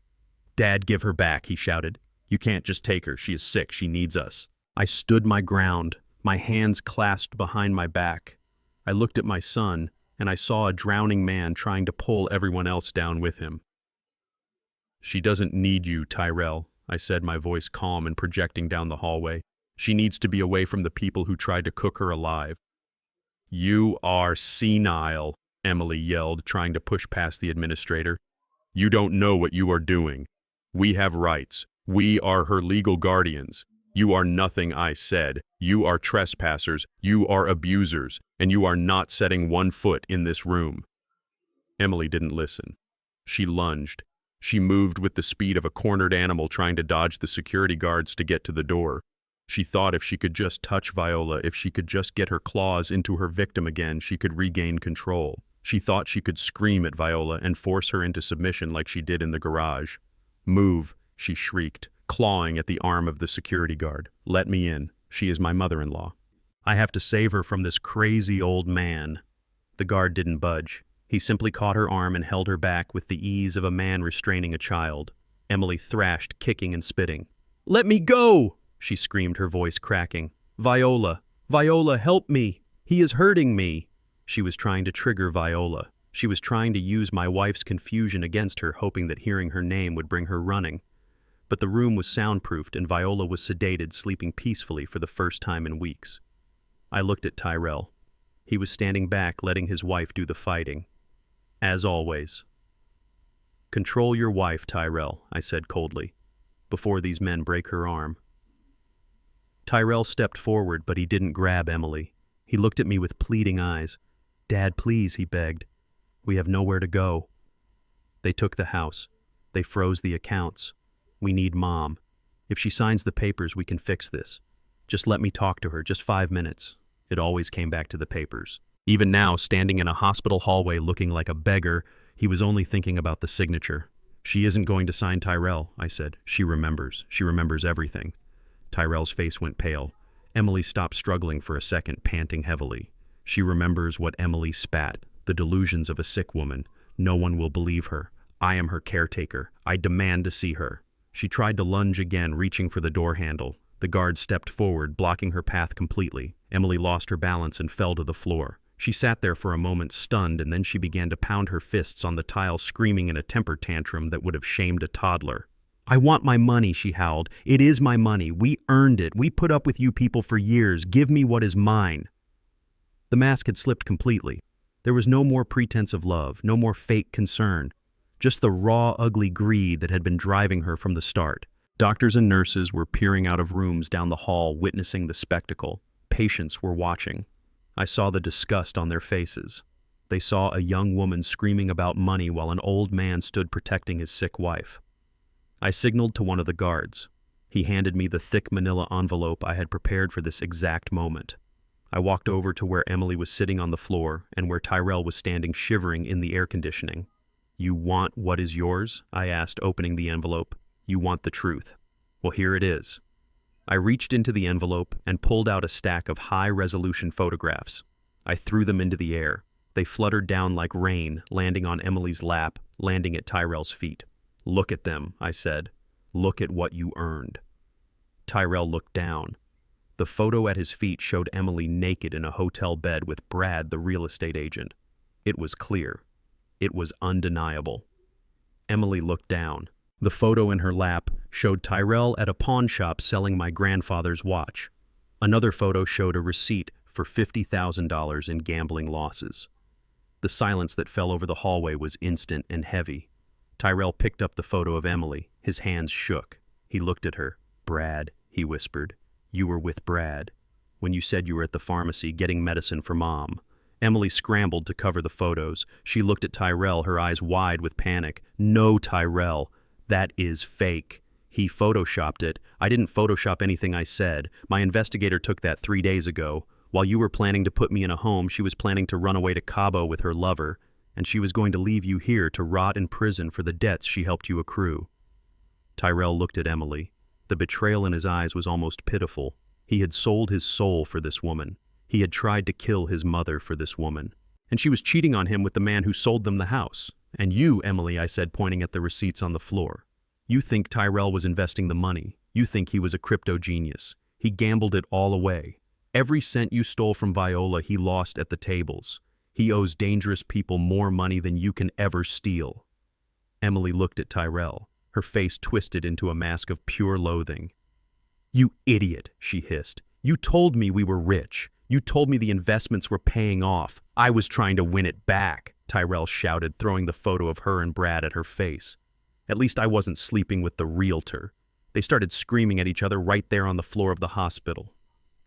"Dad, give her back," he shouted. "You can't just take her. She is sick. She needs us." I stood my ground, my hands clasped behind my back. I looked at my son, and I saw a drowning man trying to pull everyone else down with him. "She doesn't need you, Tyrell," I said, my voice calm and projecting down the hallway. "She needs to be away from the people who tried to cook her alive." "You are senile," Emily yelled, trying to push past the administrator. "You don't know what you are doing. We have rights. We are her legal guardians. You are nothing, I said. You are trespassers, you are abusers, and you are not setting one foot in this room." Emily didn't listen. She lunged. She moved with the speed of a cornered animal trying to dodge the security guards to get to the door. She thought if she could just touch Viola, if she could just get her claws into her victim again, she could regain control. She thought she could scream at Viola and force her into submission like she did in the garage. "Move," she shrieked, clawing at the arm of the security guard. "Let me in. She is my mother-in-law. I have to save her from this crazy old man." The guard didn't budge. He simply caught her arm and held her back with the ease of a man restraining a child. Emily thrashed, kicking and spitting. "Let me go!" she screamed, her voice cracking. "Viola! Viola, help me! He is hurting me!" She was trying to trigger Viola. She was trying to use my wife's confusion against her, hoping that hearing her name would bring her running. But the room was soundproofed and Viola was sedated, sleeping peacefully for the first time in weeks. I looked at Tyrell. He was standing back, letting his wife do the fighting. As always. "Control your wife, Tyrell," I said coldly, "before these men break her arm." Tyrell stepped forward, but he didn't grab Emily. He looked at me with pleading eyes. "Dad, please," he begged. "We have nowhere to go." "They took the house. They froze the accounts. We need Mom. If she signs the papers, we can fix this. Just let me talk to her, just 5 minutes." It always came back to the papers. Even now, standing in a hospital hallway looking like a beggar, he was only thinking about the signature. "She isn't going to sign Tyrell," I said. "She remembers. She remembers everything." Tyrell's face went pale. Emily stopped struggling for a second, panting heavily. "She remembers what Emily spat, the delusions of a sick woman. No one will believe her. I am her caretaker. I demand to see her." She tried to lunge again, reaching for the door handle. The guard stepped forward, blocking her path completely. Emily lost her balance and fell to the floor. She sat there for a moment, stunned, and then she began to pound her fists on the tile, screaming in a temper tantrum that would have shamed a toddler. "I want my money," she howled. "It is my money. We earned it. We put up with you people for years. Give me what is mine." The mask had slipped completely. There was no more pretense of love, no more fake concern. Just the raw, ugly greed that had been driving her from the start. Doctors and nurses were peering out of rooms down the hall, witnessing the spectacle. Patients were watching. I saw the disgust on their faces. They saw a young woman screaming about money while an old man stood protecting his sick wife. I signaled to one of the guards. He handed me the thick manila envelope I had prepared for this exact moment. I walked over to where Emily was sitting on the floor and where Tyrell was standing shivering in the air conditioning. "You want what is yours?" I asked, opening the envelope. "You want the truth. Well, here it is." I reached into the envelope and pulled out a stack of high-resolution photographs. I threw them into the air. They fluttered down like rain, landing on Emily's lap, landing at Tyrell's feet. "Look at them," I said. "Look at what you earned." Tyrell looked down. The photo at his feet showed Emily naked in a hotel bed with Brad, the real estate agent. It was clear. It was undeniable. Emily looked down. The photo in her lap showed Tyrell at a pawn shop selling my grandfather's watch. Another photo showed a receipt for $50,000 in gambling losses. The silence that fell over the hallway was instant and heavy. Tyrell picked up the photo of Emily. His hands shook. He looked at her. "Brad," he whispered. "You were with Brad when you said you were at the pharmacy getting medicine for Mom." Emily scrambled to cover the photos. She looked at Tyrell, her eyes wide with panic. "No, Tyrell. That is fake. He photoshopped it. I didn't photoshop anything I said. My investigator took that 3 days ago. While you were planning to put me in a home, she was planning to run away to Cabo with her lover, and she was going to leave you here to rot in prison for the debts she helped you accrue." Tyrell looked at Emily. The betrayal in his eyes was almost pitiful. He had sold his soul for this woman. He had tried to kill his mother for this woman. And she was cheating on him with the man who sold them the house. "And you, Emily," I said, pointing at the receipts on the floor. "You think Tyrell was investing the money. You think he was a crypto genius. He gambled it all away. Every cent you stole from Viola, he lost at the tables. He owes dangerous people more money than you can ever steal." Emily looked at Tyrell, her face twisted into a mask of pure loathing. "You idiot," she hissed. "You told me we were rich. You told me the investments were paying off. I was trying to win it back," Tyrell shouted, throwing the photo of her and Brad at her face. "At least I wasn't sleeping with the realtor." They started screaming at each other right there on the floor of the hospital.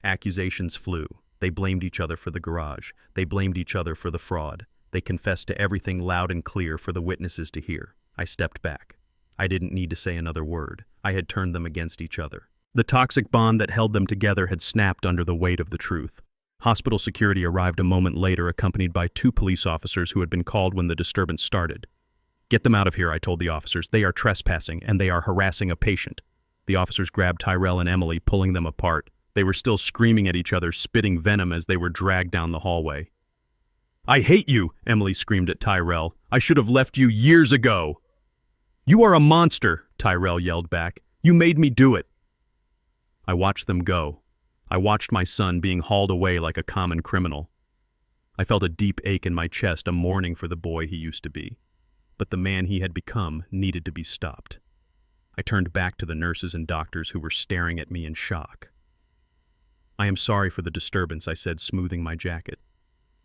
Accusations flew. They blamed each other for the garage. They blamed each other for the fraud. They confessed to everything loud and clear for the witnesses to hear. I stepped back. I didn't need to say another word. I had turned them against each other. The toxic bond that held them together had snapped under the weight of the truth. Hospital security arrived a moment later, accompanied by 2 police officers who had been called when the disturbance started. "Get them out of here," I told the officers. "They are trespassing, and they are harassing a patient." The officers grabbed Tyrell and Emily, pulling them apart. They were still screaming at each other, spitting venom as they were dragged down the hallway. "I hate you," Emily screamed at Tyrell. "I should have left you years ago." "You are a monster," Tyrell yelled back. "You made me do it." I watched them go. I watched my son being hauled away like a common criminal. I felt a deep ache in my chest, a mourning for the boy he used to be. But the man he had become needed to be stopped. I turned back to the nurses and doctors who were staring at me in shock. "I am sorry for the disturbance," I said, smoothing my jacket.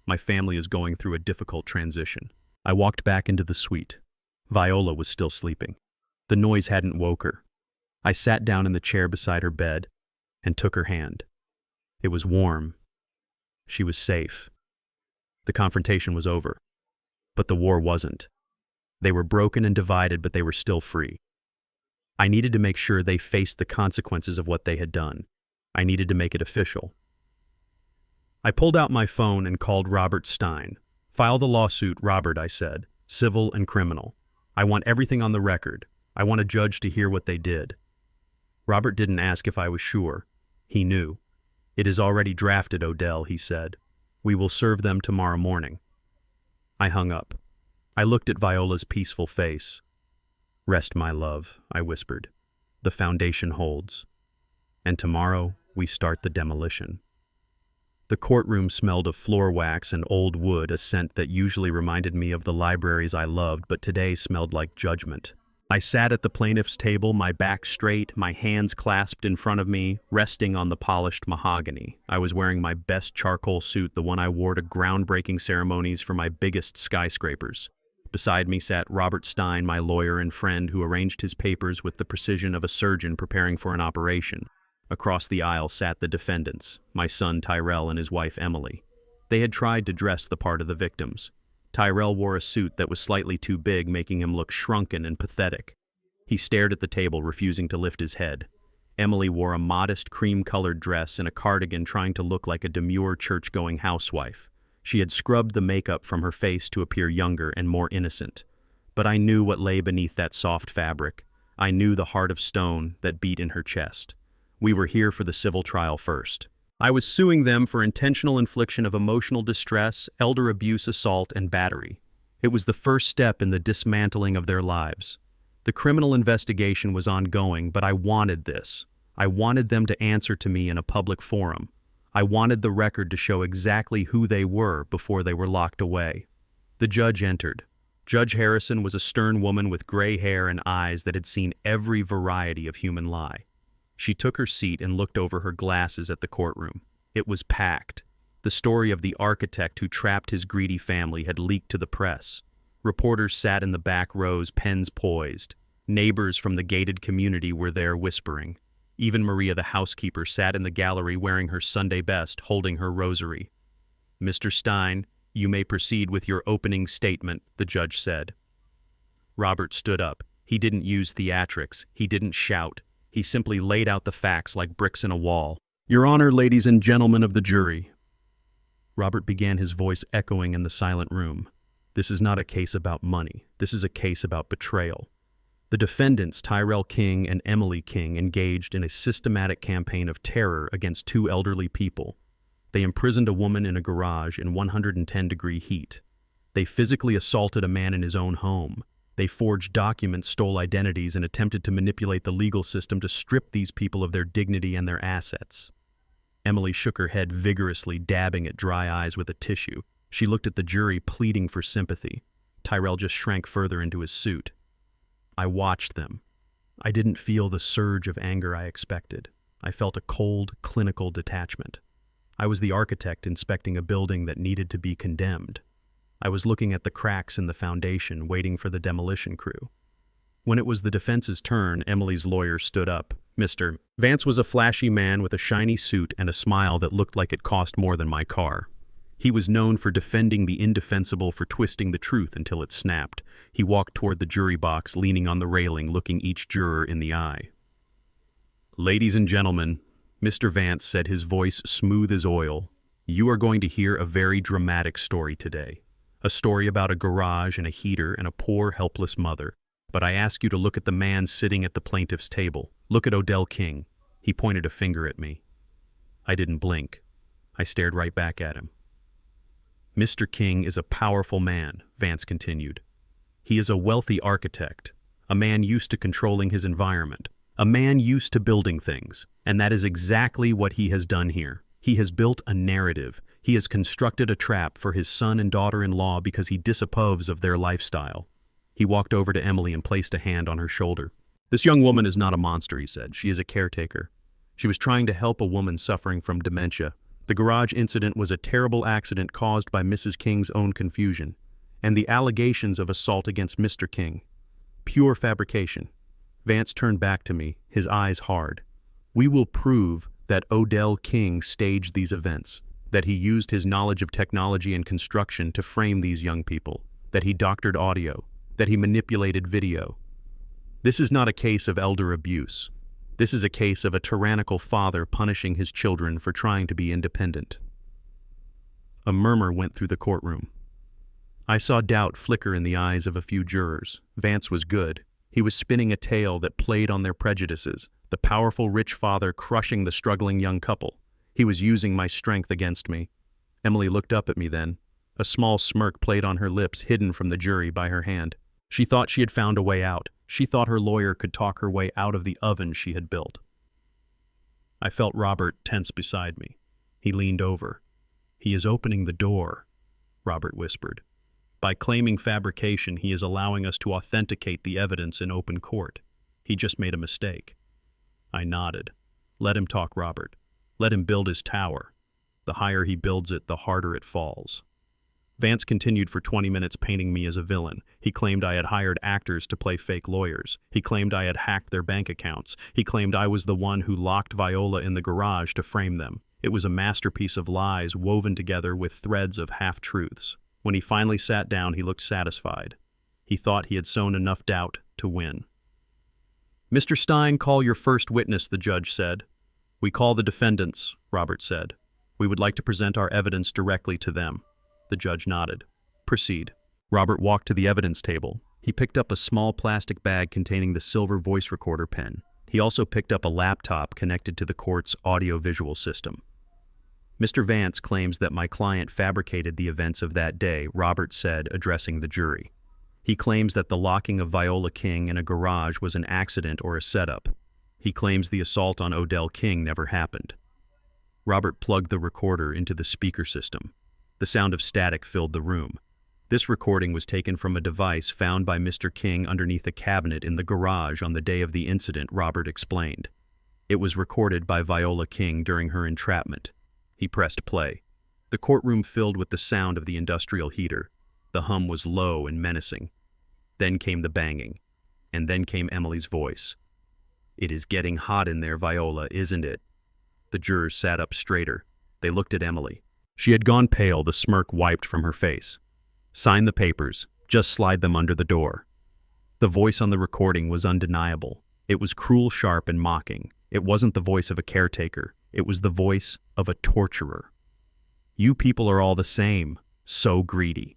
"My family is going through a difficult transition." I walked back into the suite. Viola was still sleeping. The noise hadn't woke her. I sat down in the chair beside her bed and took her hand. It was warm. She was safe. The confrontation was over. But the war wasn't. They were broken and divided, but they were still free. I needed to make sure they faced the consequences of what they had done. I needed to make it official. I pulled out my phone and called Robert Stein. "File the lawsuit, Robert," I said. "Civil and criminal. I want everything on the record. I want a judge to hear what they did." Robert didn't ask if I was sure. He knew. "It is already drafted, Odell," he said. "We will serve them tomorrow morning." I hung up. I looked at Viola's peaceful face. "Rest, my love," I whispered. "The foundation holds. And tomorrow, we start the demolition." The courtroom smelled of floor wax and old wood, a scent that usually reminded me of the libraries I loved, but today smelled like judgment. I sat at the plaintiff's table, my back straight, my hands clasped in front of me, resting on the polished mahogany. I was wearing my best charcoal suit, the one I wore to groundbreaking ceremonies for my biggest skyscrapers. Beside me sat Robert Stein, my lawyer and friend, who arranged his papers with the precision of a surgeon preparing for an operation. Across the aisle sat the defendants, my son Tyrell and his wife Emily. They had tried to dress the part of the victims. Tyrell wore a suit that was slightly too big, making him look shrunken and pathetic. He stared at the table, refusing to lift his head. Emily wore a modest cream-colored dress and a cardigan, trying to look like a demure church-going housewife. She had scrubbed the makeup from her face to appear younger and more innocent. But I knew what lay beneath that soft fabric. I knew the heart of stone that beat in her chest. We were here for the civil trial first. I was suing them for intentional infliction of emotional distress, elder abuse, assault, and battery. It was the first step in the dismantling of their lives. The criminal investigation was ongoing, but I wanted this. I wanted them to answer to me in a public forum. I wanted the record to show exactly who they were before they were locked away. The judge entered. Judge Harrison was a stern woman with gray hair and eyes that had seen every variety of human lie. She took her seat and looked over her glasses at the courtroom. It was packed. The story of the architect who trapped his greedy family had leaked to the press. Reporters sat in the back rows, pens poised. Neighbors from the gated community were there whispering. Even Maria, the housekeeper, sat in the gallery wearing her Sunday best, holding her rosary. "Mr. Stein, you may proceed with your opening statement," the judge said. Robert stood up. He didn't use theatrics. He didn't shout. He simply laid out the facts like bricks in a wall. "Your Honor, ladies and gentlemen of the jury." Robert began, his voice echoing in the silent room. "This is not a case about money. This is a case about betrayal. The defendants, Tyrell King and Emily King, engaged in a systematic campaign of terror against two elderly people. They imprisoned a woman in a garage in 110-degree heat. They physically assaulted a man in his own home. They forged documents, stole identities, and attempted to manipulate the legal system to strip these people of their dignity and their assets." Emily shook her head vigorously, dabbing at dry eyes with a tissue. She looked at the jury, pleading for sympathy. Tyrell just shrank further into his suit. I watched them. I didn't feel the surge of anger I expected. I felt a cold, clinical detachment. I was the architect inspecting a building that needed to be condemned. I was looking at the cracks in the foundation, waiting for the demolition crew. When it was the defense's turn, Emily's lawyer stood up. "Mr. Vance was a flashy man with a shiny suit and a smile that looked like it cost more than my car. He was known for defending the indefensible, for twisting the truth until it snapped." He walked toward the jury box, leaning on the railing, looking each juror in the eye. "Ladies and gentlemen," Mr. Vance said, his voice smooth as oil, "you are going to hear a very dramatic story today. A story about a garage and a heater and a poor, helpless mother. But I ask you to look at the man sitting at the plaintiff's table. Look at Odell King." He pointed a finger at me. I didn't blink. I stared right back at him. "Mr. King is a powerful man," Vance continued. "He is a wealthy architect, a man used to controlling his environment, a man used to building things, and that is exactly what he has done here. He has built a narrative. He has constructed a trap for his son and daughter-in-law because he disapproves of their lifestyle." He walked over to Emily and placed a hand on her shoulder. "This young woman is not a monster," he said. "She is a caretaker. She was trying to help a woman suffering from dementia. The garage incident was a terrible accident caused by Mrs. King's own confusion, and the allegations of assault against Mr. King. Pure fabrication." Vance turned back to me, his eyes hard. "We will prove that Odell King staged these events, that he used his knowledge of technology and construction to frame these young people, that he doctored audio, that he manipulated video. This is not a case of elder abuse. This is a case of a tyrannical father punishing his children for trying to be independent." A murmur went through the courtroom. I saw doubt flicker in the eyes of a few jurors. Vance was good. He was spinning a tale that played on their prejudices, the powerful rich father crushing the struggling young couple. He was using my strength against me. Emily looked up at me then. A small smirk played on her lips, hidden from the jury by her hand. She thought she had found a way out. She thought her lawyer could talk her way out of the oven she had built. I felt Robert tense beside me. He leaned over. "He is opening the door," Robert whispered. "By claiming fabrication, he is allowing us to authenticate the evidence in open court. He just made a mistake." I nodded. "Let him talk, Robert. Let him build his tower. The higher he builds it, the harder it falls." Vance continued for 20 minutes painting me as a villain. He claimed I had hired actors to play fake lawyers. He claimed I had hacked their bank accounts. He claimed I was the one who locked Viola in the garage to frame them. It was a masterpiece of lies woven together with threads of half-truths. When he finally sat down, he looked satisfied. He thought he had sown enough doubt to win. "Mr. Stein, call your first witness," the judge said. "We call the defendants," Robert said. "We would like to present our evidence directly to them." The judge nodded. "Proceed." Robert walked to the evidence table. He picked up a small plastic bag containing the silver voice recorder pen. He also picked up a laptop connected to the court's audio-visual system. "Mr. Vance claims that my client fabricated the events of that day," Robert said, addressing the jury. "He claims that the locking of Viola King in a garage was an accident or a setup. He claims the assault on Odell King never happened." Robert plugged the recorder into the speaker system. The sound of static filled the room. This recording was taken from a device found by Mr. King underneath a cabinet in the garage on the day of the incident, Robert explained. It was recorded by Viola King during her entrapment. He pressed play. The courtroom filled with the sound of the industrial heater. The hum was low and menacing. Then came the banging. And then came Emily's voice. "It is getting hot in there, Viola, isn't it?" The jurors sat up straighter. They looked at Emily. She had gone pale, the smirk wiped from her face. "Sign the papers. Just slide them under the door." The voice on the recording was undeniable. It was cruel, sharp, and mocking. It wasn't the voice of a caretaker. It was the voice of a torturer. "You people are all the same. So greedy."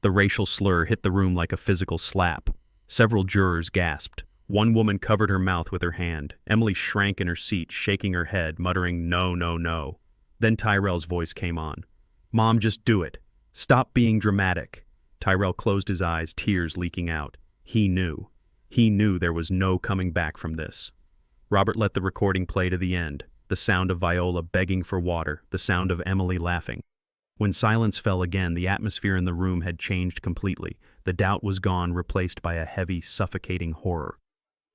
The racial slur hit the room like a physical slap. Several jurors gasped. One woman covered her mouth with her hand. Emily shrank in her seat, shaking her head, muttering, "No, no, no." Then Tyrell's voice came on. "Mom, just do it. Stop being dramatic." Tyrell closed his eyes, tears leaking out. He knew. He knew there was no coming back from this. Robert let the recording play to the end. The sound of Viola begging for water, the sound of Emily laughing. When silence fell again, the atmosphere in the room had changed completely. The doubt was gone, replaced by a heavy, suffocating horror.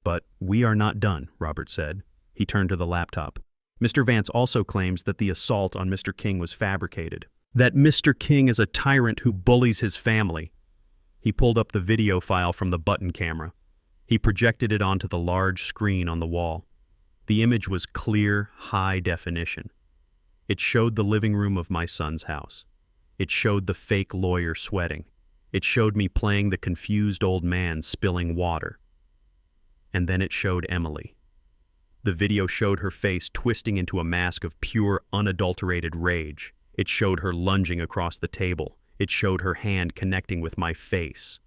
"But we are not done," Robert said. He turned to the laptop. "Mr. Vance also claims that the assault on Mr. King was fabricated. That Mr. King is a tyrant who bullies his family." He pulled up the video file from the button camera. He projected it onto the large screen on the wall. The image was clear, high definition. It showed the living room of my son's house. It showed the fake lawyer sweating. It showed me playing the confused old man spilling water. And then it showed Emily. The video showed her face twisting into a mask of pure, unadulterated rage. It showed her lunging across the table. It showed her hand connecting with my face.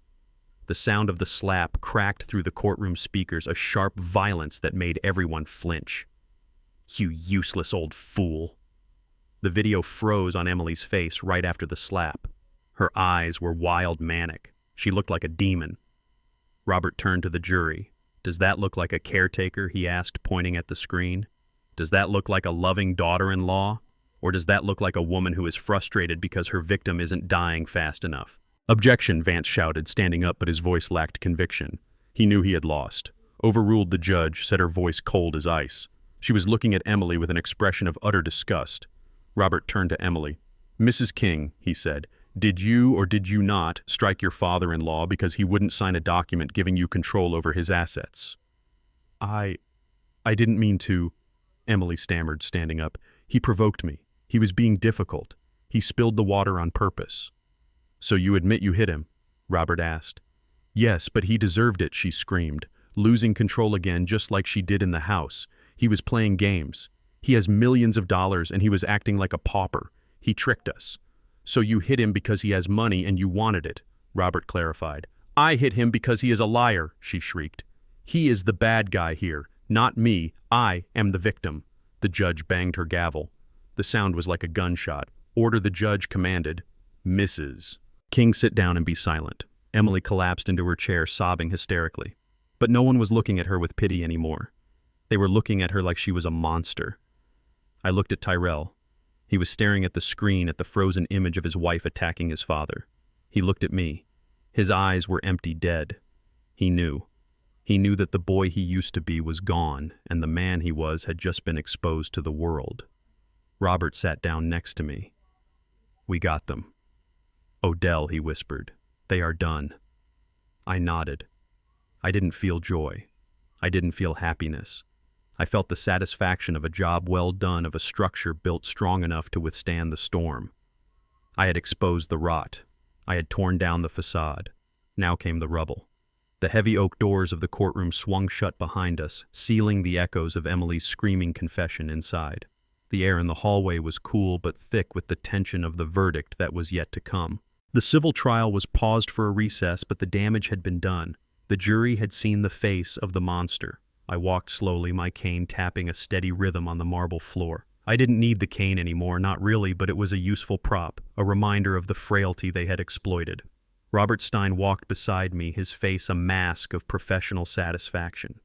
The sound of the slap cracked through the courtroom speakers, a sharp violence that made everyone flinch. "You useless old fool." The video froze on Emily's face right after the slap. Her eyes were wild, manic. She looked like a demon. Robert turned to the jury. "Does that look like a caretaker?" he asked, pointing at the screen. "Does that look like a loving daughter-in-law? Or does that look like a woman who is frustrated because her victim isn't dying fast enough?" "Objection," Vance shouted, standing up, but his voice lacked conviction. He knew he had lost. Overruled, the judge said, her voice cold as ice. She was looking at Emily with an expression of utter disgust. Robert turned to Emily. "Mrs. King," he said, "did you or did you not strike your father-in-law because he wouldn't sign a document giving you control over his assets?" I didn't mean to," Emily stammered, standing up. "He provoked me. He was being difficult. He spilled the water on purpose." "So you admit you hit him?" Robert asked. "Yes, but he deserved it," she screamed, losing control again just like she did in the house. "He was playing games. He has millions of dollars and he was acting like a pauper. He tricked us." "So you hit him because he has money and you wanted it," Robert clarified. "I hit him because he is a liar," she shrieked. "He is the bad guy here, not me. I am the victim." The judge banged her gavel. The sound was like a gunshot. "Order," the judge commanded. "Mrs. King, sit down and be silent." Emily collapsed into her chair, sobbing hysterically. But no one was looking at her with pity anymore. They were looking at her like she was a monster. I looked at Tyrell. He was staring at the screen at the frozen image of his wife attacking his father. He looked at me. His eyes were empty, dead. He knew. He knew that the boy he used to be was gone, and the man he was had just been exposed to the world. Robert sat down next to me. "We got them." "Odell," he whispered, "they are done." I nodded. I didn't feel joy. I didn't feel happiness. I felt the satisfaction of a job well done, of a structure built strong enough to withstand the storm. I had exposed the rot. I had torn down the facade. Now came the rubble. The heavy oak doors of the courtroom swung shut behind us, sealing the echoes of Emily's screaming confession inside. The air in the hallway was cool but thick with the tension of the verdict that was yet to come. The civil trial was paused for a recess, but the damage had been done. The jury had seen the face of the monster. I walked slowly, my cane tapping a steady rhythm on the marble floor. I didn't need the cane anymore, not really, but it was a useful prop, a reminder of the frailty they had exploited. Robert Stein walked beside me, his face a mask of professional satisfaction.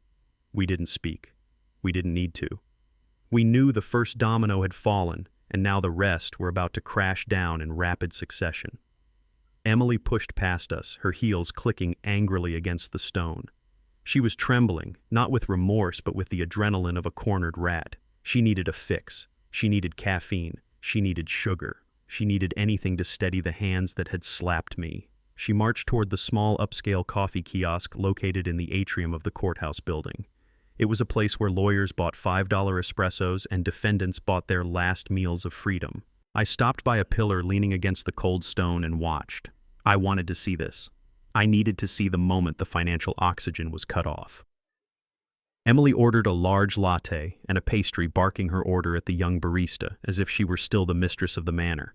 We didn't speak. We didn't need to. We knew the first domino had fallen, and now the rest were about to crash down in rapid succession. Emily pushed past us, her heels clicking angrily against the stone. She was trembling, not with remorse but with the adrenaline of a cornered rat. She needed a fix. She needed caffeine. She needed sugar. She needed anything to steady the hands that had slapped me. She marched toward the small upscale coffee kiosk located in the atrium of the courthouse building. It was a place where lawyers bought $5 espressos and defendants bought their last meals of freedom. I stopped by a pillar leaning against the cold stone and watched. I wanted to see this. I needed to see the moment the financial oxygen was cut off. Emily ordered a large latte and a pastry, barking her order at the young barista as if she were still the mistress of the manor.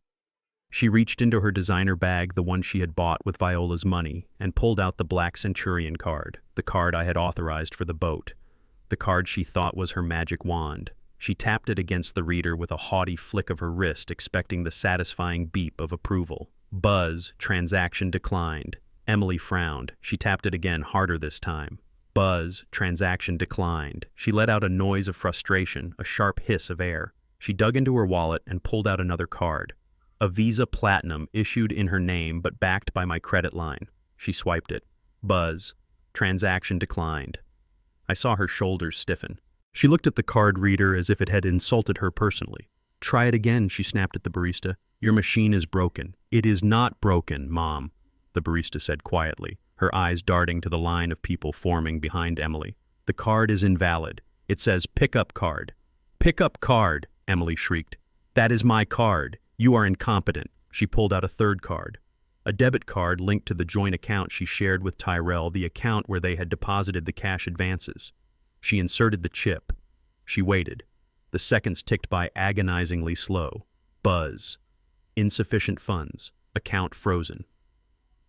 She reached into her designer bag, the one she had bought with Viola's money, and pulled out the Black Centurion card, the card I had authorized for the boat, the card she thought was her magic wand. She tapped it against the reader with a haughty flick of her wrist, expecting the satisfying beep of approval. Buzz, transaction declined. Emily frowned. She tapped it again, harder this time. Buzz, transaction declined. She let out a noise of frustration, a sharp hiss of air. She dug into her wallet and pulled out another card. A Visa Platinum issued in her name but backed by my credit line. She swiped it. Buzz. Transaction declined. I saw her shoulders stiffen. She looked at the card reader as if it had insulted her personally. "Try it again," she snapped at the barista. "Your machine is broken." "It is not broken, Mom," the barista said quietly, her eyes darting to the line of people forming behind Emily. "The card is invalid. It says pickup card." "Pickup card," Emily shrieked. "That is my card. You are incompetent." She pulled out a third card. A debit card linked to the joint account she shared with Tyrell, the account where they had deposited the cash advances. She inserted the chip. She waited. The seconds ticked by agonizingly slow. Buzz. Insufficient funds. Account frozen.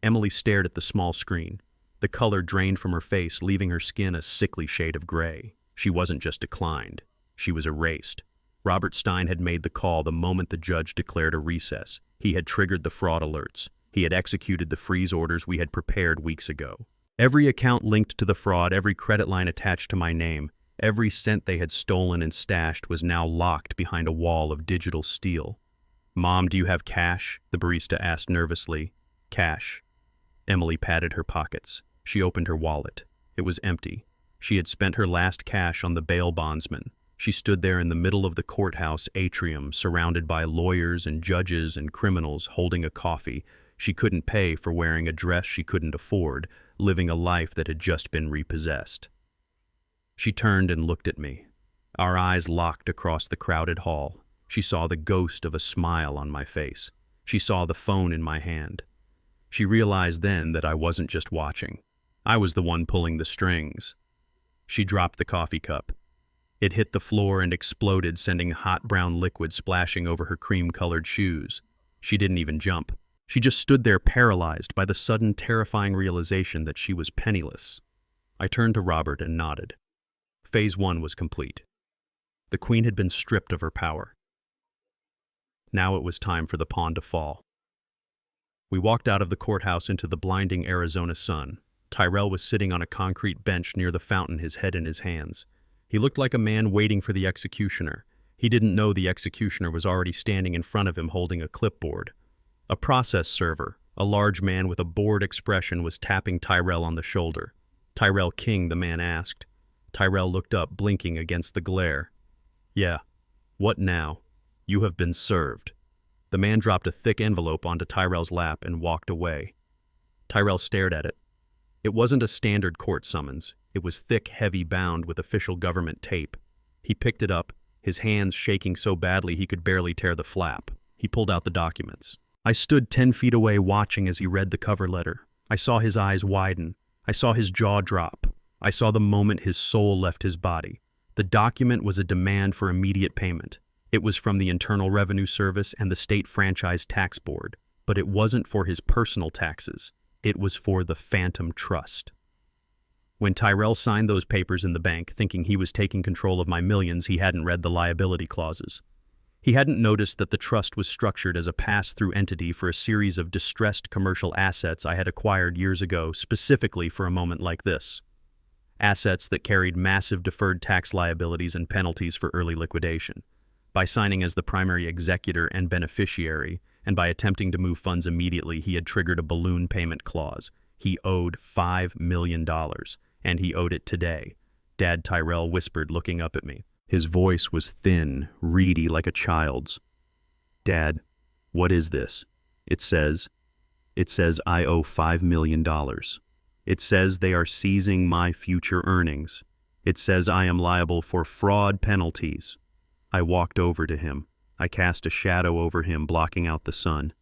Emily stared at the small screen. The color drained from her face, leaving her skin a sickly shade of gray. She wasn't just declined. She was erased. Robert Stein had made the call the moment the judge declared a recess. He had triggered the fraud alerts. He had executed the freeze orders we had prepared weeks ago. Every account linked to the fraud, every credit line attached to my name, every cent they had stolen and stashed was now locked behind a wall of digital steel. "Mom, do you have cash?" the barista asked nervously. "Cash." Emily patted her pockets. She opened her wallet. It was empty. She had spent her last cash on the bail bondsman. She stood there in the middle of the courthouse atrium, surrounded by lawyers and judges and criminals holding a coffee. She couldn't pay for wearing a dress she couldn't afford, living a life that had just been repossessed. She turned and looked at me. Our eyes locked across the crowded hall. She saw the ghost of a smile on my face. She saw the phone in my hand. She realized then that I wasn't just watching. I was the one pulling the strings. She dropped the coffee cup. It hit the floor and exploded, sending hot brown liquid splashing over her cream-colored shoes. She didn't even jump. She just stood there paralyzed by the sudden terrifying realization that she was penniless. I turned to Robert and nodded. Phase 1 was complete. The Queen had been stripped of her power. Now it was time for the pawn to fall. We walked out of the courthouse into the blinding Arizona sun. Tyrell was sitting on a concrete bench near the fountain, his head in his hands. He looked like a man waiting for the executioner. He didn't know the executioner was already standing in front of him holding a clipboard. A process server, a large man with a bored expression, was tapping Tyrell on the shoulder. "Tyrell King," the man asked. Tyrell looked up, blinking against the glare. "Yeah. What now? You have been served." The man dropped a thick envelope onto Tyrell's lap and walked away. Tyrell stared at it. It wasn't a standard court summons. It was thick, heavy, bound with official government tape. He picked it up, his hands shaking so badly he could barely tear the flap. He pulled out the documents. I stood 10 feet away watching as he read the cover letter. I saw his eyes widen. I saw his jaw drop. I saw the moment his soul left his body. The document was a demand for immediate payment. It was from the Internal Revenue Service and the State Franchise Tax Board, but it wasn't for his personal taxes. It was for the Phantom Trust. When Tyrell signed those papers in the bank, thinking he was taking control of my millions, he hadn't read the liability clauses. He hadn't noticed that the trust was structured as a pass-through entity for a series of distressed commercial assets I had acquired years ago, specifically for a moment like this. Assets that carried massive deferred tax liabilities and penalties for early liquidation. By signing as the primary executor and beneficiary, and by attempting to move funds immediately, he had triggered a balloon payment clause. He owed $5 million, and he owed it today. Dad, Tyrell whispered, looking up at me. His voice was thin, reedy like a child's. "Dad, what is this? It says I owe $5 million. It says they are seizing my future earnings. It says I am liable for fraud penalties." I walked over to him. I cast a shadow over him, blocking out the sun.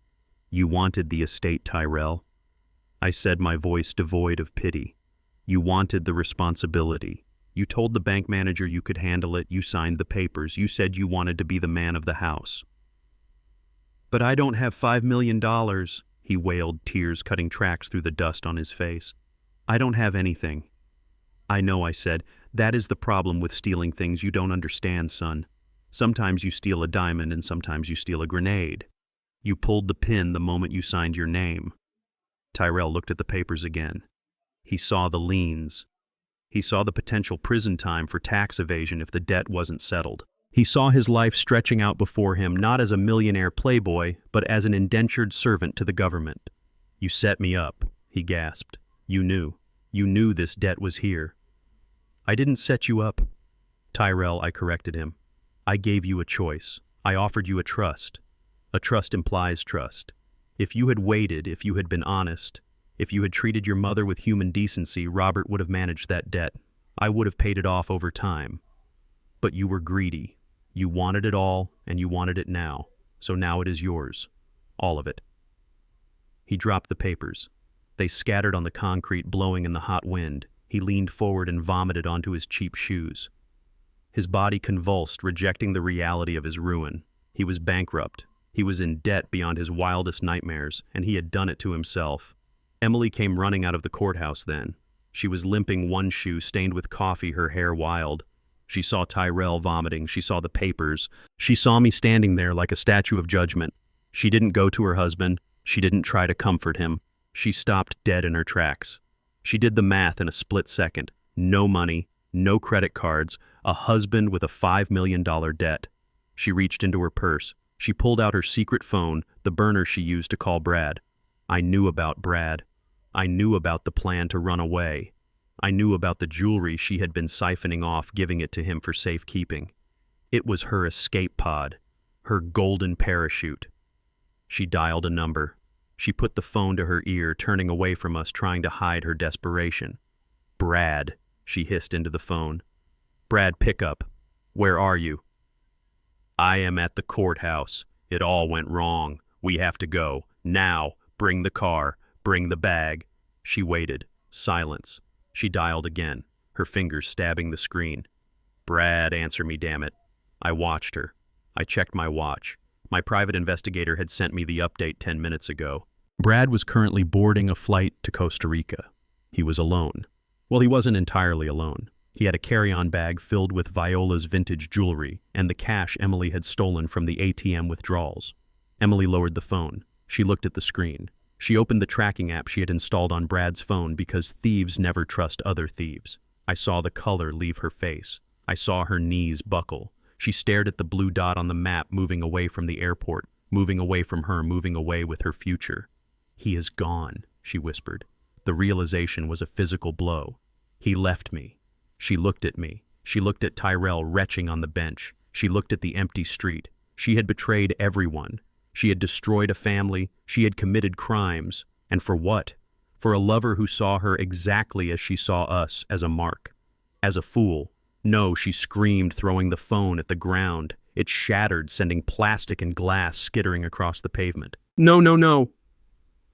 "You wanted the estate, Tyrell," I said, my voice devoid of pity. "You wanted the responsibility. You told the bank manager you could handle it. You signed the papers. You said you wanted to be the man of the house." "But I don't have $5 million, he wailed, tears cutting tracks through the dust on his face. "I don't have anything." "I know," I said. "That is the problem with stealing things you don't understand, son. Sometimes you steal a diamond and sometimes you steal a grenade. You pulled the pin the moment you signed your name." Tyrell looked at the papers again. He saw the liens. He saw the potential prison time for tax evasion if the debt wasn't settled. He saw his life stretching out before him, not as a millionaire playboy, but as an indentured servant to the government. "You set me up," he gasped. You knew this debt was here." "I didn't set you up, Tyrell," I corrected him. "I gave you a choice. I offered you a trust. A trust implies trust. If you had waited, if you had been honest, if you had treated your mother with human decency, Robert would have managed that debt. I would have paid it off over time. But you were greedy. You wanted it all, and you wanted it now. So now it is yours. All of it." He dropped the papers. They scattered on the concrete, blowing in the hot wind. He leaned forward and vomited onto his cheap shoes. His body convulsed, rejecting the reality of his ruin. He was bankrupt. He was in debt beyond his wildest nightmares, and he had done it to himself. Emily came running out of the courthouse then. She was limping, one shoe stained with coffee, her hair wild. She saw Tyrell vomiting. She saw the papers. She saw me standing there like a statue of judgment. She didn't go to her husband. She didn't try to comfort him. She stopped dead in her tracks. She did the math in a split second. No money, no credit cards, a husband with a $5 million debt. She reached into her purse. She pulled out her secret phone, the burner she used to call Brad. I knew about Brad. I knew about the plan to run away. I knew about the jewelry she had been siphoning off, giving it to him for safekeeping. It was her escape pod, her golden parachute. She dialed a number. She put the phone to her ear, turning away from us, trying to hide her desperation. "Brad," she hissed into the phone. "Brad, pick up. Where are you?" "I am at the courthouse. It all went wrong. We have to go. Now. Bring the car. Bring the bag." She waited. Silence. She dialed again, her fingers stabbing the screen. "Brad, answer me, damn it." I watched her. I checked my watch. My private investigator had sent me the update 10 minutes ago. Brad was currently boarding a flight to Costa Rica. He was alone. Well, he wasn't entirely alone. He had a carry-on bag filled with Viola's vintage jewelry and the cash Emily had stolen from the ATM withdrawals. Emily lowered the phone. She looked at the screen. She opened the tracking app she had installed on Brad's phone because thieves never trust other thieves. I saw the color leave her face. I saw her knees buckle. She stared at the blue dot on the map, moving away from the airport, moving away from her, moving away with her future. "He is gone," she whispered. The realization was a physical blow. He left me. She looked at me. She looked at Tyrell retching on the bench. She looked at the empty street. She had betrayed everyone. She had destroyed a family. She had committed crimes. And for what? For a lover who saw her exactly as she saw us, as a mark. As a fool. No, she screamed, throwing the phone at the ground. It shattered, sending plastic and glass skittering across the pavement. "No, no, no!"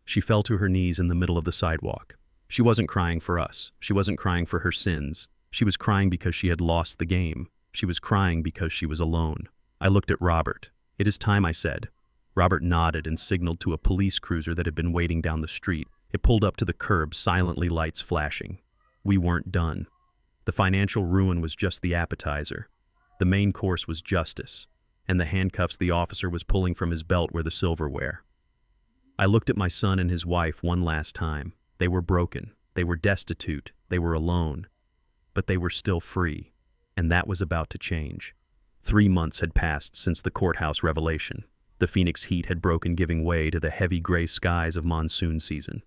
She fell to her knees in the middle of the sidewalk. She wasn't crying for us. She wasn't crying for her sins. She was crying because she had lost the game. She was crying because she was alone. I looked at Robert. "It is time," I said. Robert nodded and signaled to a police cruiser that had been waiting down the street. It pulled up to the curb, silently, lights flashing. We weren't done. The financial ruin was just the appetizer. The main course was justice, and the handcuffs the officer was pulling from his belt were the silverware. I looked at my son and his wife one last time. They were broken. They were destitute. They were alone. But they were still free, and that was about to change. 3 months had passed since the courthouse revelation. The Phoenix heat had broken, giving way to the heavy gray skies of monsoon season.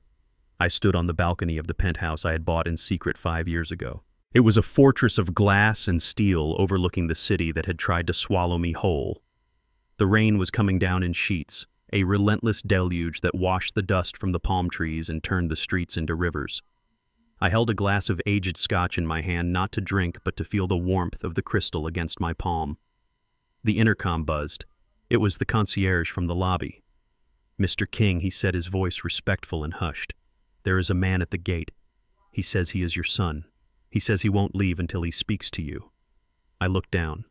I stood on the balcony of the penthouse I had bought in secret 5 years ago. It was a fortress of glass and steel overlooking the city that had tried to swallow me whole. The rain was coming down in sheets, a relentless deluge that washed the dust from the palm trees and turned the streets into rivers. I held a glass of aged scotch in my hand, not to drink but to feel the warmth of the crystal against my palm. The intercom buzzed. It was the concierge from the lobby. "Mr. King," he said, his voice respectful and hushed. "There is a man at the gate. He says he is your son. He says he won't leave until he speaks to you." I looked down.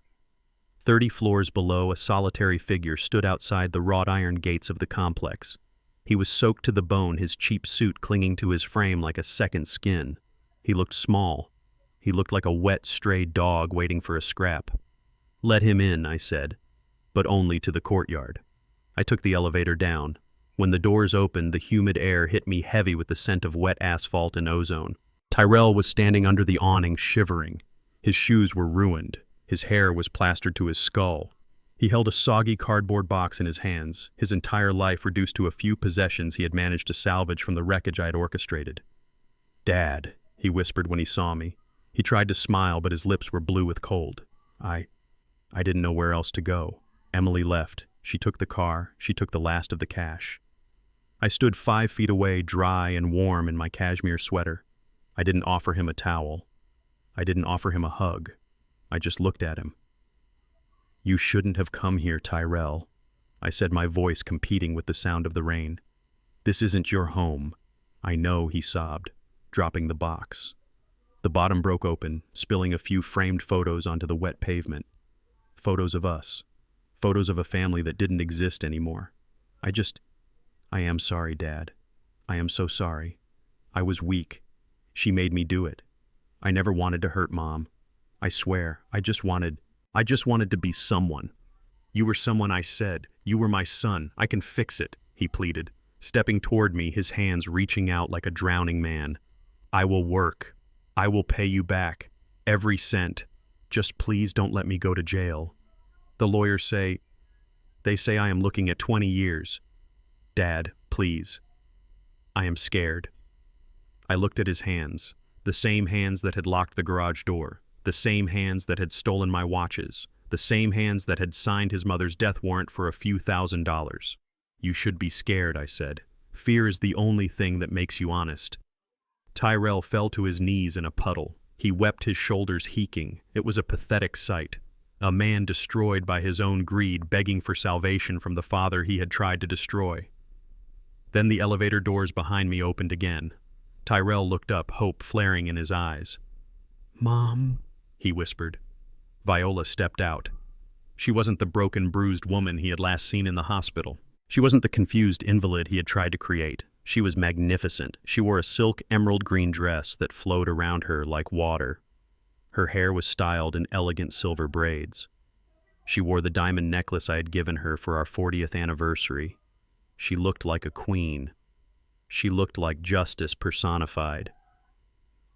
30 floors below, a solitary figure stood outside the wrought iron gates of the complex. He was soaked to the bone, his cheap suit clinging to his frame like a second skin. He looked small. He looked like a wet, stray dog waiting for a scrap. "Let him in," I said, but only to the courtyard. I took the elevator down. When the doors opened, the humid air hit me heavy with the scent of wet asphalt and ozone. Tyrell was standing under the awning, shivering. His shoes were ruined. His hair was plastered to his skull. He held a soggy cardboard box in his hands, his entire life reduced to a few possessions he had managed to salvage from the wreckage I had orchestrated. "Dad," he whispered when he saw me. He tried to smile, but his lips were blue with cold. I didn't know where else to go. Emily left. She took the car. She took the last of the cash. I stood 5 feet away, dry and warm in my cashmere sweater. I didn't offer him a towel. I didn't offer him a hug. I just looked at him. "You shouldn't have come here, Tyrell," I said, my voice competing with the sound of the rain. "This isn't your home." "I know," he sobbed, dropping the box. The bottom broke open, spilling a few framed photos onto the wet pavement. Photos of us. Photos of a family that didn't exist anymore. I am sorry, Dad. I am so sorry. I was weak. She made me do it. I never wanted to hurt Mom. I swear, I just wanted to be someone. You were someone, I said. You were my son. I can fix it," he pleaded, stepping toward me, his hands reaching out like a drowning man. "I will work. I will pay you back. Every cent. Just please don't let me go to jail. The lawyers say I am looking at 20 years. Dad, please. I am scared." I looked at his hands. The same hands that had locked the garage door. The same hands that had stolen my watches. The same hands that had signed his mother's death warrant for a few $1,000s. You should be scared, I said. Fear is the only thing that makes you honest. Tyrell fell to his knees in a puddle. He wept, his shoulders heaving. It was a pathetic sight. A man destroyed by his own greed, begging for salvation from the father he had tried to destroy. Then the elevator doors behind me opened again. Tyrell looked up, hope flaring in his eyes. "Mom," he whispered. Viola stepped out. She wasn't the broken, bruised woman he had last seen in the hospital. She wasn't the confused invalid he had tried to create. She was magnificent. She wore a silk emerald green dress that flowed around her like water. Her hair was styled in elegant silver braids. She wore the diamond necklace I had given her for our 40th anniversary. She looked like a queen. She looked like justice personified.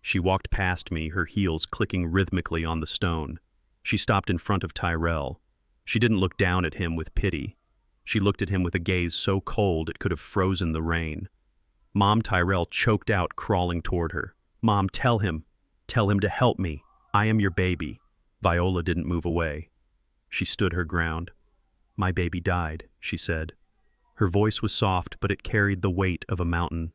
She walked past me, her heels clicking rhythmically on the stone. She stopped in front of Tyrell. She didn't look down at him with pity. She looked at him with a gaze so cold it could have frozen the rain. Mom, Tyrell choked out, crawling toward her. "Mom, tell him to help me. I am your baby." Viola didn't move away. She stood her ground. "My baby died," she said. Her voice was soft, but it carried the weight of a mountain.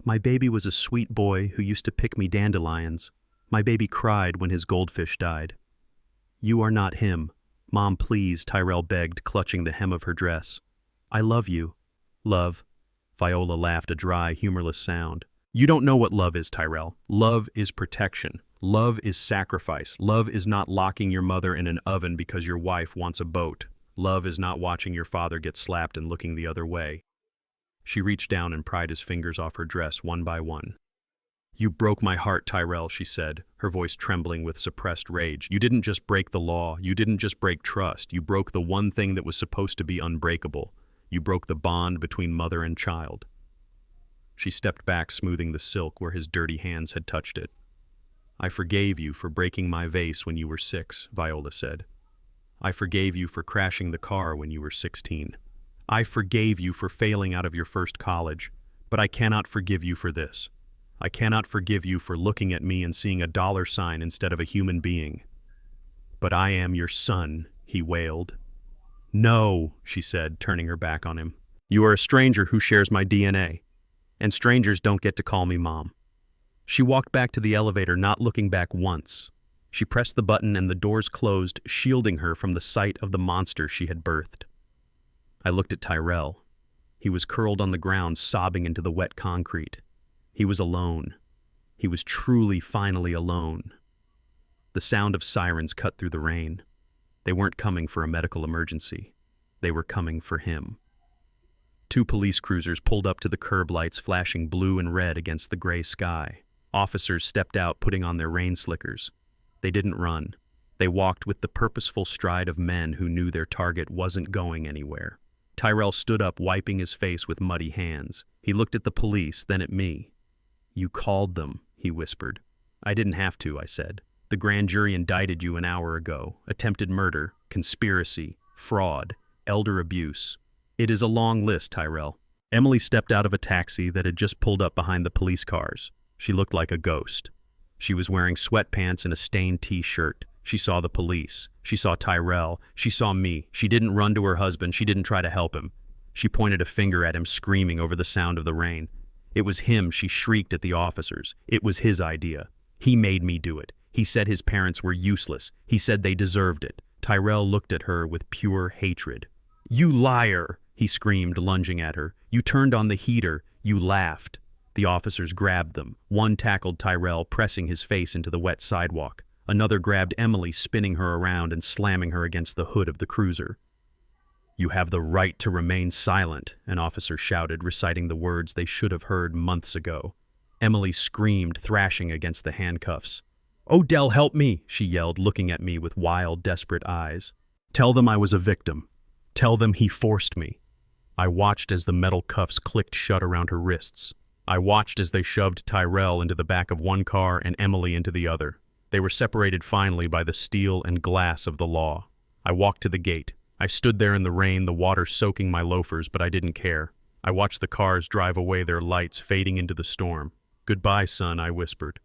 "My baby was a sweet boy who used to pick me dandelions. My baby cried when his goldfish died." "You are not him. Mom, please," Tyrell begged, clutching the hem of her dress. "I love you." "Love?" Viola laughed, a dry, humorless sound. "You don't know what love is, Tyrell. Love is protection. Love is sacrifice. Love is not locking your mother in an oven because your wife wants a boat. Love is not watching your father get slapped and looking the other way." She reached down and pried his fingers off her dress one by one. "You broke my heart, Tyrell," she said, her voice trembling with suppressed rage. "You didn't just break the law. You didn't just break trust. You broke the one thing that was supposed to be unbreakable. You broke the bond between mother and child." She stepped back, smoothing the silk where his dirty hands had touched it. "I forgave you for breaking my vase when you were 6, Viola said. "I forgave you for crashing the car when you were 16. I forgave you for failing out of your first college, but I cannot forgive you for this. I cannot forgive you for looking at me and seeing a dollar sign instead of a human being." "But I am your son," he wailed. "No," she said, turning her back on him. "You are a stranger who shares my DNA, and strangers don't get to call me Mom." She walked back to the elevator, not looking back once. She pressed the button and the doors closed, shielding her from the sight of the monster she had birthed. I looked at Tyrell. He was curled on the ground, sobbing into the wet concrete. He was alone. He was truly, finally alone. The sound of sirens cut through the rain. They weren't coming for a medical emergency. They were coming for him. 2 police cruisers pulled up to the curb lights, flashing blue and red against the gray sky. Officers stepped out, putting on their rain slickers. They didn't run. They walked with the purposeful stride of men who knew their target wasn't going anywhere. Tyrell stood up, wiping his face with muddy hands. He looked at the police, then at me. "You called them," he whispered. "I didn't have to," I said. "The grand jury indicted you an hour ago. Attempted murder, conspiracy, fraud, elder abuse. It is a long list, Tyrell." Emily stepped out of a taxi that had just pulled up behind the police cars. She looked like a ghost. She was wearing sweatpants and a stained t-shirt. She saw the police. She saw Tyrell. She saw me. She didn't run to her husband. She didn't try to help him. She pointed a finger at him, screaming over the sound of the rain. It was him. She shrieked at the officers. It was his idea. He made me do it. He said his parents were useless. He said they deserved it. Tyrell looked at her with pure hatred. "You liar!" he screamed, lunging at her. "You turned on the heater. You laughed." The officers grabbed them. One tackled Tyrell, pressing his face into the wet sidewalk. Another grabbed Emily, spinning her around and slamming her against the hood of the cruiser. "You have the right to remain silent," an officer shouted, reciting the words they should have heard months ago. Emily screamed, thrashing against the handcuffs. "Odell, help me!" she yelled, looking at me with wild, desperate eyes. "Tell them I was a victim. Tell them he forced me." I watched as the metal cuffs clicked shut around her wrists. I watched as they shoved Tyrell into the back of one car and Emily into the other. They were separated finally by the steel and glass of the law. I walked to the gate. I stood there in the rain, the water soaking my loafers, but I didn't care. I watched the cars drive away, their lights fading into the storm. "Goodbye, son," I whispered.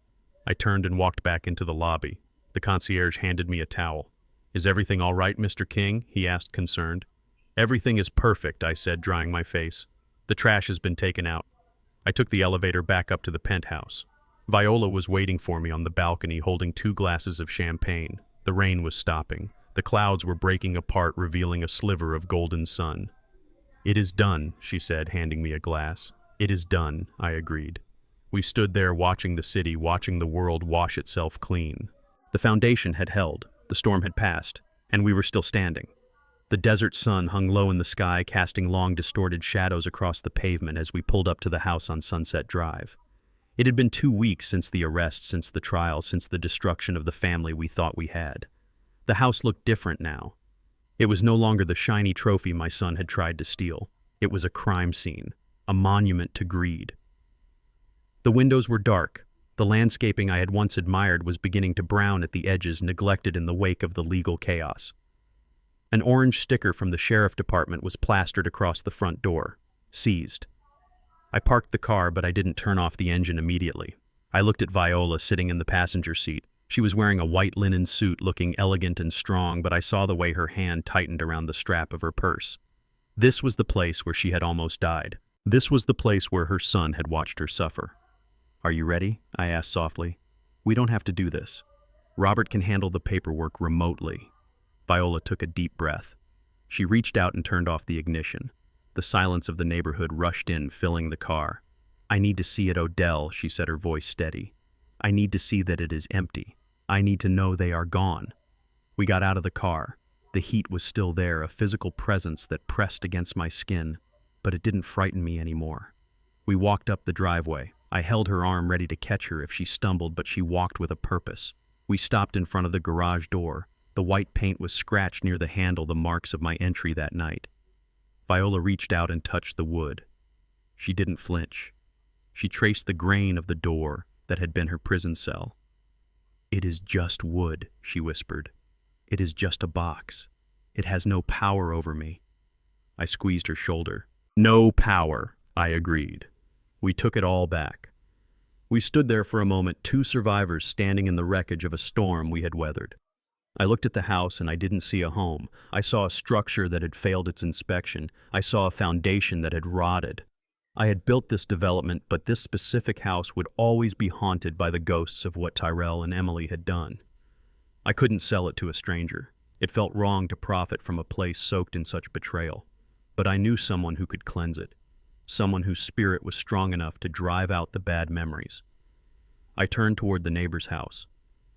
I turned and walked back into the lobby. The concierge handed me a towel. "Is everything all right, Mr. King?" he asked, concerned. "Everything is perfect," I said, drying my face. "The trash has been taken out." I took the elevator back up to the penthouse. Viola was waiting for me on the balcony holding 2 glasses of champagne. The rain was stopping. The clouds were breaking apart, revealing a sliver of golden sun. "It is done," she said, handing me a glass. "It is done," I agreed. We stood there watching the city, watching the world wash itself clean. The foundation had held, the storm had passed, and we were still standing. The desert sun hung low in the sky, casting long, distorted shadows across the pavement as we pulled up to the house on Sunset Drive. It had been 2 weeks since the arrest, since the trial, since the destruction of the family we thought we had. The house looked different now. It was no longer the shiny trophy my son had tried to steal. It was a crime scene, a monument to greed. The windows were dark. The landscaping I had once admired was beginning to brown at the edges, neglected in the wake of the legal chaos. An orange sticker from the sheriff department was plastered across the front door. Seized. I parked the car, but I didn't turn off the engine immediately. I looked at Viola sitting in the passenger seat. She was wearing a white linen suit, looking elegant and strong, but I saw the way her hand tightened around the strap of her purse. This was the place where she had almost died. This was the place where her son had watched her suffer. "Are you ready?" I asked softly. "We don't have to do this. Robert can handle the paperwork remotely." Viola took a deep breath. She reached out and turned off the ignition. The silence of the neighborhood rushed in, filling the car. "I need to see it, Odell," she said, her voice steady. "I need to see that it is empty. I need to know they are gone." We got out of the car. The heat was still there, a physical presence that pressed against my skin, but it didn't frighten me anymore. We walked up the driveway. I held her arm, ready to catch her if she stumbled, but she walked with a purpose. We stopped in front of the garage door. The white paint was scratched near the handle, the marks of my entry that night. Viola reached out and touched the wood. She didn't flinch. She traced the grain of the door that had been her prison cell. "It is just wood," she whispered. "It is just a box. It has no power over me." I squeezed her shoulder. "No power," I agreed. We took it all back. We stood there for a moment, 2 survivors standing in the wreckage of a storm we had weathered. I looked at the house and I didn't see a home. I saw a structure that had failed its inspection. I saw a foundation that had rotted. I had built this development, but this specific house would always be haunted by the ghosts of what Tyrell and Emily had done. I couldn't sell it to a stranger. It felt wrong to profit from a place soaked in such betrayal. But I knew someone who could cleanse it. Someone whose spirit was strong enough to drive out the bad memories. I turned toward the neighbor's house.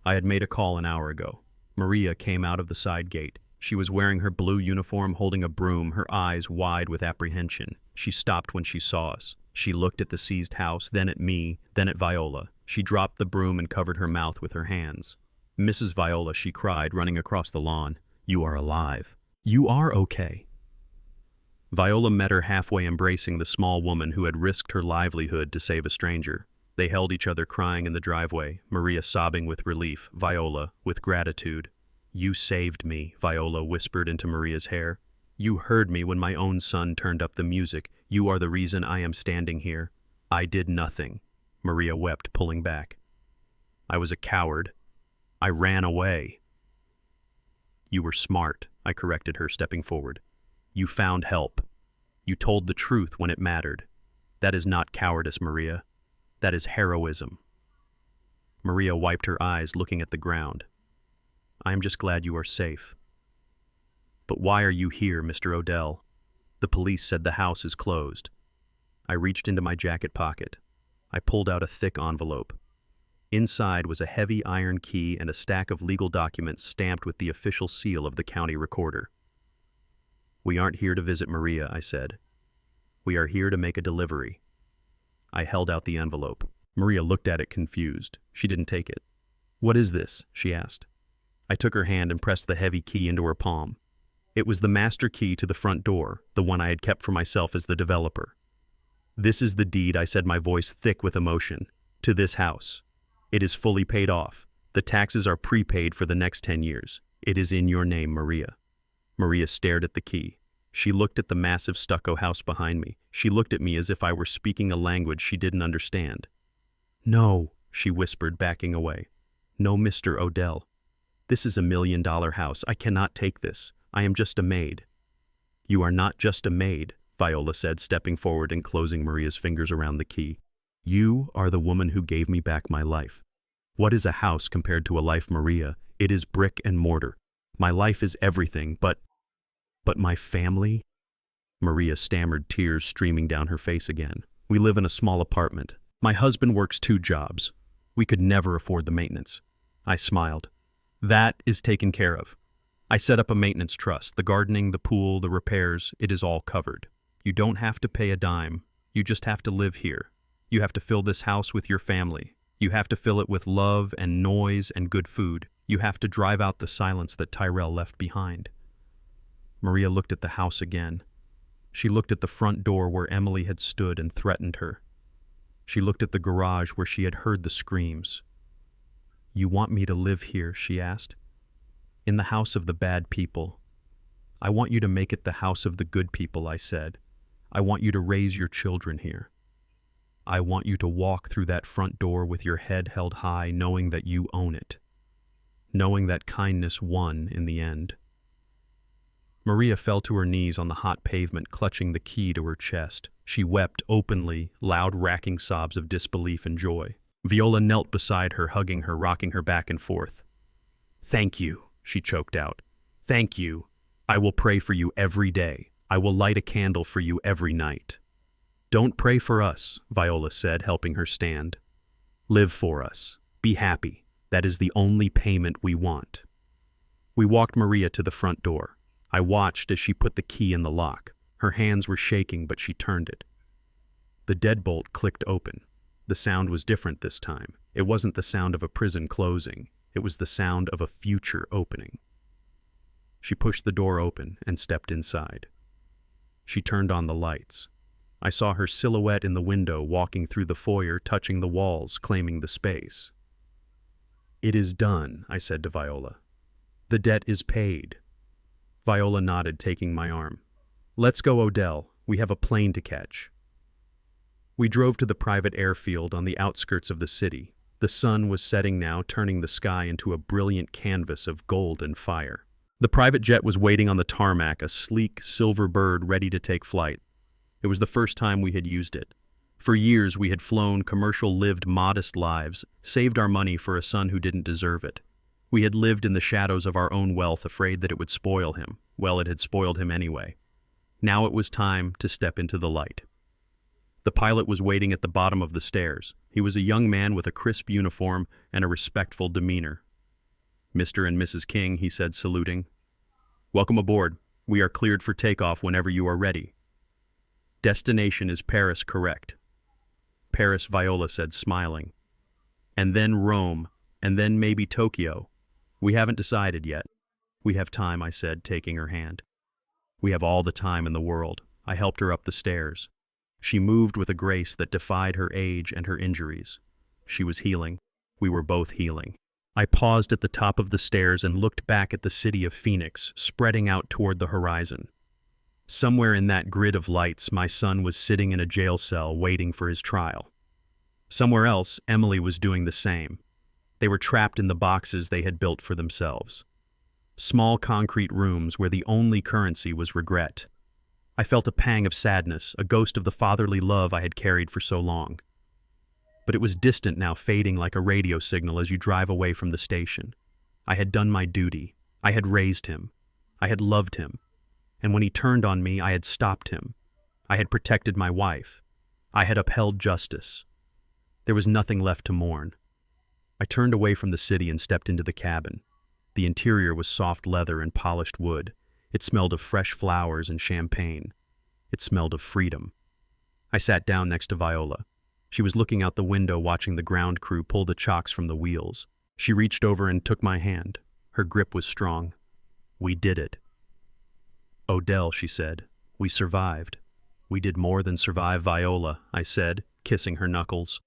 I had made a call an hour ago. Maria came out of the side gate. She was wearing her blue uniform, holding a broom, her eyes wide with apprehension. She stopped when she saw us. She looked at the seized house, then at me, then at Viola. She dropped the broom and covered her mouth with her hands. "Mrs. Viola," she cried, running across the lawn. "You are alive. You are okay." Viola met her halfway, embracing the small woman who had risked her livelihood to save a stranger. They held each other, crying in the driveway, Maria sobbing with relief, Viola with gratitude. "You saved me," Viola whispered into Maria's hair. "You heard me when my own son turned up the music. You are the reason I am standing here." "I did nothing," Maria wept, pulling back. "I was a coward. I ran away." "You were smart," I corrected her, stepping forward. "You found help. You told the truth when it mattered. That is not cowardice, Maria. That is heroism." Maria wiped her eyes, looking at the ground. "I am just glad you are safe." "But why are you here, Mr. Odell? The police said the house is closed." I reached into my jacket pocket. I pulled out a thick envelope. Inside was a heavy iron key and a stack of legal documents stamped with the official seal of the county recorder. "We aren't here to visit Maria," I said. "We are here to make a delivery." I held out the envelope. Maria looked at it confused. She didn't take it. "What is this?" she asked. I took her hand and pressed the heavy key into her palm. It was the master key to the front door, the one I had kept for myself as the developer. "This is the deed," I said, my voice thick with emotion, "to this house. It is fully paid off. The taxes are prepaid for the next 10 years. It is in your name, Maria." Maria stared at the key. She looked at the massive stucco house behind me. She looked at me as if I were speaking a language she didn't understand. "No," she whispered, backing away. No, Mr. Odell. This is $1 million house. I cannot take this. I am just a maid. You are not just a maid, Viola said, stepping forward and closing Maria's fingers around the key. You are the woman who gave me back my life. What is a house compared to a life, Maria? It is brick and mortar. My life is everything, but my family? Maria stammered, tears streaming down her face again. We live in a small apartment. My husband works 2 jobs. We could never afford the maintenance. I smiled. That is taken care of. I set up a maintenance trust. The gardening, the pool, the repairs, it is all covered. You don't have to pay a dime. You just have to live here. You have to fill this house with your family. You have to fill it with love and noise and good food. You have to drive out the silence that Tyrell left behind. Maria looked at the house again. She looked at the front door where Emily had stood and threatened her. She looked at the garage where she had heard the screams. You want me to live here, she asked. In the house of the bad people. I want you to make it the house of the good people, I said. I want you to raise your children here. I want you to walk through that front door with your head held high, knowing that you own it. Knowing that kindness won in the end. Maria fell to her knees on the hot pavement, clutching the key to her chest. She wept openly, loud racking sobs of disbelief and joy. Viola knelt beside her, hugging her, rocking her back and forth. Thank you, she choked out. Thank you. I will pray for you every day. I will light a candle for you every night. Don't pray for us, Viola said, helping her stand. Live for us. Be happy. That is the only payment we want. We walked Maria to the front door. I watched as she put the key in the lock. Her hands were shaking, but she turned it. The deadbolt clicked open. The sound was different this time. It wasn't the sound of a prison closing. It was the sound of a future opening. She pushed the door open and stepped inside. She turned on the lights. I saw her silhouette in the window, walking through the foyer, touching the walls, claiming the space. It is done, I said to Viola. The debt is paid. Viola nodded, taking my arm. Let's go, Odell. We have a plane to catch. We drove to the private airfield on the outskirts of the city. The sun was setting now, turning the sky into a brilliant canvas of gold and fire. The private jet was waiting on the tarmac, a sleek silver bird ready to take flight. It was the first time we had used it. For years we had flown lived modest lives, saved our money for a son who didn't deserve it. We had lived in the shadows of our own wealth, afraid that it would spoil him. Well, it had spoiled him anyway. Now it was time to step into the light. The pilot was waiting at the bottom of the stairs. He was a young man with a crisp uniform and a respectful demeanor. Mr. and Mrs. King, he said, saluting. Welcome aboard. We are cleared for takeoff whenever you are ready. Destination is Paris, correct? Paris, Viola said, smiling. And then Rome, and then maybe Tokyo. We haven't decided yet. We have time, I said, taking her hand. We have all the time in the world. I helped her up the stairs. She moved with a grace that defied her age and her injuries. She was healing. We were both healing. I paused at the top of the stairs and looked back at the city of Phoenix, spreading out toward the horizon. Somewhere in that grid of lights, my son was sitting in a jail cell waiting for his trial. Somewhere else, Emily was doing the same. They were trapped in the boxes they had built for themselves. Small concrete rooms where the only currency was regret. I felt a pang of sadness, a ghost of the fatherly love I had carried for so long. But it was distant now, fading like a radio signal as you drive away from the station. I had done my duty. I had raised him. I had loved him. And when he turned on me, I had stopped him. I had protected my wife. I had upheld justice. There was nothing left to mourn. I turned away from the city and stepped into the cabin. The interior was soft leather and polished wood. It smelled of fresh flowers and champagne. It smelled of freedom. I sat down next to Viola. She was looking out the window, watching the ground crew pull the chocks from the wheels. She reached over and took my hand. Her grip was strong. We did it. Odell, she said, we survived. We did more than survive, Viola, I said, kissing her knuckles.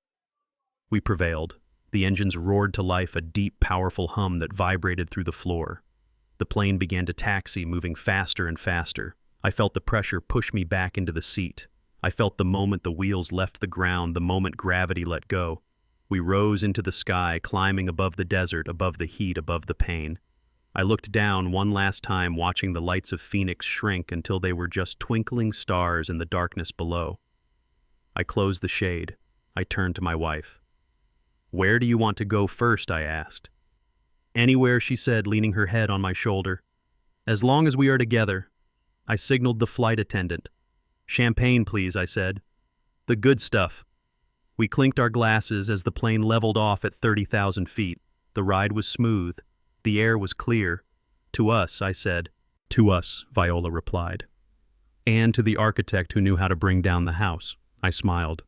We prevailed. The engines roared to life, a deep, powerful hum that vibrated through the floor. The plane began to taxi, moving faster and faster. I felt the pressure push me back into the seat. I felt the moment the wheels left the ground, the moment gravity let go. We rose into the sky, climbing above the desert, above the heat, above the pain. I looked down one last time, watching the lights of Phoenix shrink until they were just twinkling stars in the darkness below. I closed the shade. I turned to my wife. "Where do you want to go first?" I asked. "Anywhere," she said, leaning her head on my shoulder. "As long as we are together." I signaled the flight attendant. "Champagne, please," I said. "The good stuff." We clinked our glasses as the plane leveled off at 30,000 feet. The ride was smooth. The air was clear. "To us," I said. "To us," Viola replied. "And to the architect who knew how to bring down the house," I smiled.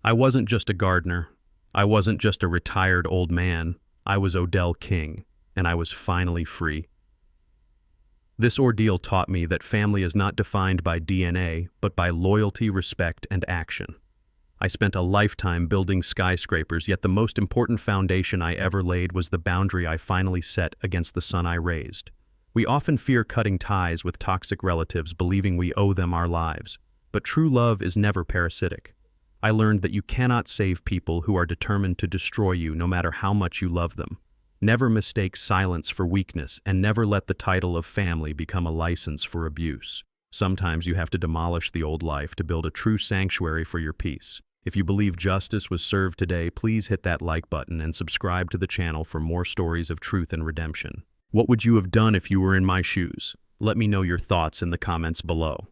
I wasn't just a gardener. I wasn't just a retired old man. I was Odell King, and I was finally free. This ordeal taught me that family is not defined by DNA, but by loyalty, respect, and action. I spent a lifetime building skyscrapers, yet the most important foundation I ever laid was the boundary I finally set against the son I raised. We often fear cutting ties with toxic relatives, believing we owe them our lives. But true love is never parasitic. I learned that you cannot save people who are determined to destroy you, no matter how much you love them. Never mistake silence for weakness, and never let the title of family become a license for abuse. Sometimes you have to demolish the old life to build a true sanctuary for your peace. If you believe justice was served today, please hit that like button and subscribe to the channel for more stories of truth and redemption. What would you have done if you were in my shoes? Let me know your thoughts in the comments below.